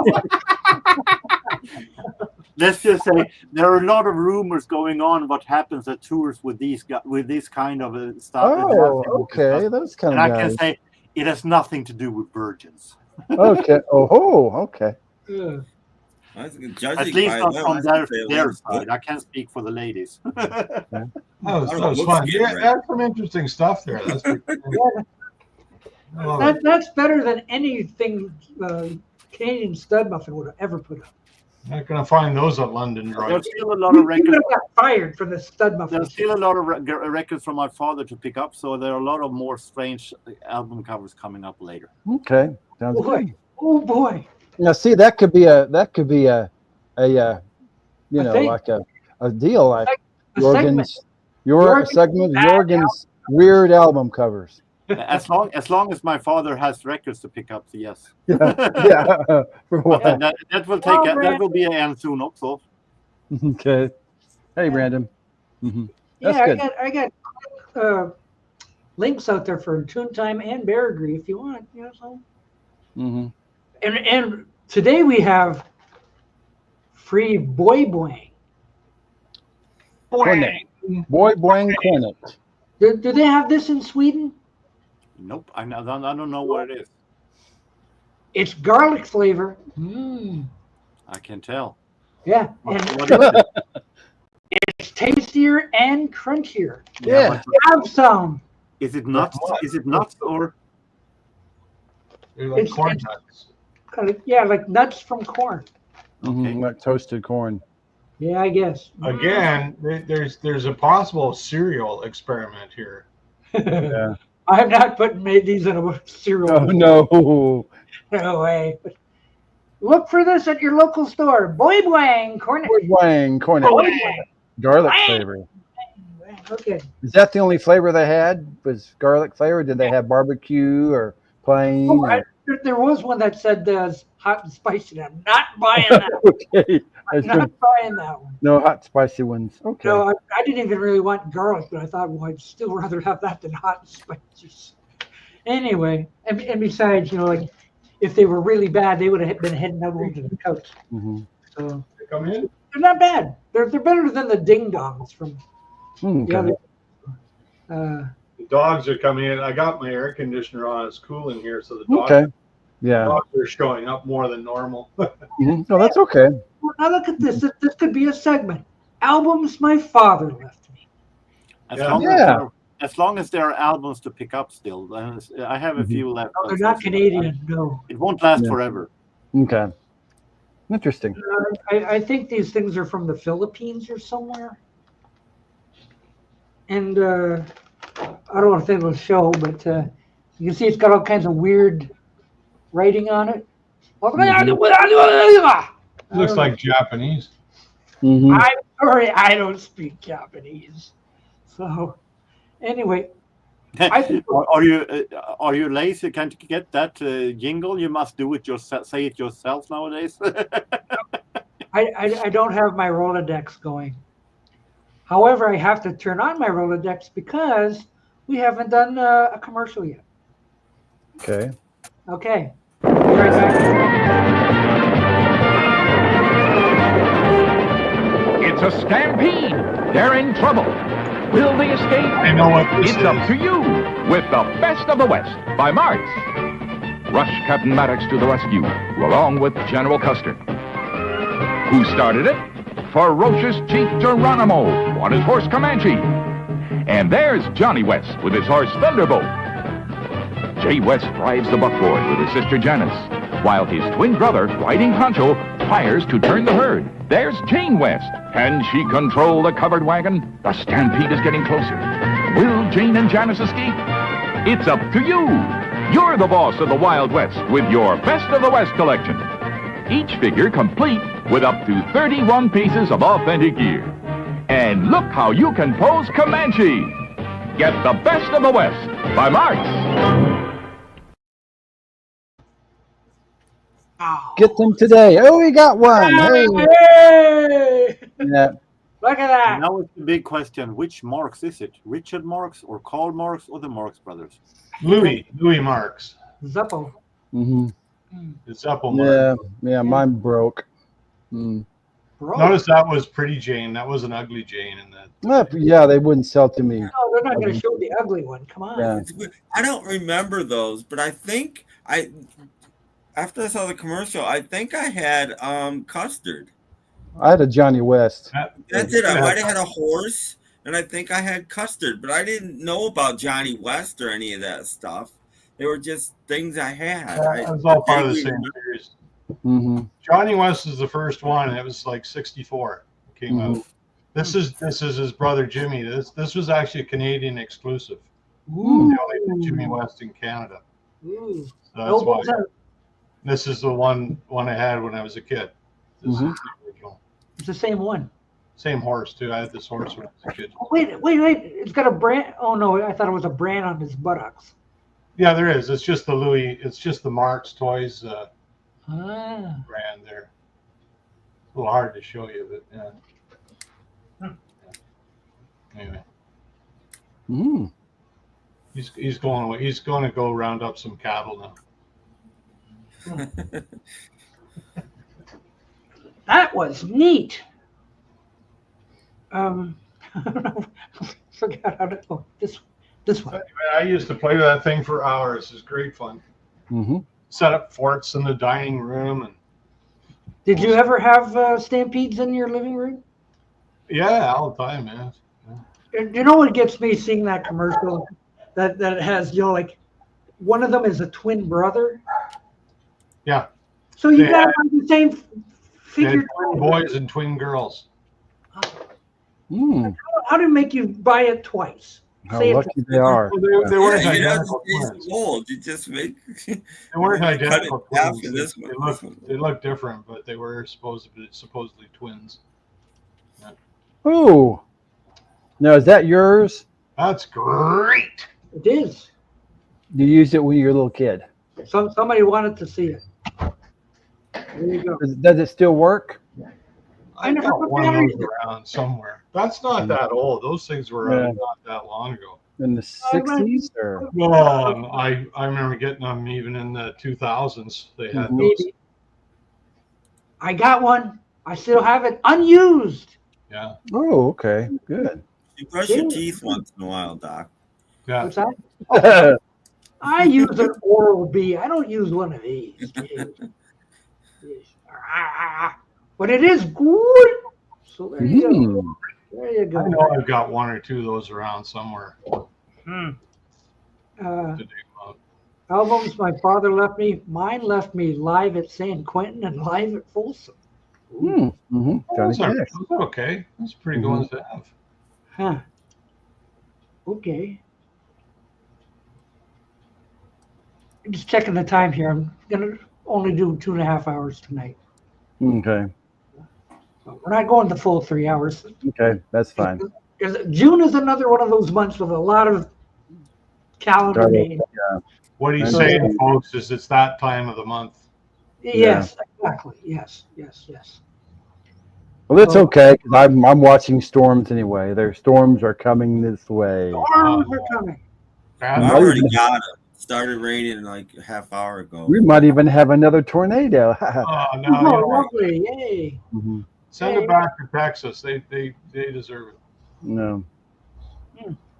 Let's just say there are a lot of rumors going on what happens at tours with this kind of stuff. Oh, okay. That's kind and of I nice. can say it has nothing to do with virgins. Okay. Oh, okay. Yeah. At least not from their side. I can't speak for the ladies. That was fun. Yeah, that's some interesting stuff there. That's That's better than anything Canadian stud muffin would have ever put up. Not gonna find those at London Dry. There's still a lot of records. Got fired from the stud muffin. There's still a lot of records from my father to pick up, so there are a lot of more strange album covers coming up later. Okay. Sounds good. Oh boy. Now, see, that could be a you know, like a deal, like JorgenS, JorgenS weird album covers. As long as my father has records to pick up, yes. Yeah. For what? That will be an end soon also. Okay. Hey, Brandon. Mm-hmm. That's Yeah, good. I got links out there for Toontime and Baragry if you want. You know, so. Mm-hmm. And today we have free Boy Boing. Cornet. Boy Boing Cornet. Do they have this in Sweden? Nope, I don't know what it is. It's garlic flavor. I can tell. Yeah, and What is it? it's tastier and crunchier. Yeah. Have some. Is it nuts? Is it nuts or? They're like It's- corn it's- nuts. Kind of, yeah, like nuts from corn. Mm-hmm. Like toasted corn. Yeah, I guess. Again, there's a possible cereal experiment here. Yeah. I have not made these in a cereal. Oh no. No way. Look for this at your local store. Boy Boing Cornet. Boy Boing Cornet. Boy Boing. Garlic Boing. flavor. Okay. Is that the only flavor they had? Was garlic flavor? Did they have barbecue or plain? Oh, there was one that said hot and spicy. I'm not buying that. Okay. I'm not buying that one. No hot spicy ones. Okay. No, I didn't even really want garlic, but I thought, well, I'd still rather have that than hot and spicy. Anyway, and besides, you know, like if they were really bad, they would have been heading out onto the couch. Mm-hmm. So They come in. they're not bad. They're better than the ding dongs from the Okay. other. The dogs are coming in. I got my air conditioner on. It's cool in here, so the dogs, Okay. Yeah. dogs are showing up more than normal. Mhm. No, that's okay. Well, now look at this. This could be a segment. Albums my father left me. As long as there are albums to pick up still. I have a few left. No, they're not Canadian. No. It won't last forever. Okay. Interesting. I think these things are from the Philippines or somewhere. And I don't want to say it'll show, but you can see it's got all kinds of weird writing on it. Looks like Japanese. Mm-hmm. I'm sorry, I don't speak Japanese. So, anyway, Are you lazy? Can't you get that jingle? You must do it yourself. Say it yourself nowadays. I don't have my Rolodex going. However, I have to turn on my Rolodex because we haven't done a commercial yet. Okay. Okay. Be right back. It's a stampede. They're in trouble. Will they escape? I know what this It's is. up to you with The Best of the West by Marx. Rush Captain Maddox to the rescue, along with General Custer. Who started it? Ferocious Chief Geronimo on his horse Comanche. And there's Johnny West with his horse Thunderbolt. Jay West drives the buckboard with his sister Janice, while his twin brother, riding Pancho, fires to turn the herd. There's Jane West. Can she control the covered wagon? The stampede is getting closer. Will Jane and Janice escape? It's up to you. You're the boss of the Wild West with your Best of the West collection. Each figure complete with up to 31 pieces of authentic gear. And look how you can pose Comanche. Get The Best of the West by Marx. Oh. Get them today. Oh, we got one. Hey. Hey! Yeah. Look at that. Now it's the big question: which Marx is it? Richard Marx or Karl Marx or the Marx brothers? Louis Marx. Zeppo. Mm-hmm. The Zeppel Marx. Yeah, mine broke. Bro. Notice that was Pretty Jane. That was an ugly Jane in that. Yeah, they wouldn't sell to me. No, they're not going to show the ugly one. Come on. Yeah. I don't remember those, but I think after I saw the commercial, I think I had custard. I had a Johnny West. That's it. I might have had a horse, and I think I had custard, but I didn't know about Johnny West or any of that stuff. They were just things I had. It was all part of the same series. Mm-hmm. Johnny West is the first one, and it was like 64. It came out. This is his brother Jimmy. This was actually a Canadian exclusive. Ooh. They only did Jimmy West in Canada. Ooh. So that's why. This is the one I had when I was a kid. This is the original. It's the same one. Same horse too. I had this horse when I was a kid. Oh, wait. It's got a brand. Oh no, I thought it was a brand on his buttocks. Yeah, there is. It's just the Louis. It's just the Marx Toys brand there. A little hard to show you, but yeah. Anyway, he's going away. He's going to go round up some cattle now. That was neat. Forgot how to. Oh, this one. Anyway, I used to play with that thing for hours. It's great fun. Set up forts in the dining room and. Did you ever have stampedes in your living room? Yeah, all the time, man. Yeah. You know what gets me seeing that commercial that has, like one of them is a twin brother. Yeah. So you got the same figure. Twin boys and twin girls. How do it make you buy it twice? How lucky they are. Well, they weren't identical twins. Old. You just make. They weren't identical twins. This They looked different, but they were supposedly twins. Yeah. Oh. Now, is that yours? That's great. It is. You used it when you were a little kid. Somebody wanted to see it. There you go. Does it still work? I got one of those around somewhere. That's not that old. Those things were not that long ago. In the 60s? Or? Well, I remember getting them even in the 2000s. They had those. I got one. I still have it unused. Yeah. Oh, okay. Good. You brush your teeth once in a while, Doc. Yeah. What's that? Oh, I use an Oral-B. I don't use one of these. But it is good. So there you go. There you go. I know I've got one or two of those around somewhere. Albums my father left me. Mine left me live at San Quentin and live at Folsom. Those are okay. That's pretty good ones to have. Huh. Okay. I'm just checking the time here. I'm going to only do 2.5 hours tonight. Okay. So we're not going the full 3 hours. Okay, that's fine. June is another one of those months with a lot of calendar days. Yeah. What he's saying, folks, is it's that time of the month. Yes, exactly. Yes. Well, it's okay because I'm watching storms anyway. Their storms are coming this way. Storms are coming. I already got it. Started raining like a half hour ago. We might even have another tornado. Lovely. Yay. Send it back to Texas. They deserve it. No.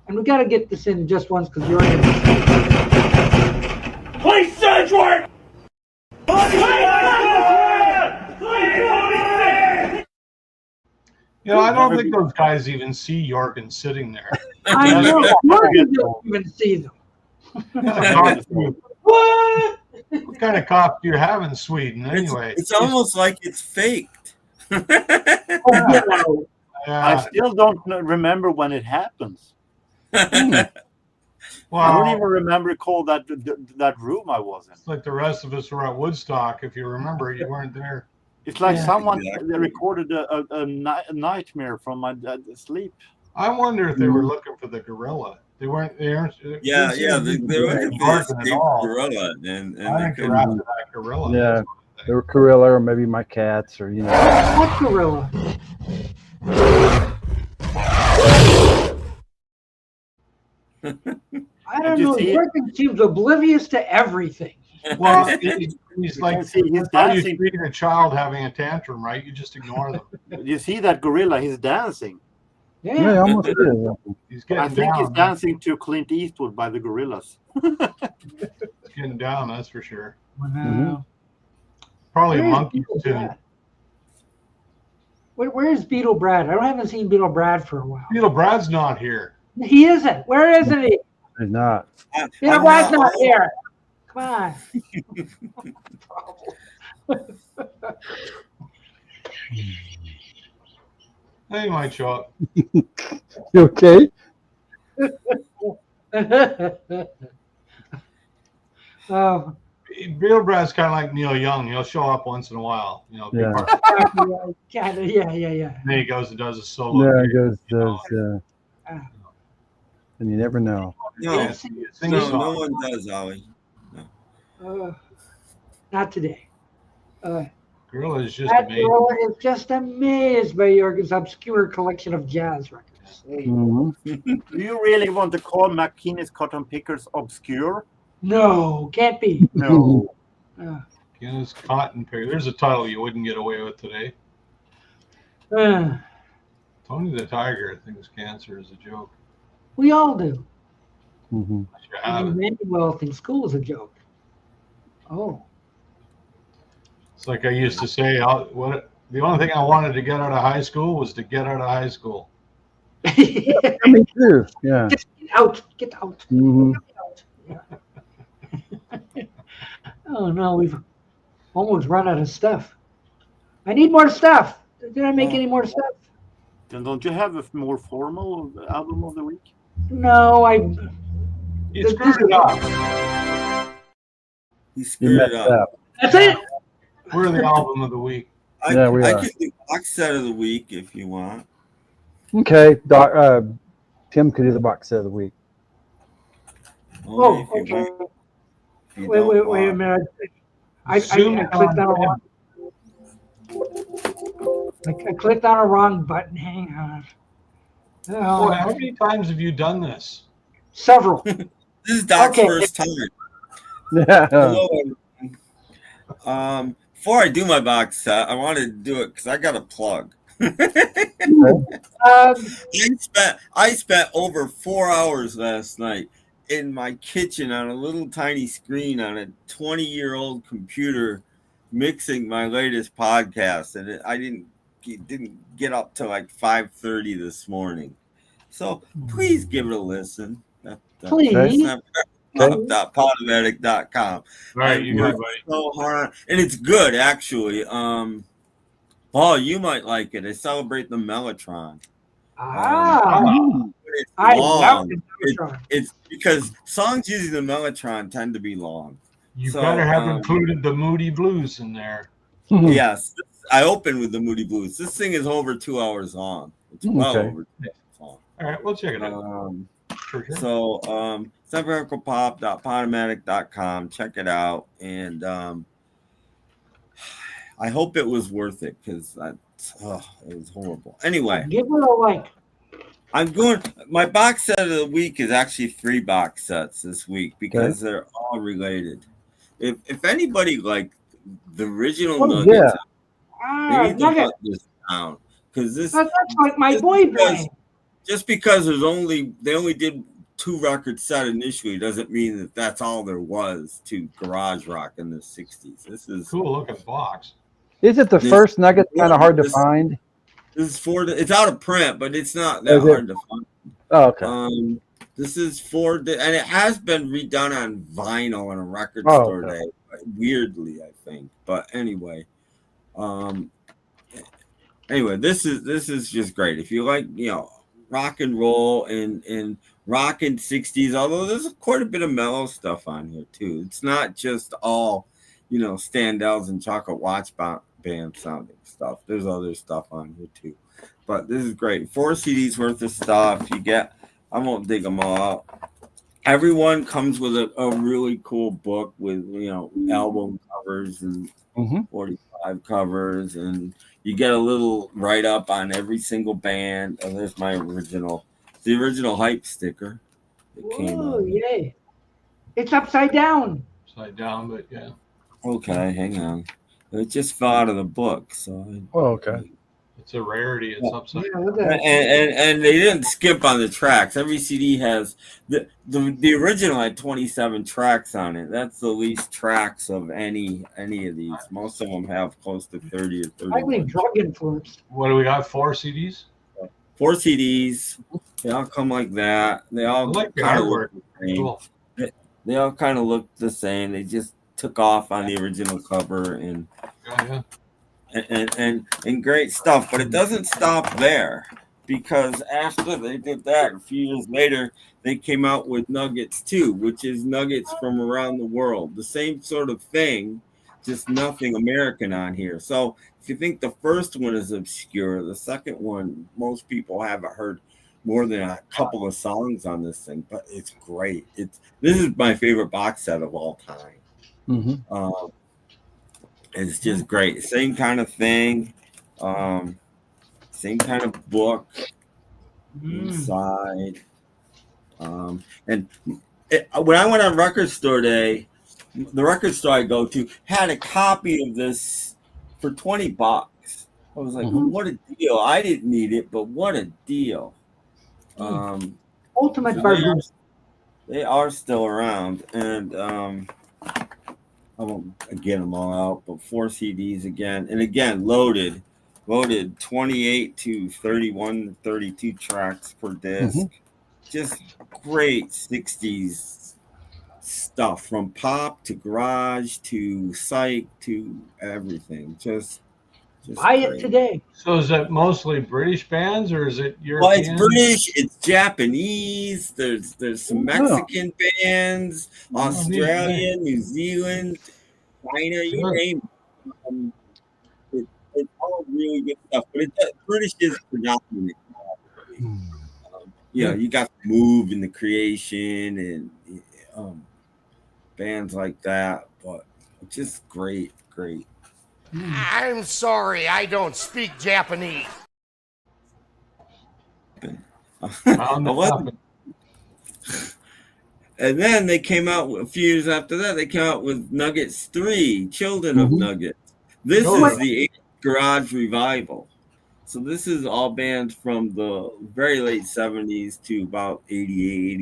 And we got to get this in just once because you're in. Please, Sedgwick! I don't think those guys even see Jorgen sitting there. I know. Jorgen doesn't even see them. What kind of cough do you have in Sweden anyway? It's almost like it's faked. I still don't remember when it happens. Well, I don't even remember that room I was in. It's like the rest of us were at Woodstock. If you remember, you weren't there. It's like someone they recorded a nightmare from my sleep. I wonder if they were looking for the gorilla. They weren't. They were looking for this big gorilla, and I think they're after that gorilla. Yeah, they were gorilla, or maybe my cats, or What gorilla? I don't know. Jorgen seems oblivious to everything. Well, he's like, he's how you dancing. treat a child having a tantrum, right? You just ignore them. You see that gorilla? He's dancing. Yeah, almost is. He's I getting think down. he's dancing to Clint Eastwood by the Gorillas. He's getting down, that's for sure. Wow. Probably a Where's monkey Beetle too. Brad? Where's Beetle Brad? I haven't seen Beetle Brad for a while. Beetle Brad's not here. He isn't. Where isn't he? He's not. Beetle Brad's not here. Come on. He might show up. You okay? Oh, Beetle Brad's kind of like Neil Young. He'll show up once in a while. You know, Yeah. yeah. then he goes and does a solo. Yeah, gig, it goes, you know. does, and you never know. No, Sing no, a song. no one does, Ollie. Not today. Gorilla is just That amazing. girl is just amazed by Jorgen's obscure collection of jazz records. Hey, Mhm. do you really want to call McKinney's Cotton Pickers obscure? No, can't be. No. Guinness Cotton Picker. There's a title you wouldn't get away with today. Tony the Tiger thinks cancer is a joke. We all do. Mhm. Unless you have it. Emmanuel thinks school is a joke. Oh. It's like I used to say, the only thing I wanted to get out of high school was to get out of high school. Me too. Yeah. Just get out. Get out. Mhm. Get out. Yeah. Oh no, we've almost run out of stuff. I need more stuff. Did I make any more stuff? Then don't you have a more formal album of the week? No, You screwed it up. He You screwed messed it up. up. That's it. We're the album of the week. Yeah, we I are. could do box set of the week if you want. Okay, Tim could do the box set of the week. Only Oh, if you okay. want. If you Wait don't a want. minute. I clicked on a wrong. I clicked on a wrong button. Hang on. Oh, Boy, how many times have you done this? several. This is Doc's Okay. first time. Yeah. Hello, everyone. Before I do my box set, I wanted to do it because I got a plug. I spent over 4 hours last night in my kitchen on a little tiny screen on a 20-year-old computer mixing my latest podcast, and I didn't get up till like 5:30 this morning. So please give it a listen. Please. Podomatic.com. All right, you got it, buddy. So hard, and it's good actually. Paul, you might like it. I celebrate the Mellotron. It's I long. love the Mellotron. It's because songs using the Mellotron tend to be long. You So, better have included the Moody Blues in there. Yes, I opened with the Moody Blues. This thing is over 2 hours long. It's well Okay. over 2 hours long. All right, we'll check it out. For sure. So, Podomatic.com. Check it out, and I hope it was worth it because it was horrible. Anyway, Give it a like. My box set of the week is actually 3 box sets this week because they're all related. If anybody liked the original Nuggets, they need to Nugget. hunt this down because this. That's like my boy band. Just because they only did 2 record set initially doesn't mean that that's all there was to garage rock in the 60s. This is Cool looking box. Is it the first Nugget kind of hard to find? This is it's out of print, but it's not that hard to find. Oh, okay. This is and it has been redone on vinyl in a record Oh, store okay. today. Weirdly, I think. But anyway, this is just great. If you like, rock and roll and rock and 60s, although there's quite a bit of mellow stuff on here too. It's not just all, Standells and Chocolate Watch Band sounding stuff. There's other stuff on here too. But this is great. 4 CDs worth of stuff. I won't dig them all out. everyone comes with a really cool book with album covers and 45 covers, and you get a little write up on every single band. Oh, there's my original, the original hype sticker that came Whoa, out. yay! It's upside down. Upside down, but yeah. Okay, hang on. It just fell out of the book, so. Okay. It's a rarity. It's upside Yeah, down. look at that. And they didn't skip on the tracks. Every CD has the original had 27 tracks on it. That's the least tracks of any of these. Most of them have close to 30 or 30. Highly drug influenced. What do we got? 4 CDs? 4 CDs. They all come like that. They all I like the kind of artwork. look the same. Cool. They all kind of look the same. They just took off on the original cover and. Yeah. And great stuff, but it doesn't stop there, because after they did that, a few years later, they came out with Nuggets 2, which is nuggets from around the world. The same sort of thing, just nothing American on here. So if you think the first one is obscure, the second one, most people haven't heard more than a couple of songs on this thing, but it's great. This is my favorite box set of all time. It's just great. Same kind of thing. Same kind of book inside. And when I went on record store day, the record store I go to had a copy of this for $20. I was like, what a deal. I didn't need it, but what a deal. Ultimate bargain. They are still around. And I won't get them all out, but 4 CDs again. And again, loaded 28 to 31, 32 tracks per disc. Just great 60s stuff, from pop to garage to psych to everything. Just buy it great. today. So is it mostly British bands or is it European? Well, it's British, it's Japanese, there's some Mexican bands, Australia, New Zealand, China, you name it. It's all really good stuff, but British is predominant. You got the Move and the Creation and bands like that, but just great. I'm sorry, I don't speak Japanese. And then they came out a few years after that. They came out with Nuggets 3, Children of Nuggets. This is the 8th Garage Revival. So this is all bands from the very late 70s to about 88,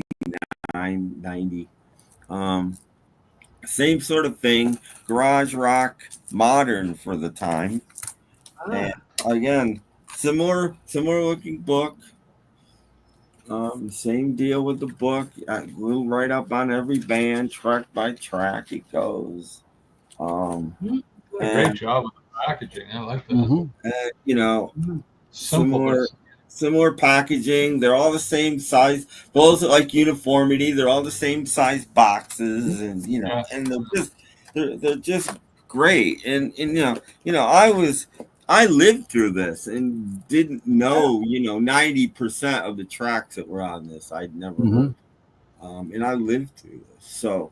89, 90. Same sort of thing, garage rock, modern for the time. And again, similar looking book. Same deal with the book. We'll write up on every band, track by track it goes. Great job with the packaging. I like that. Similar packaging. They're all the same size. Those are like uniformity. They're all the same size boxes, and and they're just great. And I lived through this and didn't know 90% of the tracks that were on this. I'd never heard. And I lived through this. So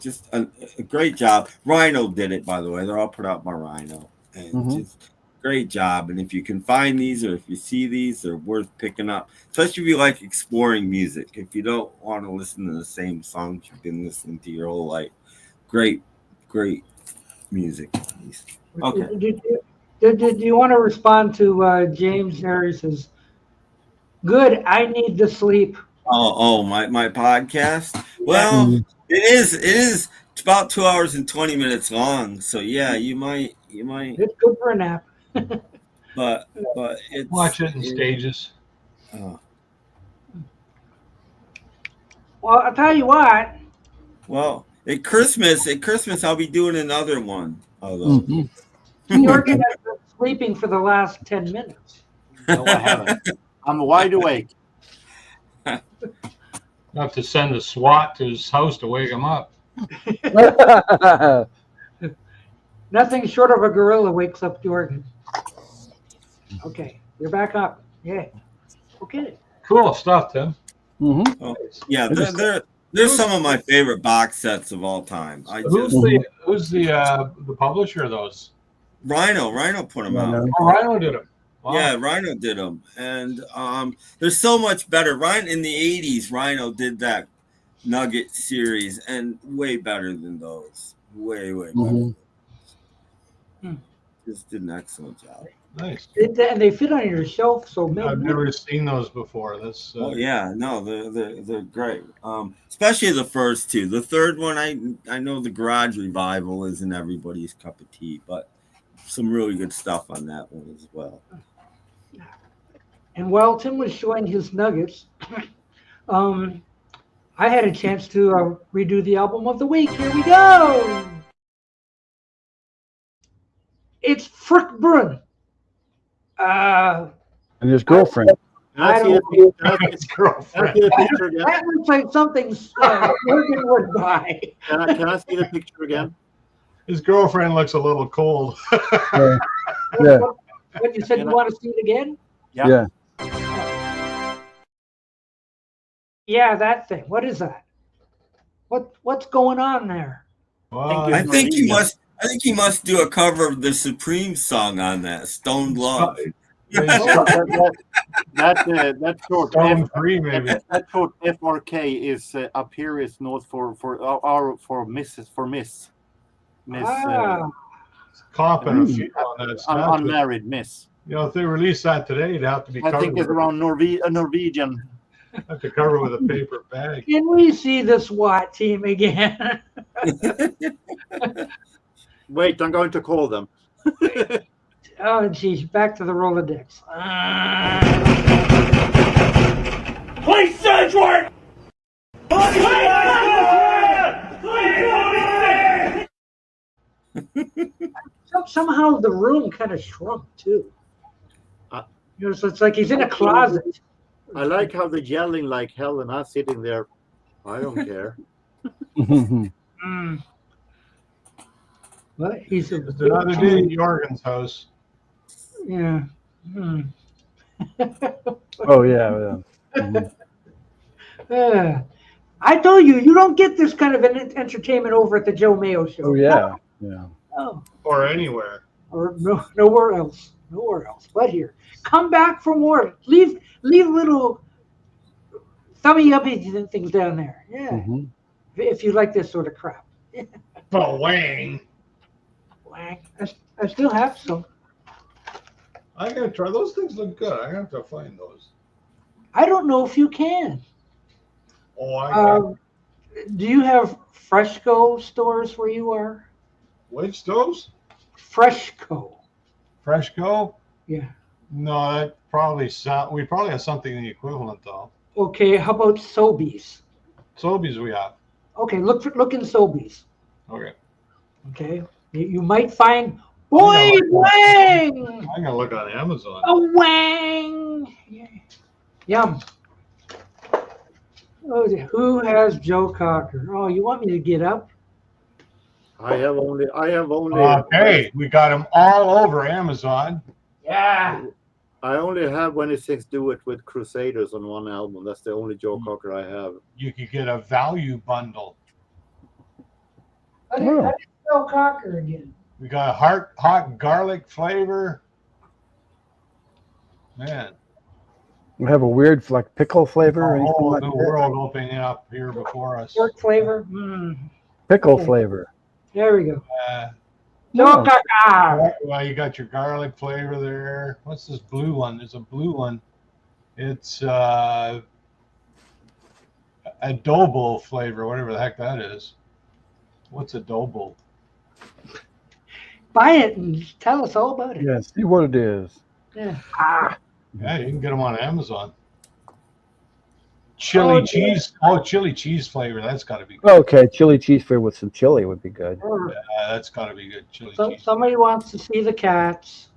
just a great job. Rhino did it, by the way. They're all put out by Rhino, and just great job. And if you can find these, or if you see these, they're worth picking up, especially if you like exploring music. If you don't want to listen to the same songs you've been listening to your whole life, great music. Okay. Did you want to respond to James Harris's good? I need to sleep. Oh, my podcast. Well, it is about 2 hours and 20 minutes long. So yeah, you might. It's good for a nap. But it's, watch it in stages. Well, I'll tell you what. Well, at Christmas, I'll be doing another one. Although Jorgen has been sleeping for the last 10 minutes. No, I haven't. I'm wide awake. I have to send a SWAT to his house to wake him up. Nothing short of a gorilla wakes up Jorgen. Okay, you're back up. Yeah. Okay. Cool stuff, Tim. yeah, There's some of my favorite box sets of all time. Who's the publisher of those? Rhino put them out. Oh, Rhino did them. Wow. Yeah, Rhino did them, and there's so much better. Rhino in the '80s, Rhino did that Nugget series, and way better than those. Way better. Just did an excellent job. Nice. And they fit on your shelf, so I've never seen those before. That's oh yeah, no, they're great. Especially the first two. The third one, I know the Garage Revival isn't everybody's cup of tea, but some really good stuff on that one as well. And while Tim was showing his nuggets, I had a chance to redo the album of the week. Here we go. It's Frick Brun. And his girlfriend. his girlfriend. That looks like something Morgan would buy. Can I see the picture again? His girlfriend looks a little cold. Yeah. What you said, you want to see it again? Yeah. Yeah, that thing. What is that? What's going on there? Well, I think he must do a cover of the Supreme song on that, Stoned Love. That short Stone Free, maybe. That short FRK is Aperius note for Miss. Copping a few on that. Unmarried Miss. You know, if they release that today, it'd have to be covered. I think it's around Norwegian. Have to cover with a paper bag. Can we see the SWAT team again? Wait, I'm going to call them. Oh, geez, back to the Rolodex. Please, Sedgwick! Somehow the room kind of shrunk too. You know, so it's like he's in a closet. I like how they're yelling like hell and I'm sitting there. I don't care. Well, he's It's another day at JorgenS house. Yeah. Oh yeah. I told you, you don't get this kind of an entertainment over at the Joe Mayo show. Oh yeah. Yeah. Oh. Or anywhere. Or nowhere else. Nowhere else. But here. Come back for more. Leave little thummy uppy things down there. Yeah. If you like this sort of crap. Oh, Wang. Wang. I still have some. I gotta try. Those things look good. I have to find those. I don't know if you can. Oh, do you have Fresco stores where you are? Which stores? Fresco. Fresco? Yeah. No, that probably we probably have something in the equivalent though. Okay, how about Sobeys? Sobeys we have. Okay, look in Sobeys. Okay. Okay. You might find Boy Wang! I'm gonna look on Amazon. A Wang! Yeah. Yum. Oh, who has Joe Cocker? Oh, you want me to get up? I have only. Okay, we got them all over Amazon. Yeah. I only have When His Things Do It with Crusaders on one album. That's the only Joe Cocker I have. You could get a value bundle. How do you spell Cocker again? We got a hot garlic flavor. Man. We have a weird like pickle flavor or anything like The that. world opening up here before us. Pork flavor? Pickle Okay. flavor. There we go. No. Well, you got your garlic flavor there. What's this blue one? There's a blue one. It's adobo flavor, whatever the heck that is. What's adobo? Buy it and tell us all about it. Yeah, see what it is. Yeah. Yeah, you can get them on Amazon. Chili cheese. Oh, chili cheese flavor. That's got to be good. Okay, chili cheese flavor with some chili would be good. Yeah, that's got to be good. Chili So, cheese. somebody wants to see the cats.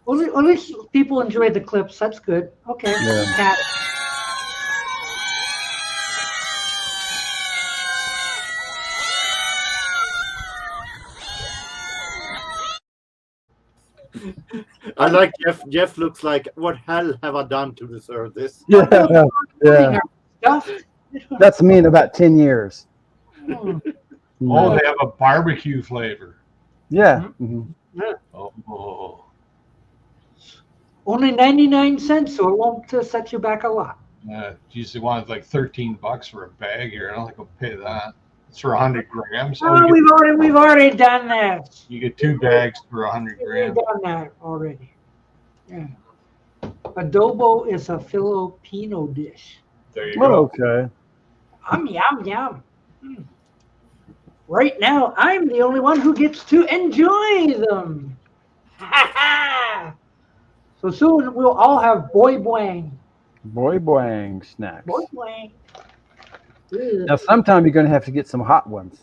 Well, at least people enjoy the clips. That's good. Okay. Yeah. Cat. I like Jeff. Jeff looks like, what hell have I done to deserve this? Yeah. Stuff. That's me in about 10 years. Oh, they have a barbecue flavor. Yeah. Oh. Only 99 cents, so it won't set you back a lot. Geez, they wanted like $13 for a bag here. I don't think I'll pay that. It's for 100 grams. Oh, we've already done that. You get 2 bags for 100 We've grams. done that already. Yeah. Adobo is a Filipino dish. There you go. Okay. Yum, yum. Right now, I'm the only one who gets to enjoy them. So soon we'll all have boy boing. Boy boing snacks. Boy boing. Now, sometime you're going to have to get some hot ones.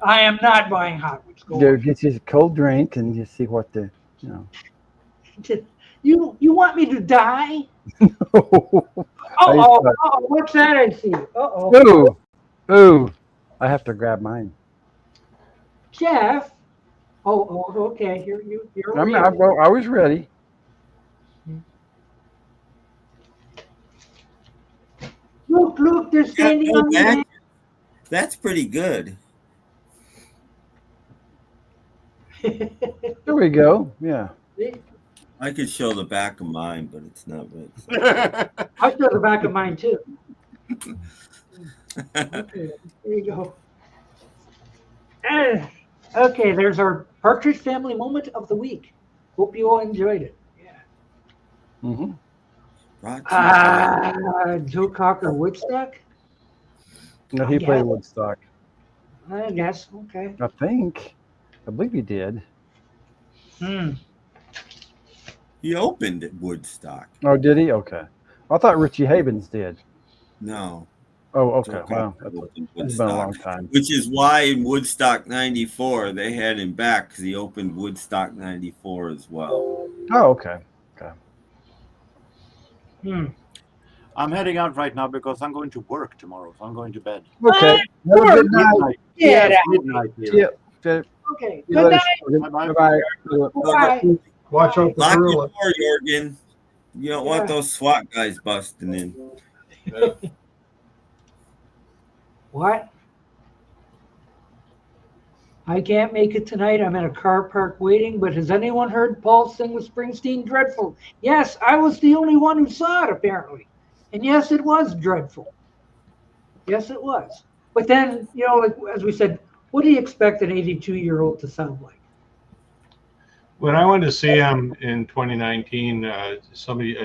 I am not buying hot ones. Get you a cold drink and you see what the, You want me to die? What's that I see? Ooh. I have to grab mine. Jeff. Okay. You're I was ready. Look, they're standing on the back. That's pretty good. There we go. Yeah. I could show the back of mine, but it's not big. I'll show the back of mine too. Okay, there you go. Okay, there's our Partridge Family moment of the week. Hope you all enjoyed it. Yeah. Joe Cocker Woodstock? No, he played Woodstock. I guess. Okay. I believe he did. He opened at Woodstock. Oh, did he? Okay. I thought Richie Havens did. No. Oh, okay. Well, it's been a long time. Which is why in Woodstock 94, they had him back because he opened Woodstock 94 as well. Oh, okay. I'm heading out right now because I'm going to work tomorrow, so I'm going to bed. Okay. Have a good night. Midnight here. Yeah. Okay. Good night. Bye-bye. Bye. Watch out Lock for your gorilla. door, Jorgen. You don't want those SWAT guys busting in. Yeah. What? I can't make it tonight. I'm in a car park waiting, but has anyone heard Paul sing with Springsteen Dreadful? Yes, I was the only one who saw it, apparently. And yes, it was dreadful. Yes, it was. But then, like as we said, what do you expect an 82-year-old to sound like? When I went to see him in 2019, I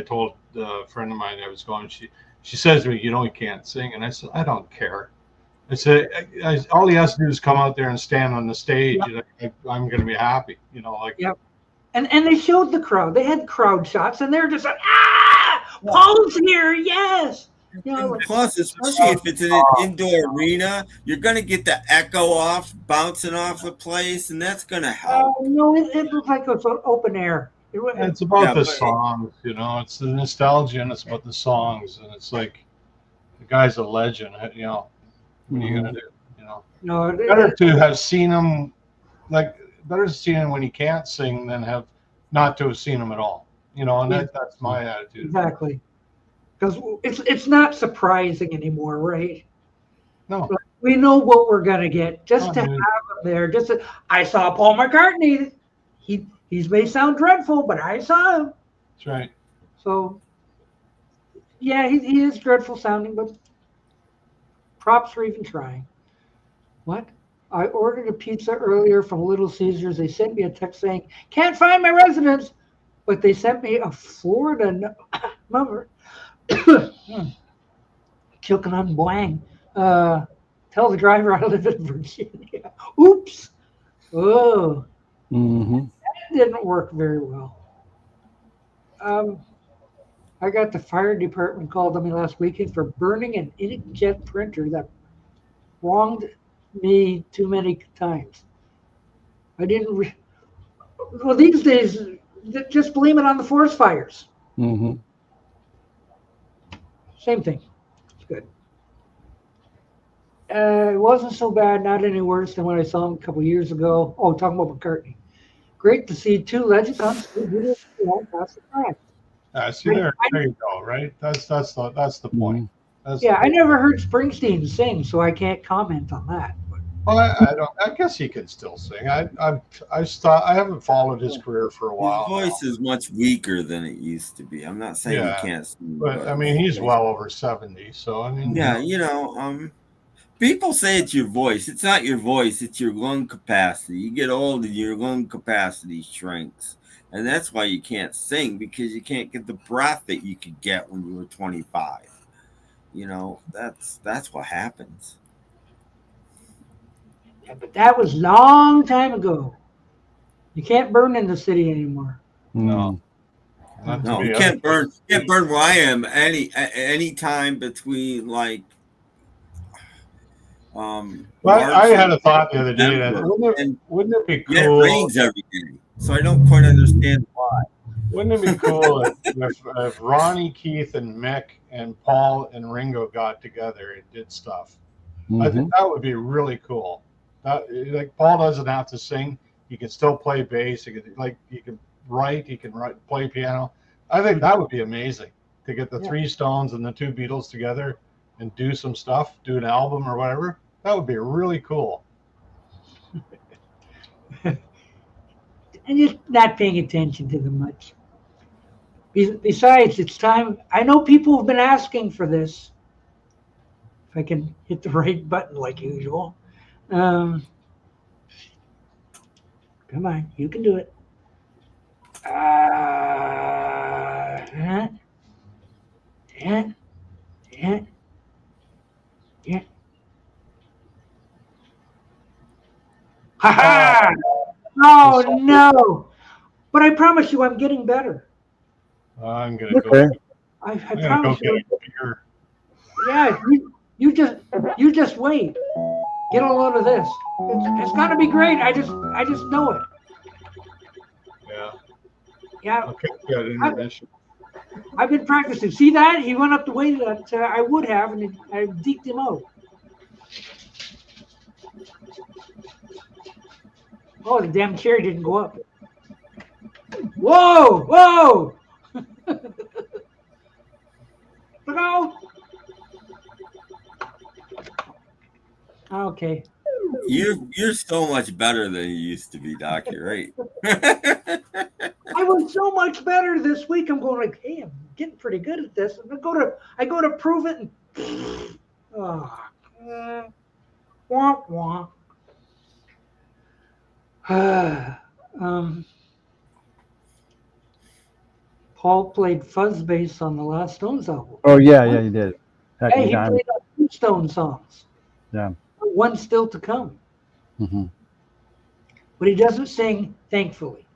told a friend of mine I was going, she says to me, you can't sing. And I said, I don't care. I said, all he has to do is come out there and stand on the stage, and I'm going to be happy, Yep. And they showed the crowd. They had crowd shots, and they're just like, Paul's here, yes. Plus, especially if it's in an indoor arena, you're going to get the echo bouncing off the place, and that's going to help. No, it looks like it's open air. It's about the songs, It's the nostalgia, and it's about the songs, and it's like the guy's a legend, What are you going to do? No, better to have seen him, better to see him when he can't sing than not to have seen him at all. And that's my attitude. Exactly. Because it's not surprising anymore, right? No. We know what we're gonna get. Just to have him there. I saw Paul McCartney. He may sound dreadful, but I saw him. That's right. So yeah, he is dreadful sounding, but props for even trying. What? I ordered a pizza earlier from Little Caesars. They sent me a text saying, can't find my residence, but they sent me a Florida number. Choking on blang. Tell the driver I live in Virginia. Oops. Oh. Mm-hmm. That didn't work very well. I got the fire department called on me last weekend for burning an inkjet printer that wronged me too many times. I didn't. Well, these days, just blame it on the forest fires. Mm-hmm. Same thing. It's good. It wasn't so bad, not any worse than when I saw him a couple years ago. Oh, talking about McCartney. Great to see two legends on stage. That's the time. See, there you go, right? That's the point. Yeah, I never heard Springsteen sing, so I can't comment on that. Well, I don't. I guess he can still sing. I haven't followed his career for a while. His voice is much weaker than it used to be. I'm not saying he can't sing, but I mean, he's well over 70. So I mean, yeah, people say it's your voice. It's not your voice. It's your lung capacity. You get old and your lung capacity shrinks, and that's why you can't sing, because you can't get the breath that you could get when you were 25. That's what happens. Yeah, but that was long time ago. You can't burn in the city anymore. No. No, you can't burn. You can't burn where I am any time between like. Well, I had a thought the other day that wouldn't it be cool? Yeah, it rains every day, so I don't quite understand why. Wouldn't it be cool if Ronnie, Keith, and Mick and Paul and Ringo got together and did stuff? I think that would be really cool. Like Paul doesn't have to sing; he can still play bass. He can write. He can play piano. I think that would be amazing to get the three Stones and the two Beatles together and do some stuff, do an album or whatever. That would be really cool. And just not paying attention to them much. Besides, it's time. I know people have been asking for this. If I can hit the right button like usual. Come on, you can do it. Yeah. Ha ha! Oh no! But I promise you, I'm getting better. I'm gonna go. I promise you. Yeah, you just wait. Get a load of this. It's gonna be great. I just know it. Yeah. Yeah. Okay. Good intermission. I've been practicing. See that? He went up the way that I would have, and I deked him out. Oh, the damn chair didn't go up. Whoa! Whoa! Look out! Okay. You're so much better than you used to be, Doc. You're right. I was so much better this week. I'm going like, hey, I'm getting pretty good at this. And I go to prove it, and womp womp. Paul played fuzz bass on the last Stones album. Oh yeah, he did. Hey, he played on 2 Stone songs. Yeah. One still to come. Mm-hmm. But he doesn't sing, thankfully.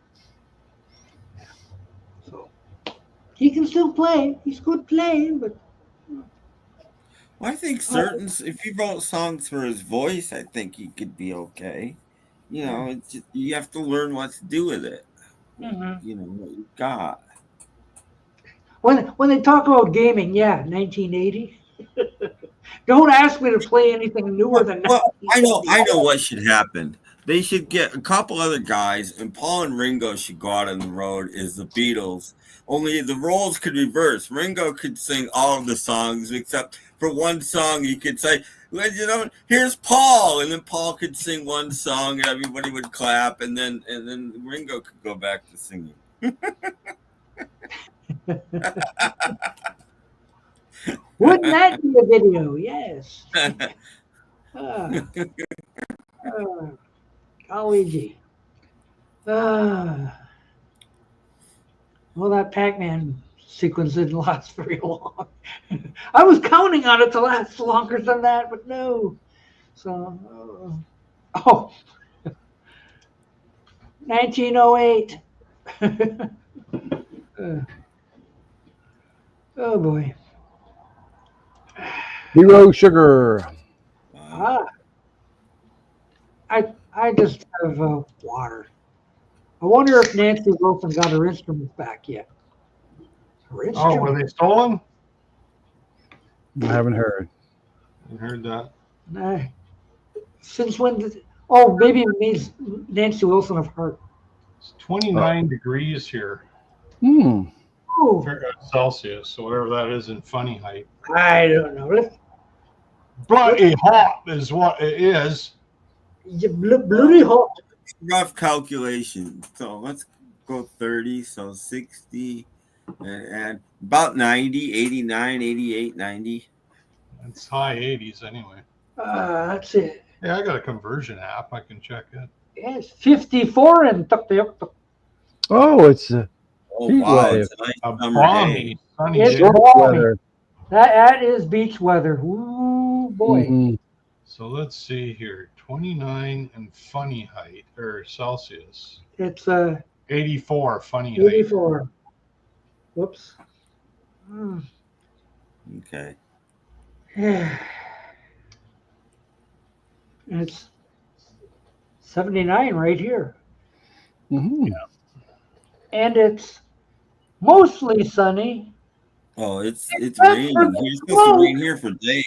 So he can still play. He's good playing, but. Well, I think if he wrote songs for his voice, I think he could be okay. It's just, you have to learn what to do with it. Mm-hmm. What you got. When they talk about gaming, 1980. Don't ask me to play anything newer than that. Well, I know what should happen. They should get a couple other guys, and Paul and Ringo should go out on the road as the Beatles. Only the roles could reverse. Ringo could sing all of the songs, except for one song he could say, here's Paul, and then Paul could sing one song, and everybody would clap, and then Ringo could go back to singing. Wouldn't that be a video? Yes. Golly gee. Well, that Pac-Man sequence didn't last very long. I was counting on it to last longer than that, but no. So, 1908. Oh boy. Zero sugar. I just have water. I wonder if Nancy Wilson got her instruments back yet. Oh, were they stolen? I haven't heard. I heard that. No. Since when maybe it means Nancy Wilson of Heart. It's 29 degrees here. Celsius, so whatever that is in funny height. I don't know. Bloody hot is what it is. Bloody hot. Rough calculation. So let's go 30. So 60 and about 90, 89, 88, 90. It's high 80s anyway. That's it. Yeah, I got a conversion app. I can check it. Yes, 54 and Oh, it's Oh, wow. It's a nice summer day. Sunny it's day. balmy. That is beach weather. Ooh, boy. Mm-hmm. So let's see here. 29 and funny height, or Celsius. It's 84 funny height. 84. Whoops. Okay. And it's 79 right here. Mm-hmm. And it's mostly sunny. Oh, it's Except raining. for the It's supposed to smoke. rain here for days.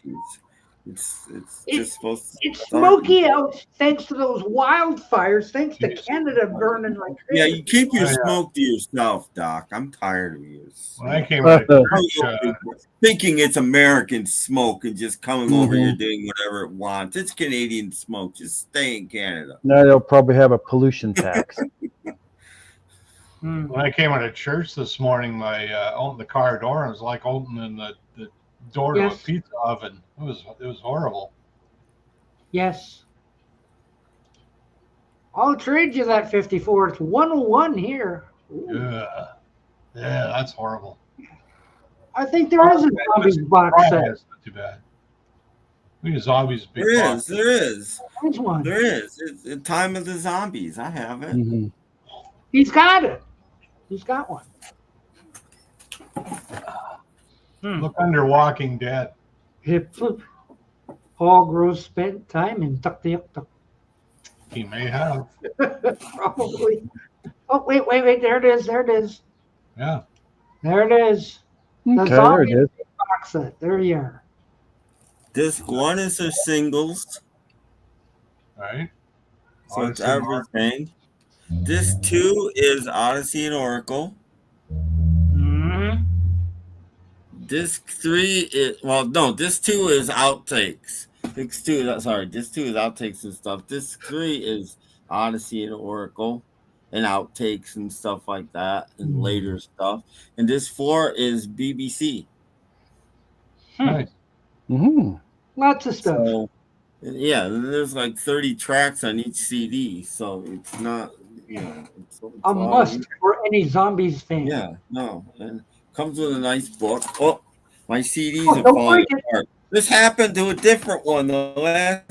It's just supposed to It's start. smoky out thanks to those wildfires, thanks to Canada burning like Yeah, crazy. you keep your Oh, yeah. smoke to yourself, Doc. I'm tired of you. When I came out of church, Thinking it's American smoke and just coming over Mhm. here doing whatever it wants. It's Canadian smoke. Just stay in Canada. Now they'll probably have a pollution tax. when I came out of church this morning, I opened the car door and it was like opening the door to a Yes. pizza oven. It was horrible. Yes. I'll trade you that 54. It's 101 here. Ooh. Yeah, that's horrible. I think there is a zombies box set. That's not too bad. We use zombies big There box. is. There is. There's one. There is. It's the time of the zombies. I have it. Mm-hmm. He's got it. He's got one. Look under Walking Dead. Paul Gross spent time in Tuck. He may have. Probably. Oh, wait. There it is. Yeah. There it is. The Okay, there zombie it is. box set. There you are. Disc 1 is their singles. Right. So it's Odyssey and Oracle. everything. Disc 2 is Odyssey and Oracle. Mm-hmm. Disc 3 is Disc 2 is outtakes. Disc 2 is outtakes and stuff. Disc 3 is Odyssey and Oracle and outtakes and stuff like that and later stuff. And Disc 4 is BBC. Nice. Mm-hmm. Lots of stuff. So yeah, there's like 30 tracks on each CD, so it's not it's A must for any zombies fan. Yeah, no, and comes with a nice book. Oh, my CDs Oh, are don't falling break it. apart. This happened to a different one. The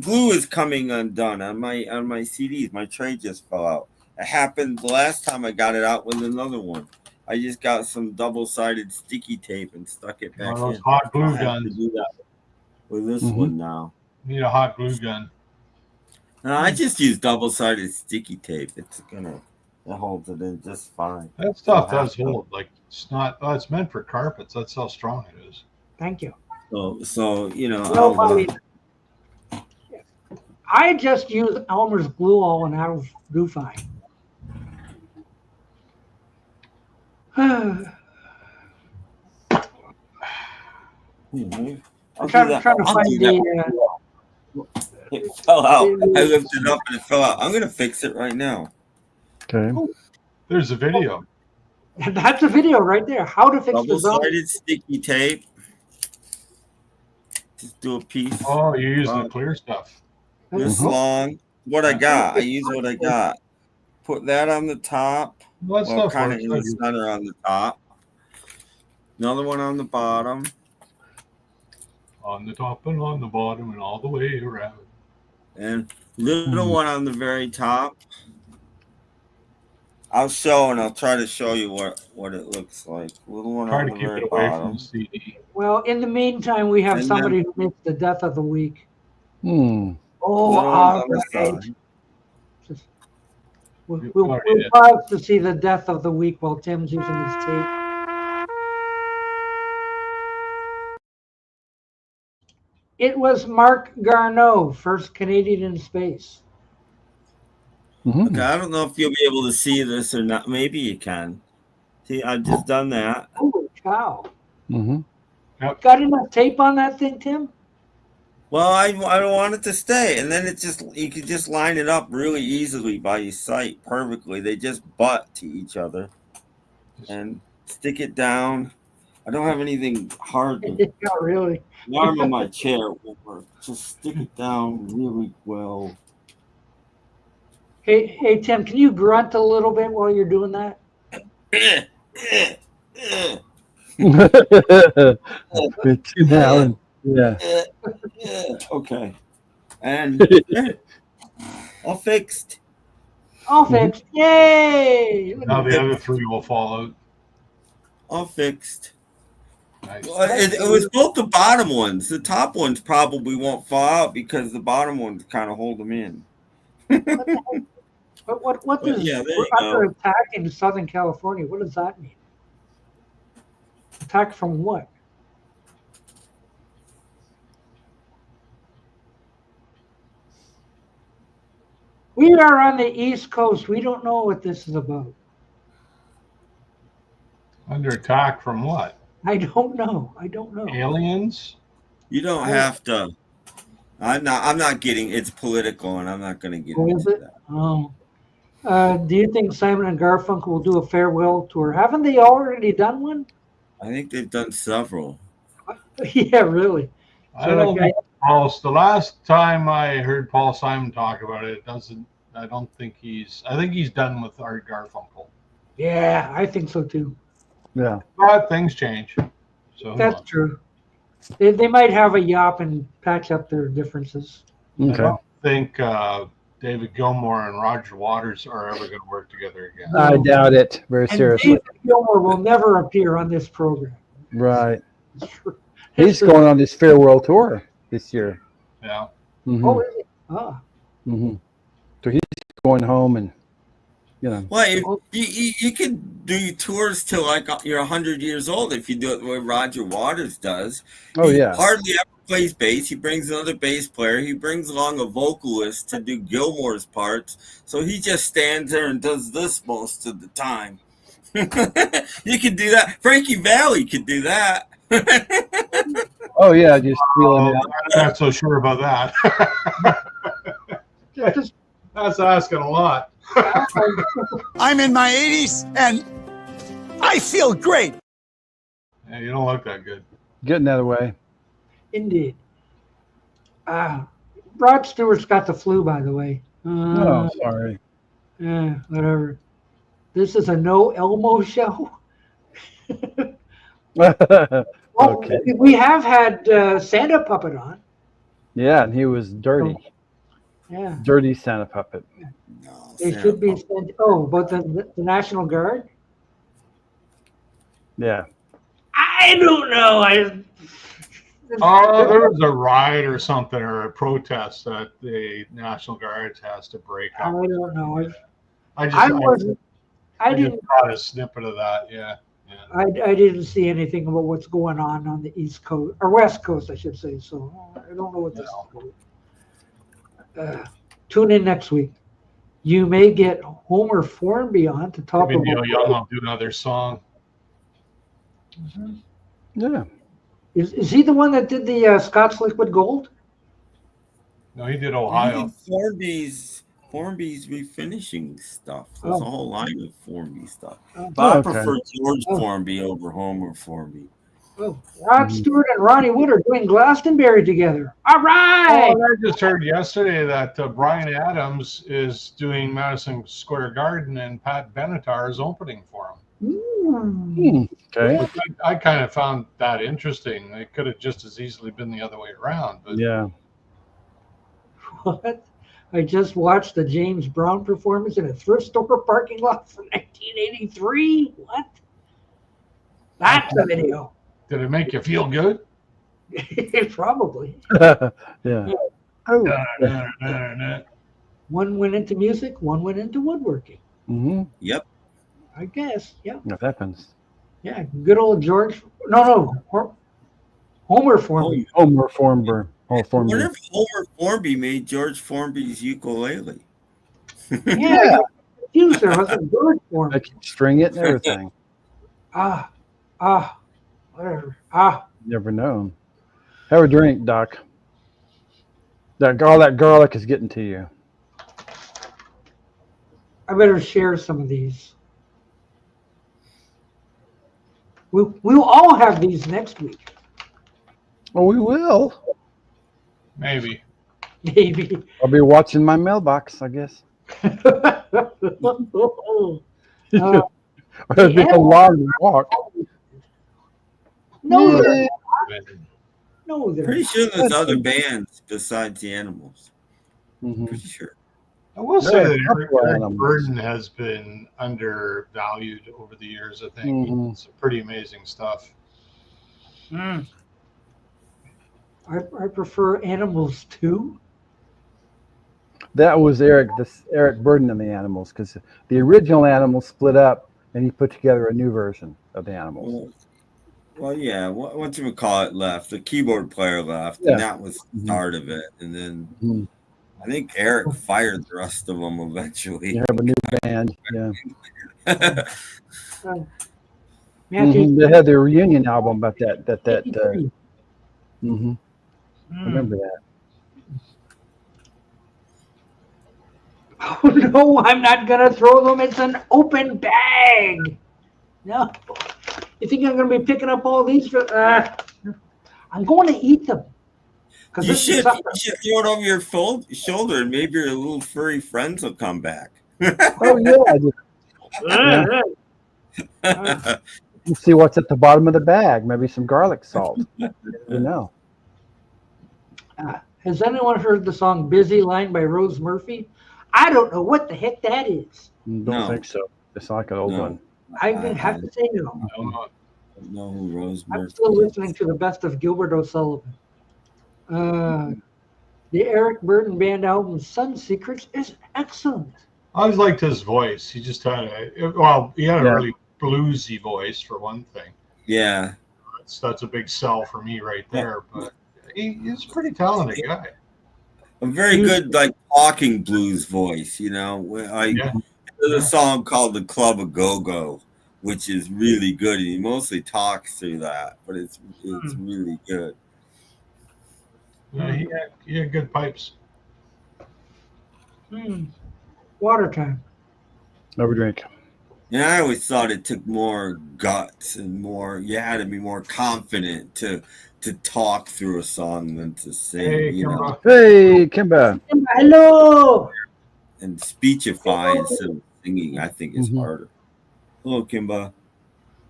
glue is coming undone on my CDs. My tray just fell out. It happened the last time I got it out with another one. I just got some double-sided sticky tape and stuck it back One of those in. hot glue I have to guns. do that with this Mhm. one now. Need a hot glue gun. No, I just use double-sided sticky tape. It holds it in just fine. That stuff does hold. Like it's not. Oh, it's meant for carpets. That's how strong it is. Thank you. So No, I just use Elmer's glue all and that'll do fine. I'm trying to find the. It fell out. I lifted it up and it fell out. I'm gonna fix it right now. Okay. There's a video. That's a video right there. How to fix the zombie. Double-sided sticky tape. Just do a piece. Oh, you're using the clear stuff. This long. What I got. I use what I got. Put that on the top. Well, that stuff kind of works. in the center on the top. Another one on the bottom. On the top and on the bottom and all the way around. And little one on the very top. I'll show and I'll try to show you what it looks like. Little one Try on to the keep very it away bottom. from the CD. Well, in the meantime, we have And somebody who makes the death of the week. Hmm. Oh, Little one's all on the right. side. We'll pause to see the death of the week while Tim's using his tape. It was Mark Garneau, first Canadian in space. Mm-hmm. Okay, I don't know if you'll be able to see this or not. Maybe you can. See, I've just done that. Holy cow! Mm-hmm. Got enough tape on that thing, Tim? Well, I want it to stay, and then you could just line it up really easily by your sight perfectly. They just butt to each other, and stick it down. I don't have anything hard. Not really. The arm of my chair will work. Just stick it down really well. Hey, Tim, can you grunt a little bit while you're doing that? Tim Allen. Yeah. Okay. And all fixed. All fixed. Yay! Now the other three will fall out. All fixed. Nice. Well, it was both the bottom ones. The top ones probably won't fall out because the bottom ones kind of hold them in. What does Yeah, there you under go. attack in Southern California? What does that mean? Attack from what? We are on the East Coast. We don't know what this is about. Under attack from what? I don't know. I don't know. Aliens? You don't have to. I'm not getting. It's political, and I'm not going to get Oh, into is it? that. Oh. Do you think Simon and Garfunkel will do a farewell tour? Haven't they already done one? I think they've done several. Yeah, really. I don't think the last time I heard Paul Simon talk about it, I don't think I think he's done with Art Garfunkel. Yeah, I think so too. Yeah. But things change. So That's true. They might have a yop and patch up their differences. I don't think David Gilmour and Roger Waters are ever going to work together again. I doubt it. Very And seriously. David Gilmour will never appear on this program. Right. He's going on this farewell tour this year. Yeah. Mm-hmm. Oh, is it? Ah. Mm-hmm. So he's going home and, you know. Well, you can do tours till like you're 100 years old if you do it the way Roger Waters does. Oh, He yeah. hardly ever plays bass. He brings another bass player. He brings along a vocalist to do Gilmour's parts. So he just stands there and does this most of the time. You can do that. Frankie Valli could do that. Oh, yeah. Just feeling it. I'm not so sure about that. That's asking a lot. I'm in my 80s and I feel great. Yeah, you don't look that good. Getting that away. Indeed. Rod Stewart's got the flu, by the way. Oh, sorry. Yeah, whatever. This is a no Elmo show. Well, Okay. we have had Santa Puppet on. Yeah, and he was dirty. Yeah. Dirty Santa puppet. They should be sent. Oh, but the National Guard? Yeah. I don't know. Oh, there was a riot or something or a protest that the National Guard has to break up. I don't know. I didn't. just caught a snippet of that. Yeah. I didn't see anything about what's going on the East Coast or West Coast, I should say. So I don't know what this is about. Tune in next week. You may get Homer Formby on to talk Maybe about. Neil Young will do another song. Yeah. Is he the one that did the Scotch Liquid Gold? No, he did I Ohio. think Formby's refinishing stuff. There's a Oh. whole line of Formby stuff. Oh, But I okay. prefer George Oh. Formby over Homer Formby. Oh, Rod Stewart and Ronnie Wood are doing Glastonbury together. All Oh, right. and I just heard yesterday that Bryan Adams is doing Madison Square Garden and Pat Benatar is opening for him. Okay. Which I kind of found that interesting. It could have just as easily been the other way around. But Yeah. What? I just watched the James Brown performance in a thrift store parking lot from 1983. What? That's the video. did it make you feel good? Probably. Yeah. Oh. One went into music, one went into woodworking. Mm-hmm. Yep. I guess. Yeah. That happens. Yeah. Good old George. No. Homer Formby. Homer Formby. Oh, I Formby. wonder if Homer Formby made George Formby's ukulele. Yeah. Confused there. Was it George Formby? I can string it and everything. Whatever. Never know. Have a drink, Doc. All that garlic is getting to you. I better share some of these. We'll all have these next week. Oh, we will. Maybe. Maybe. I'll be watching my mailbox, I guess. It'll be a long walk. No, no, Pretty sure there's other bands besides the Animals. Mm-hmm. Pretty sure. I will say that Eric Animals. Burden has been undervalued over the years. I think it's pretty amazing stuff. I prefer Animals too. That was Eric Burden and the Animals, because the original Animals split up, and he put together a new version of the Animals. Well, yeah. What you would call it left? The keyboard player left, Yeah. and that was the start of it. And then I think Eric fired the rest of them eventually. You have a new band, yeah. Matthew, They had their reunion album about that. I remember that. Oh no, I'm not gonna throw them. It's an open bag. No. You think I'm gonna be picking up all these? I'm going to eat them. You should throw it over your shoulder, and maybe your little furry friends will come back. Oh yeah. Let's see what's at the bottom of the bag. Maybe some garlic salt. You know. Has anyone heard the song "Busy Line" by Rose Murphy? I don't know what the heck that is. Don't think so. It's like an old one. I have to say no. I don't know who Rose Murphy I'm still listening to the best of Gilbert O'Sullivan. The Eric Burden Band album "Sun Secrets" is excellent. I always liked his voice. He just had a really bluesy voice for one thing. Yeah, that's a big sell for me right there. But he's a pretty talented guy. A very good talking blues voice. You know, there's a song called "The Club of Go-Go," which is really good, and he mostly talks through that, but it's really good. Yeah, he had good pipes. Water time. Have a drink. Yeah, I always thought it took more guts and more. You had to be more confident to talk through a song than to sing. Hey, Kimba. Hello. And speechify instead of singing, I think is harder. Hello, Kimba.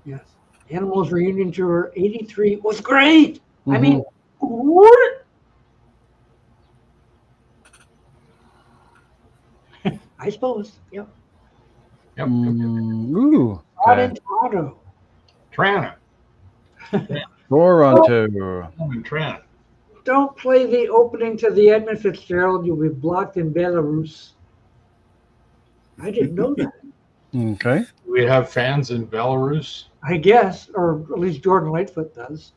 Yes. Animals reunion tour '83 was great. I mean, what? I suppose. Yep. Ooh. Out in Toronto. Toronto. Don't play the opening to the Edmund Fitzgerald. You'll be blocked in Belarus. I didn't know that. Okay. We have fans in Belarus. I guess, or at least Jordan Lightfoot does.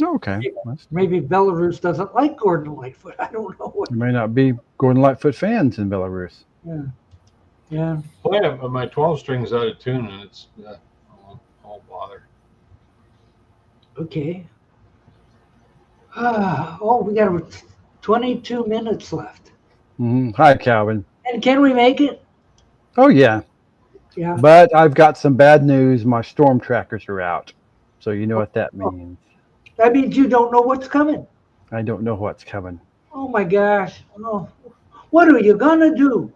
Okay. Maybe Belarus doesn't like Gordon Lightfoot. I don't know. There may not be Gordon Lightfoot fans in Belarus. Yeah. Play my 12 strings out of tune, and it's I won't bother. Okay. We got 22 minutes left. Hi, Calvin. And can we make it? Oh, yeah. Yeah. But I've got some bad news. My storm trackers are out. So you know what that means. That means you don't know what's coming. I don't know what's coming. Oh, my gosh. Oh. What are you going to do?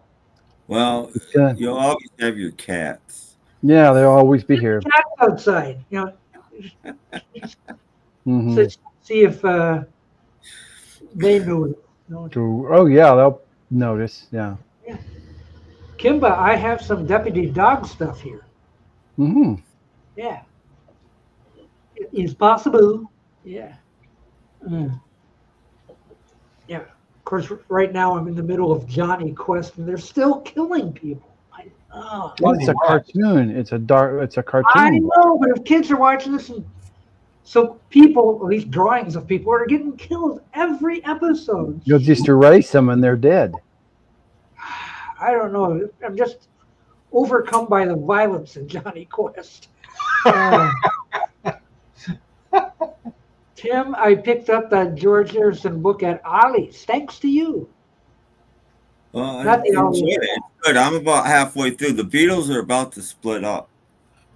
Well, you'll always have your cats. Yeah, they'll always be here. Cats outside. See if they know it. Oh, yeah, they'll notice. Yeah. Kimba, I have some Deputy Dog stuff here. Yeah. It is possible. Yeah. Yeah. Of course, right now I'm in the middle of Johnny Quest, and they're still killing people. It's a cartoon. It's a cartoon. I know, but if kids are watching this, so people, at least drawings of people, are getting killed every episode. You'll just erase them, and they're dead. I don't know. I'm just overcome by the violence in Johnny Quest. Tim, I picked up that George Harrison book at Ollie's. Thanks to you. Well, I Not the enjoyed Ollie. it. It's good. I'm about halfway through. The Beatles are about to split up.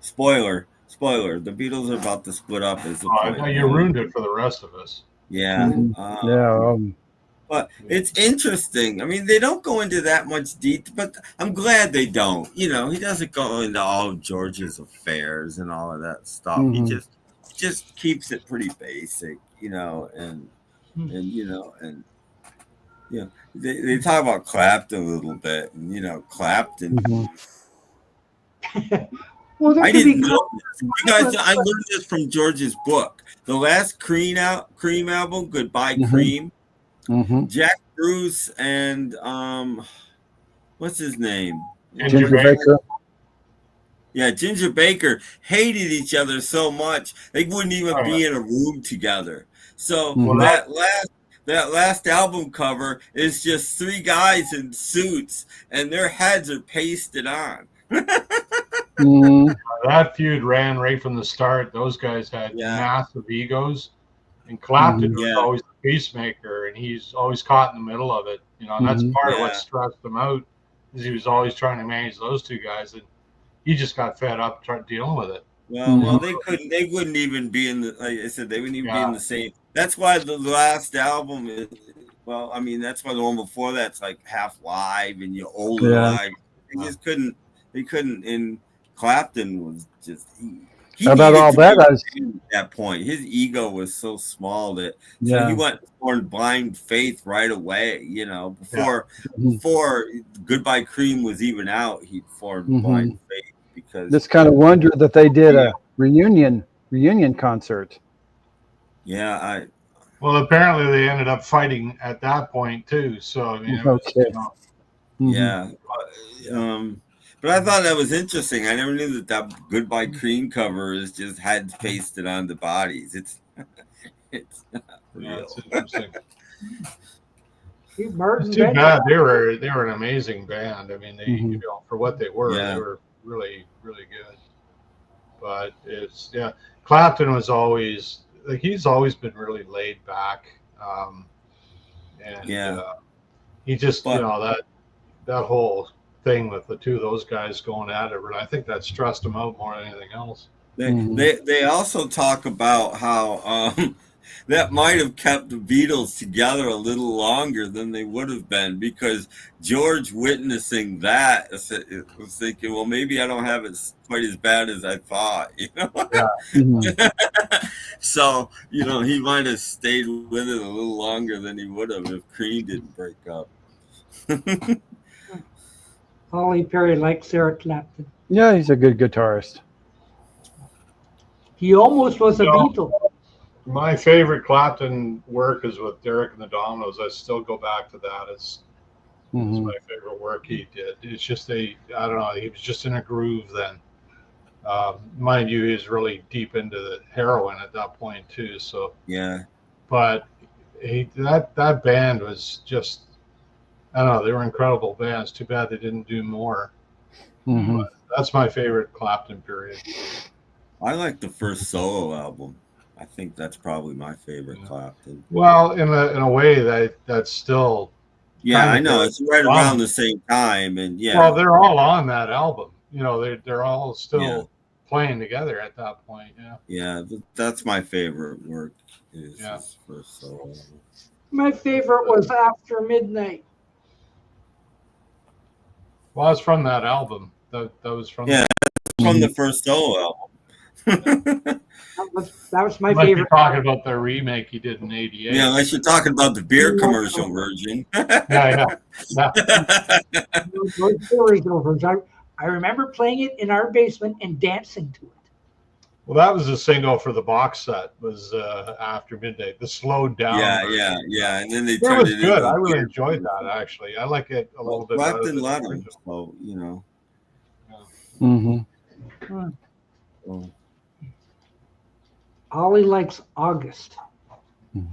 Spoiler. The Beatles are about to split up. Is the point. You ruined it for the rest of us. Yeah. But it's interesting. I mean, they don't go into that much detail, but I'm glad they don't. You know, he doesn't go into all of George's affairs and all of that stuff. He just keeps it pretty basic, you know, and they talk about Clapton a little bit, and you know, Clapton. Well, I didn't know this. You guys, I learned this from George's book. The last Cream album, Goodbye Cream. Jack Bruce and what's his name? Ginger Baker. Yeah, Ginger Baker hated each other so much they wouldn't even be in a room together. So that last album cover is just three guys in suits and their heads are pasted on. That feud ran right from the start. Those guys had massive egos, and Clapton was always the peacemaker, and he's always caught in the middle of it. You know, and that's part of what stressed him out, is he was always trying to manage those two guys, and he just got fed up dealing with it. Well, they wouldn't even be in the. Like I said, they wouldn't even be in the same. That's why the last album is. Well, I mean, that's why the one before that's like half live and you're older live. They just couldn't. They couldn't. And Clapton was just. He about all that? At that point, his ego was so small that so he went for blind faith right away. You know, before Goodbye Cream was even out, he formed blind faith because. Just kind of wonder that they did a reunion concert. Yeah, Well, apparently they ended up fighting at that point too. So yeah. But I thought that was interesting. I never knew that Goodbye Cream cover is just heads pasted on the bodies. It's not real. It's interesting. It's too bad. They were an amazing band. I mean, they for what they were really, really good. But it's Clapton was always he's always been really laid back, he just that whole thing with the two of those guys going at it, and I think that stressed him out more than anything else. They also talk about how that might have kept the Beatles together a little longer than they would have been, because George witnessing that was thinking, well, maybe I don't have it quite as bad as I thought, you know. So he might have stayed with it a little longer than he would have if Cream didn't break up. Holly Perry likes Eric Clapton. Yeah, he's a good guitarist. He almost was a Beatle. My favorite Clapton work is with Derek and the Dominoes. I still go back to that. It's my favorite work he did. It's just I don't know, he was just in a groove then. Mind you, he was really deep into the heroin at that point too. So but that band was just, I don't know, they were incredible bands. Too bad they didn't do more. But that's my favorite Clapton period. I like the first solo album. I think that's probably my favorite Clapton. Well, in a way that's still. Yeah, I know it's right around the same time, and well, they're all on that album. They're all still playing together at that point. Yeah, that's my favorite work. Is his first solo album. My favorite was After Midnight. Well, it's from that album. That was from. Yeah, from the first solo album. that was my favorite. favorite. Talking about the remake he did in '88. Yeah, unless you're talking about the beer commercial version. I remember playing it in our basement and dancing to it. Well, that was a single for the box set. Was After Midnight, the slowed down. Yeah, and then they turned it. It was good. I really enjoyed that actually. I like it a little bit. Clapton let him, so Ollie likes August. Here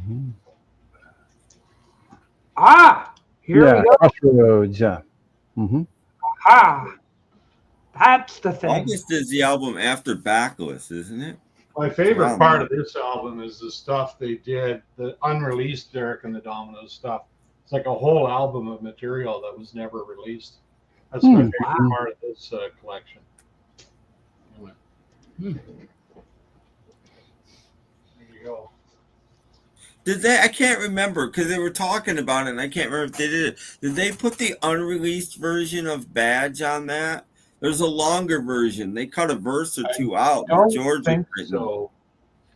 we go. Crossroads. Aha. That's the thing. August is the album after Backless, isn't it? My favorite part of this album is the stuff they did, the unreleased Derek and the Dominoes stuff. It's like a whole album of material that was never released. That's my favorite part of this collection. Anyway. There you go. Did they? I can't remember because they were talking about it, and I can't remember if they did it. Did they put the unreleased version of Badge on that? There's a longer version. They cut a verse or two out. I don't George think so.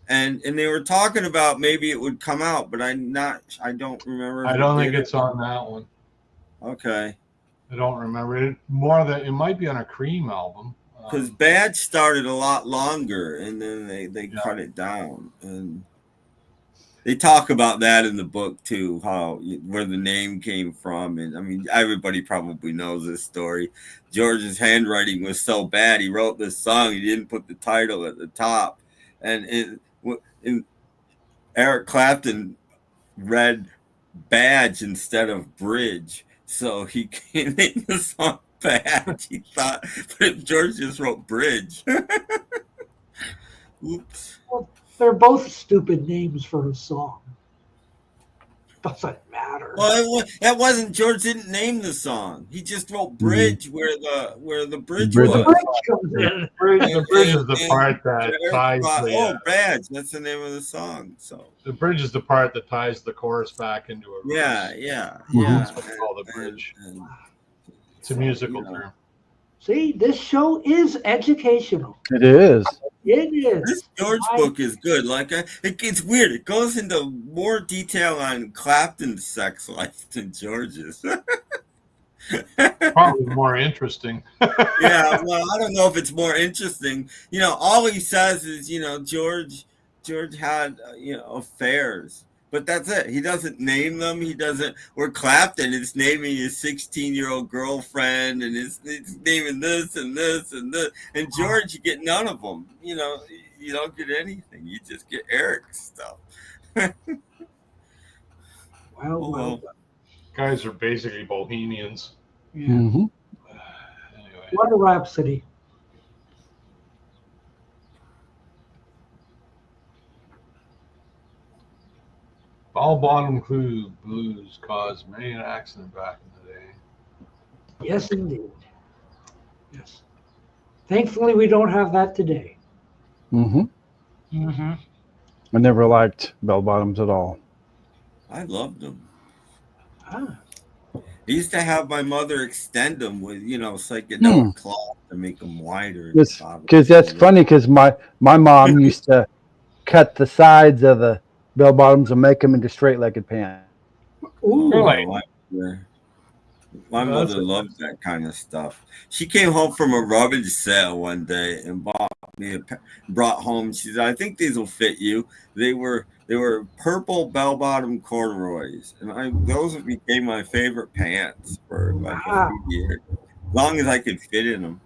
And they were talking about maybe it would come out, but I don't remember. I don't think it's on that one. Okay. I don't remember it. More that it might be on a Cream album. Because Badge started a lot longer, and then they cut it down, and they talk about that in the book too, where the name came from. And I mean, everybody probably knows this story. George's handwriting was so bad, he wrote this song, he didn't put the title at the top, and Eric Clapton read Badge instead of Bridge, so he named the song Badge. He thought, but George just wrote Bridge. Oops. Well, they're both stupid names for a song. Doesn't matter. Well, that wasn't George. Didn't name the song. He just wrote Bridge where the bridge was. The bridge comes in. The bridge is the part that ties the. Badge. That's the name of the song. So the bridge is the part that ties the chorus back into a verse. Yeah. That's what we call the bridge. It's a musical term. See, this show is educational. It is. It is. This George book is good. Like it's weird. It goes into more detail on Clapton's sex life than George's. Probably more interesting. Yeah, well, I don't know if it's more interesting. You know, all he says is, George had, affairs. But that's it. He doesn't name them. He doesn't. Or Clapton is naming his 16-year-old girlfriend, and it's naming this and this and this. And George, you get none of them. You don't get anything. You just get Eric's stuff. Well. Guys are basically bohemians. Yeah. Mm-hmm. Anyway. What a rhapsody. Ball bottom blues caused many an accident back in the day. Yes, indeed. Yes. Thankfully, we don't have that today. I never liked bell bottoms at all. I loved them. Ah. I used to have my mother extend them with, psychedelic cloth to make them wider. Because that's funny, because my mom used to cut the sides of the bell bottoms and make them into straight-legged pants. Ooh. Really? My mother loved that kind of stuff. She came home from a rummage sale one day and brought home. She said, "I think these will fit you." They were purple bell-bottom corduroys, and those became my favorite pants for like a few years, as long as I could fit in them.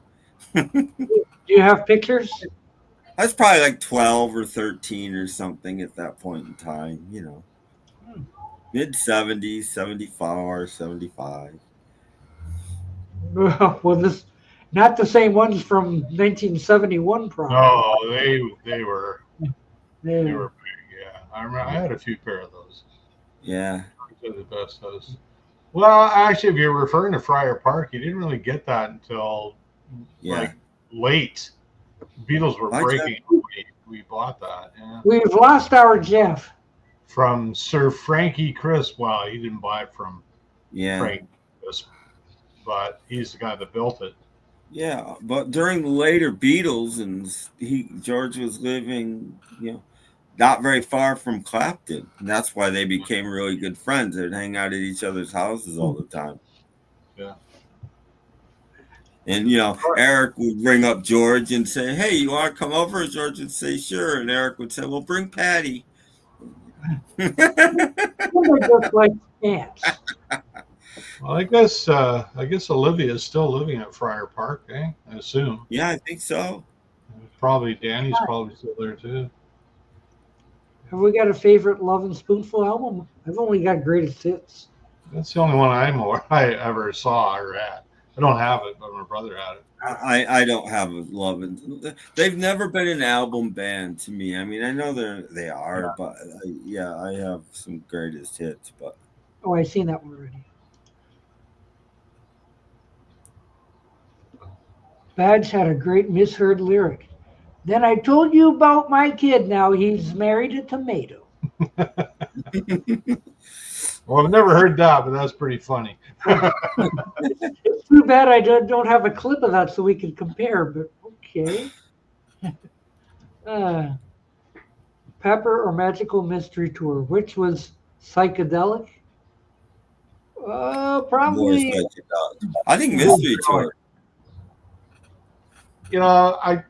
Do you have pictures? I was probably like 12 or 13 or something at that point in time, mid 70s, 74, 75. Well, this not the same ones from 1971, probably. No, they were big. Yeah, I remember. I had a few pair of those. Yeah, they're the best those. Well, actually, if you're referring to Friar Park, you didn't really get that until like late. Beatles were breaking. We bought that. Yeah. We've lost our Jeff. From Sir Frankie Crisp. Well, he didn't buy it from Frank Crisp, but he's the guy that built it. Yeah, but during the later Beatles, and George was living, not very far from Clapton, and that's why they became really good friends. They'd hang out at each other's houses all the time. Yeah. And, Eric would bring up George and say, "Hey, you want to come over?" George would say, "Sure." And Eric would say, "Well, bring Patty." Just like ants. Well, I guess Olivia is still living at Friar Park, I assume. Yeah, I think so. Probably Danny's probably still there too. Have we got a favorite Love and Spoonful album? I've only got Greatest Hits. That's the only one I ever saw or had. I don't have it, but my brother had it. I don't have a love. They've never been an album band to me. I mean, I know they are, but I have some greatest hits. But Oh, I've seen that one already. Badge had a great misheard lyric. Then I told you about my kid. Now he's married a tomato. Well, I've never heard that, but that's pretty funny. It's too bad I don't have a clip of that so we can compare, but okay. Pepper or Magical Mystery Tour, which was psychedelic? Probably. I think Mystery Tour. You know, I'm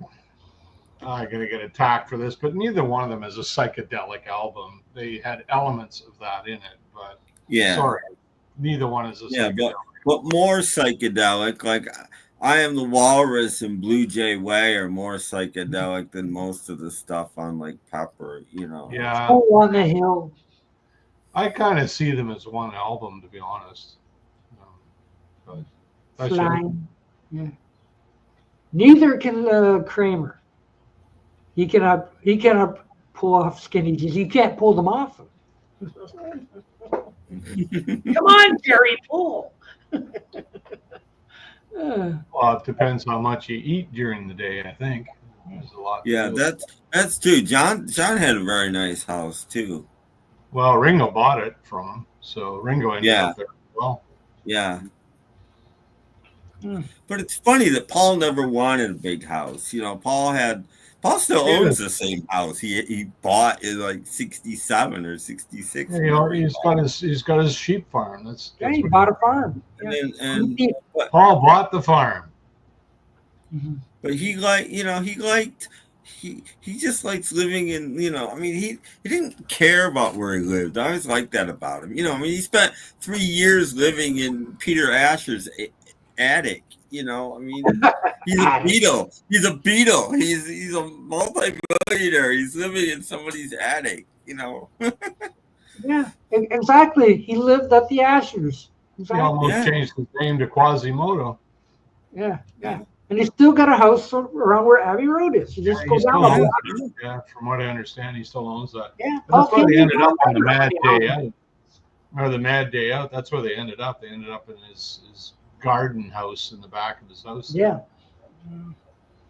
going to get attacked for this, but neither one of them is a psychedelic album. They had elements of that in it, but sorry, neither one is a psychedelic. But more psychedelic, like I Am the Walrus and Blue Jay Way are more psychedelic than most of the stuff on like Pepper, you know. Yeah. Oh, on the Hill. I kind of see them as one album, to be honest. But Flying. Yeah. Neither can Kramer. He cannot pull off skinny jeans. You can't pull them off. Come on, Jerry, pull. Well, it depends how much you eat during the day, I think. There's a lot. Yeah, that's true. John had a very nice house too. Well, Ringo bought it from him, so Ringo ended up there as well. Yeah. But it's funny that Paul never wanted a big house. You know, Paul still owns the same house he bought in like 67 or 66. You know, he's got his sheep farm. That's he bought a farm. And Paul bought the farm. But he just likes living in, you know, I mean, he didn't care about where he lived. I always liked that about him. You know, I mean, he spent 3 years living in Peter Asher's attic. You know, I mean, he's a Beatle. He's a multi-millionaire. He's living in somebody's attic, you know. Yeah, exactly. He lived at the Ashers. Exactly. He almost changed his name to Quasimodo. Yeah. And he's still got a house around where Abbey Road is. You just go down the block. Yeah, from what I understand, he still owns that. Yeah. That's why they ended up on the Mad Day Out. Or the Mad Day Out. That's where they ended up. They ended up in his garden house in the back of his house. Yeah.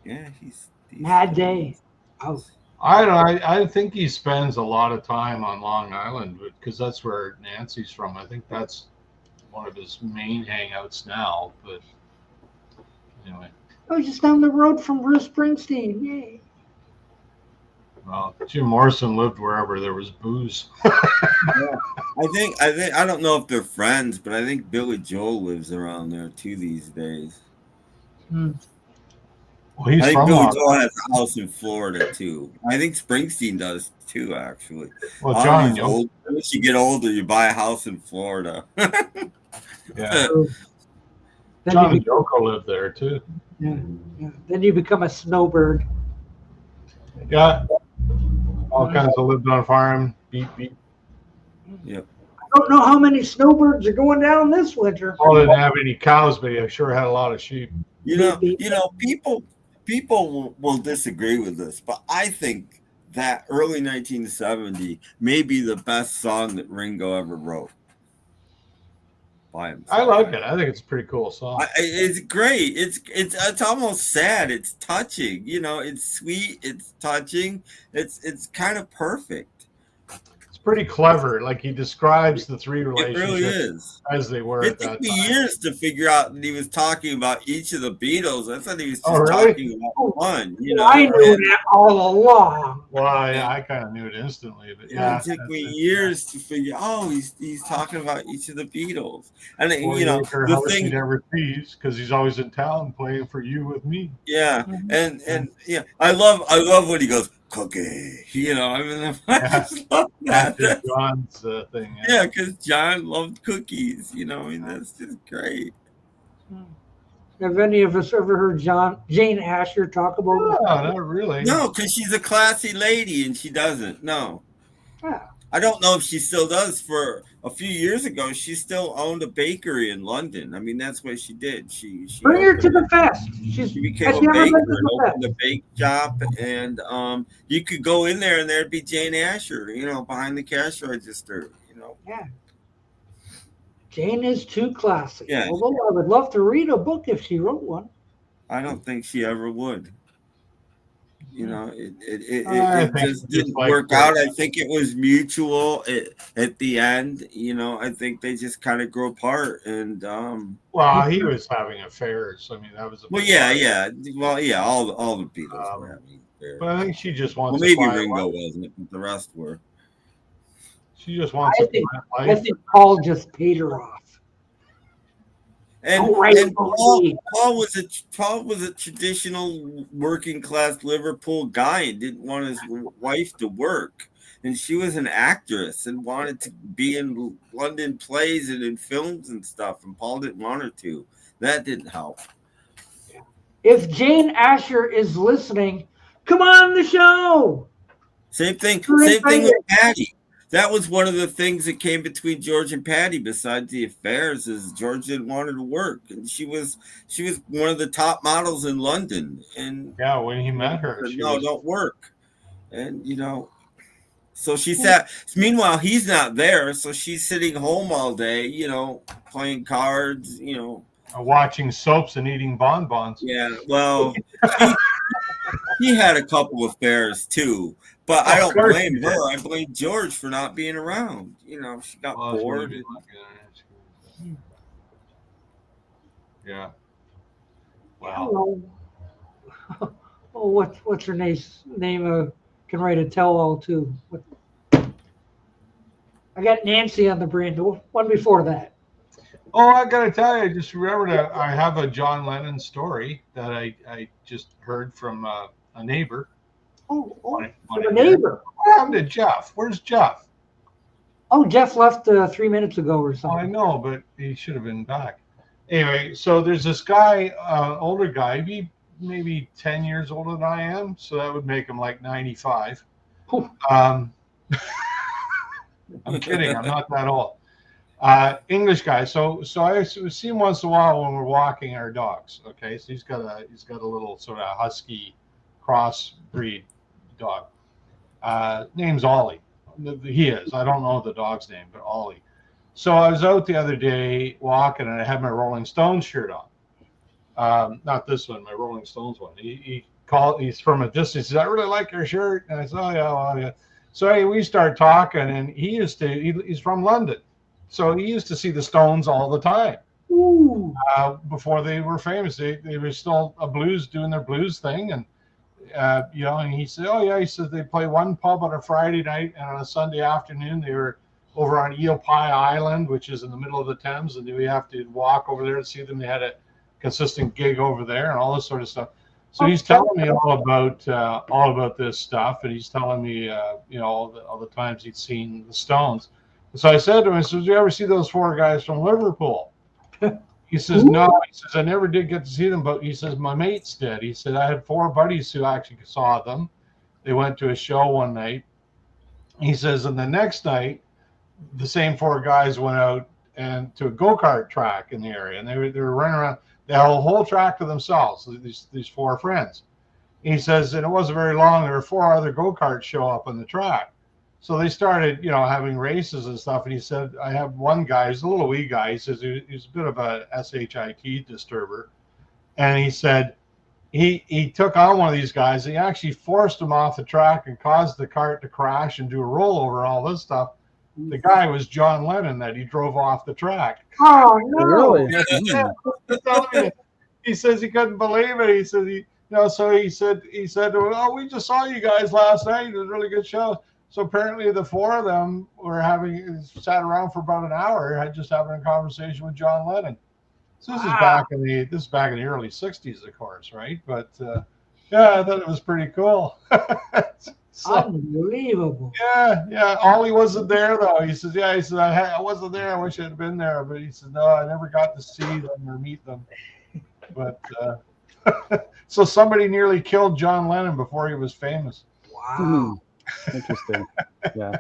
Yeah, he's Mad Day Out. I think he spends a lot of time on Long Island because that's where Nancy's from. I think that's one of his main hangouts now. But anyway. Oh, just down the road from Bruce Springsteen. Yay. Well, Jim Morrison lived wherever there was booze. I think I don't know if they're friends, but I think Billy Joel lives around there too these days. Well, he's I think from Billy Joel has a house in Florida too. I think Springsteen does too, actually. Well, John, as you get older, you buy a house in Florida. Yeah. John and Yoko lived there too. Yeah. Then you become a snowbird. Yeah. All kinds of lived on a farm. Beep. Yep. I don't know how many snowbirds are going down this winter. Paul didn't have any cows, but he sure had a lot of sheep. You know, people will disagree with this, but I think that early 1970 may be the best song that Ringo ever wrote by himself. I like it. I think it's a pretty cool song. It's great. It's almost sad. It's touching. You know, it's sweet. It's touching. It's kind of perfect. It's pretty clever. Like he describes the three relationships really is. As they were. It took me years to figure out that he was talking about each of the Beatles. I thought he was just really? talking about one. You know, I knew that all along. Well, I kind of knew it instantly, but it took me years to figure. Oh, he's talking about each of the Beatles, and you know the thing he never sees because he's always in town playing for you with me. Yeah, and yeah, I love when he goes cookie. You know, I mean, I just love that. That's John's thing. Yeah, because John loved cookies. You know, I mean that's just great. Have any of us ever heard Jane Asher talk about? No, not really. No, because she's a classy lady and she doesn't. No. Yeah. I don't know if she still does. For a few years ago, she still owned a bakery in London. I mean, that's what she did. She Bring her to opened the fest. she became Has a she ever been baker to and the opened a fest? bake shop, and you could go in there and there'd be Jane Asher, behind the cash register. Yeah. Jane is too classy. Yeah, Although I would love to read a book if she wrote one. I don't think she ever would. I It think just she just didn't liked work out. I think it was mutual at the end. I think they just kind of grew apart. And well, he was having affairs. I mean, that was a well, big yeah, part. yeah. Well, yeah. All the Beatles were having affairs. But I think she just Well, wants maybe a quiet Ringo life. wasn't, but the rest were. She just wants a quiet I life. think Paul just paid her off. And Don't write and for Paul, me. Paul was a traditional working class Liverpool guy and didn't want his wife to work. And she was an actress and wanted to be in London plays and in films and stuff. And Paul didn't want her to. That didn't help. If Jane Asher is listening, come on the show. Same thing Great with idea. Patty. That was one of the things that came between George and Patty, besides the affairs, is George didn't want her to work. And she was one of the top models in London. And Yeah, when he met her, said, she no, was, don't work. And so she sat. Meanwhile, he's not there, so she's sitting home all day, playing cards, watching soaps and eating bonbons. Yeah, well, he had a couple of affairs too, but I don't course blame he did. her. I blame George for not being around. She got Well, that's bored. really good. Yeah. Wow. Hello. Oh, what's her name? Can write a tell-all too. I got Nancy on the brain. The one before that. Oh, I gotta tell you, I just remembered I have a John Lennon story that I just heard from a neighbor. Oh, Wanna from a hear? neighbor. What happened to Jeff? Where's Jeff? Oh, Jeff left 3 minutes ago or Oh, I something. know, but he should have been back. Anyway, so there's this guy, older guy, maybe 10 years older than I am, so that would make him like 95. I'm kidding, I'm not that old. English guy. So I see him once in a while when we're walking our dogs. Okay, so he's got a little sort of husky crossbreed dog. Name's Ollie. He is. I don't know the dog's name, but Ollie. So I was out the other day walking, and I had my Rolling Stones shirt on. Not this one, my Rolling Stones one. He's from a distance. He says, "I really like your shirt," and I said, "Oh yeah, well, yeah." So anyway, we start talking, and he's from London. So he used to see the Stones all the time. Ooh. Before they were famous. They were still doing their blues thing. And, and he said, oh, yeah, he says they play one pub on a Friday night, and on a Sunday afternoon, they were over on Eel Pie Island, which is in the middle of the Thames, and we have to walk over there to see them. They had a consistent gig over there and all this sort of stuff. So he's telling me all about this stuff, and he's telling me, all the times he'd seen the Stones. So I said to him, did you ever see those four guys from Liverpool? He says, no. He says, I never did get to see them, but he says, my mates did. He said, I had four buddies who actually saw them. They went to a show one night. He says, and the next night, the same four guys went out and to a go-kart track in the area, and they were running around. They had a whole track to themselves, these four friends. He says, and it wasn't very long, there were four other go-karts show up on the track. So they started, having races and stuff. And he said, I have one guy, he's a little wee guy. He says he's a bit of a SHIT disturber. And he said he took on one of these guys. He actually forced him off the track and caused the cart to crash and do a rollover and all this stuff. The guy was John Lennon that he drove off the track. Oh, no. Really? He says he couldn't believe it. He said, so he said, oh, we just saw you guys last night. It was a really good show. So apparently the four of them sat around for about an hour, just having a conversation with John Lennon. So this is back in the early 60s, of course, right? But I thought it was pretty cool. Unbelievable. Yeah. Ollie wasn't there though. He says, I wasn't there. I wish I had been there. But he said, no, I never got to see them or meet them. But so somebody nearly killed John Lennon before he was famous. Wow. Interesting. Yeah.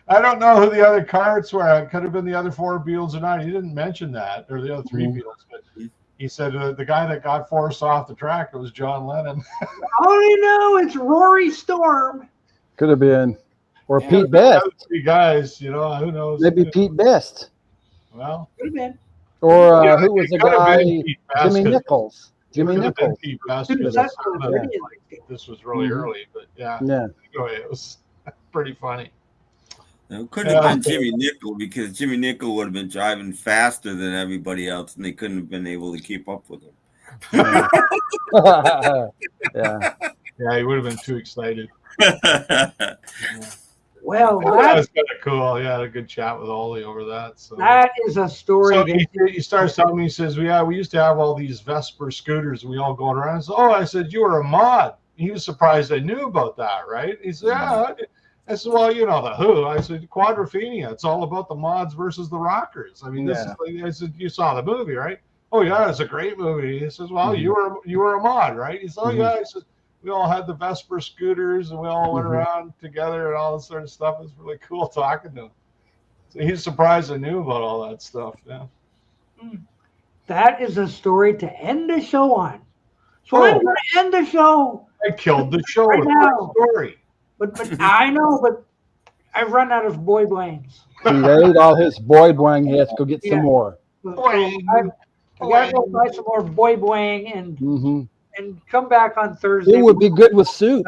I don't know who the other carts were. It could have been the other 4 Beatles or not. He didn't mention that, or the other 3 Beatles, but he said the guy that got forced off the track was John Lennon. Oh, you know, it's Rory Storm. Could have been. Or Pete Best. 3 guys, you know, who knows? Maybe Pete Best. Well, could have been. Or who was the guy? Jimmy Best, Nichols. Jimmy Nichols. Pete Best, this was really early, but yeah. Anyway, it was pretty funny. It could have been Jimmy Nickel, because Jimmy Nickel would have been driving faster than everybody else, and they couldn't have been able to keep up with him. Yeah. Yeah, he would have been too excited. Well, that was kind of cool. Yeah, I had a good chat with Ollie over that. So that is a story. So he starts telling me, he says, "Yeah, we used to have all these Vesper scooters, and we all going around." So, I said, "You were a mod." He was surprised I knew about that, right? He said, "Yeah." I said, "Well, you know the Who." I said, "Quadrophenia. It's all about the mods versus the rockers." I mean, this is like, I said, "You saw the movie, right?" "Oh yeah, it's a great movie." He says, "Well, you were a mod, right?" He said, "Oh yeah." I said, "We all had the Vesper scooters, and we all went around together and all this sort of stuff." It was really cool talking to him. So he's surprised I knew about all that stuff. Yeah. That is a story to end the show on. So I'm going to end the show. I killed the show right with now. my story. But I know, but I've run out of boy blangs. He ate all his boy bwang. He has to go get some more. So I gotta go buy some more boy bwang and come back on Thursday. It would be good with soup.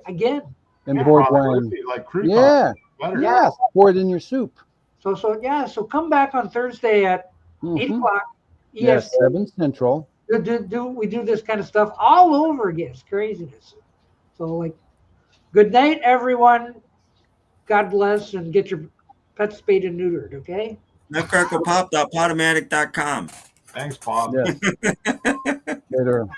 Again. And boy bwang. Like yeah. Yeah. Pour it in your soup. So come back on Thursday at 8 o'clock. Yes, 7 Central. We do this kind of stuff all over again. It's craziness. So good night, everyone. God bless, and get your pets spayed and neutered, okay? Nutcracklepop.podomatic.com. Thanks, Bob. Yes. Later.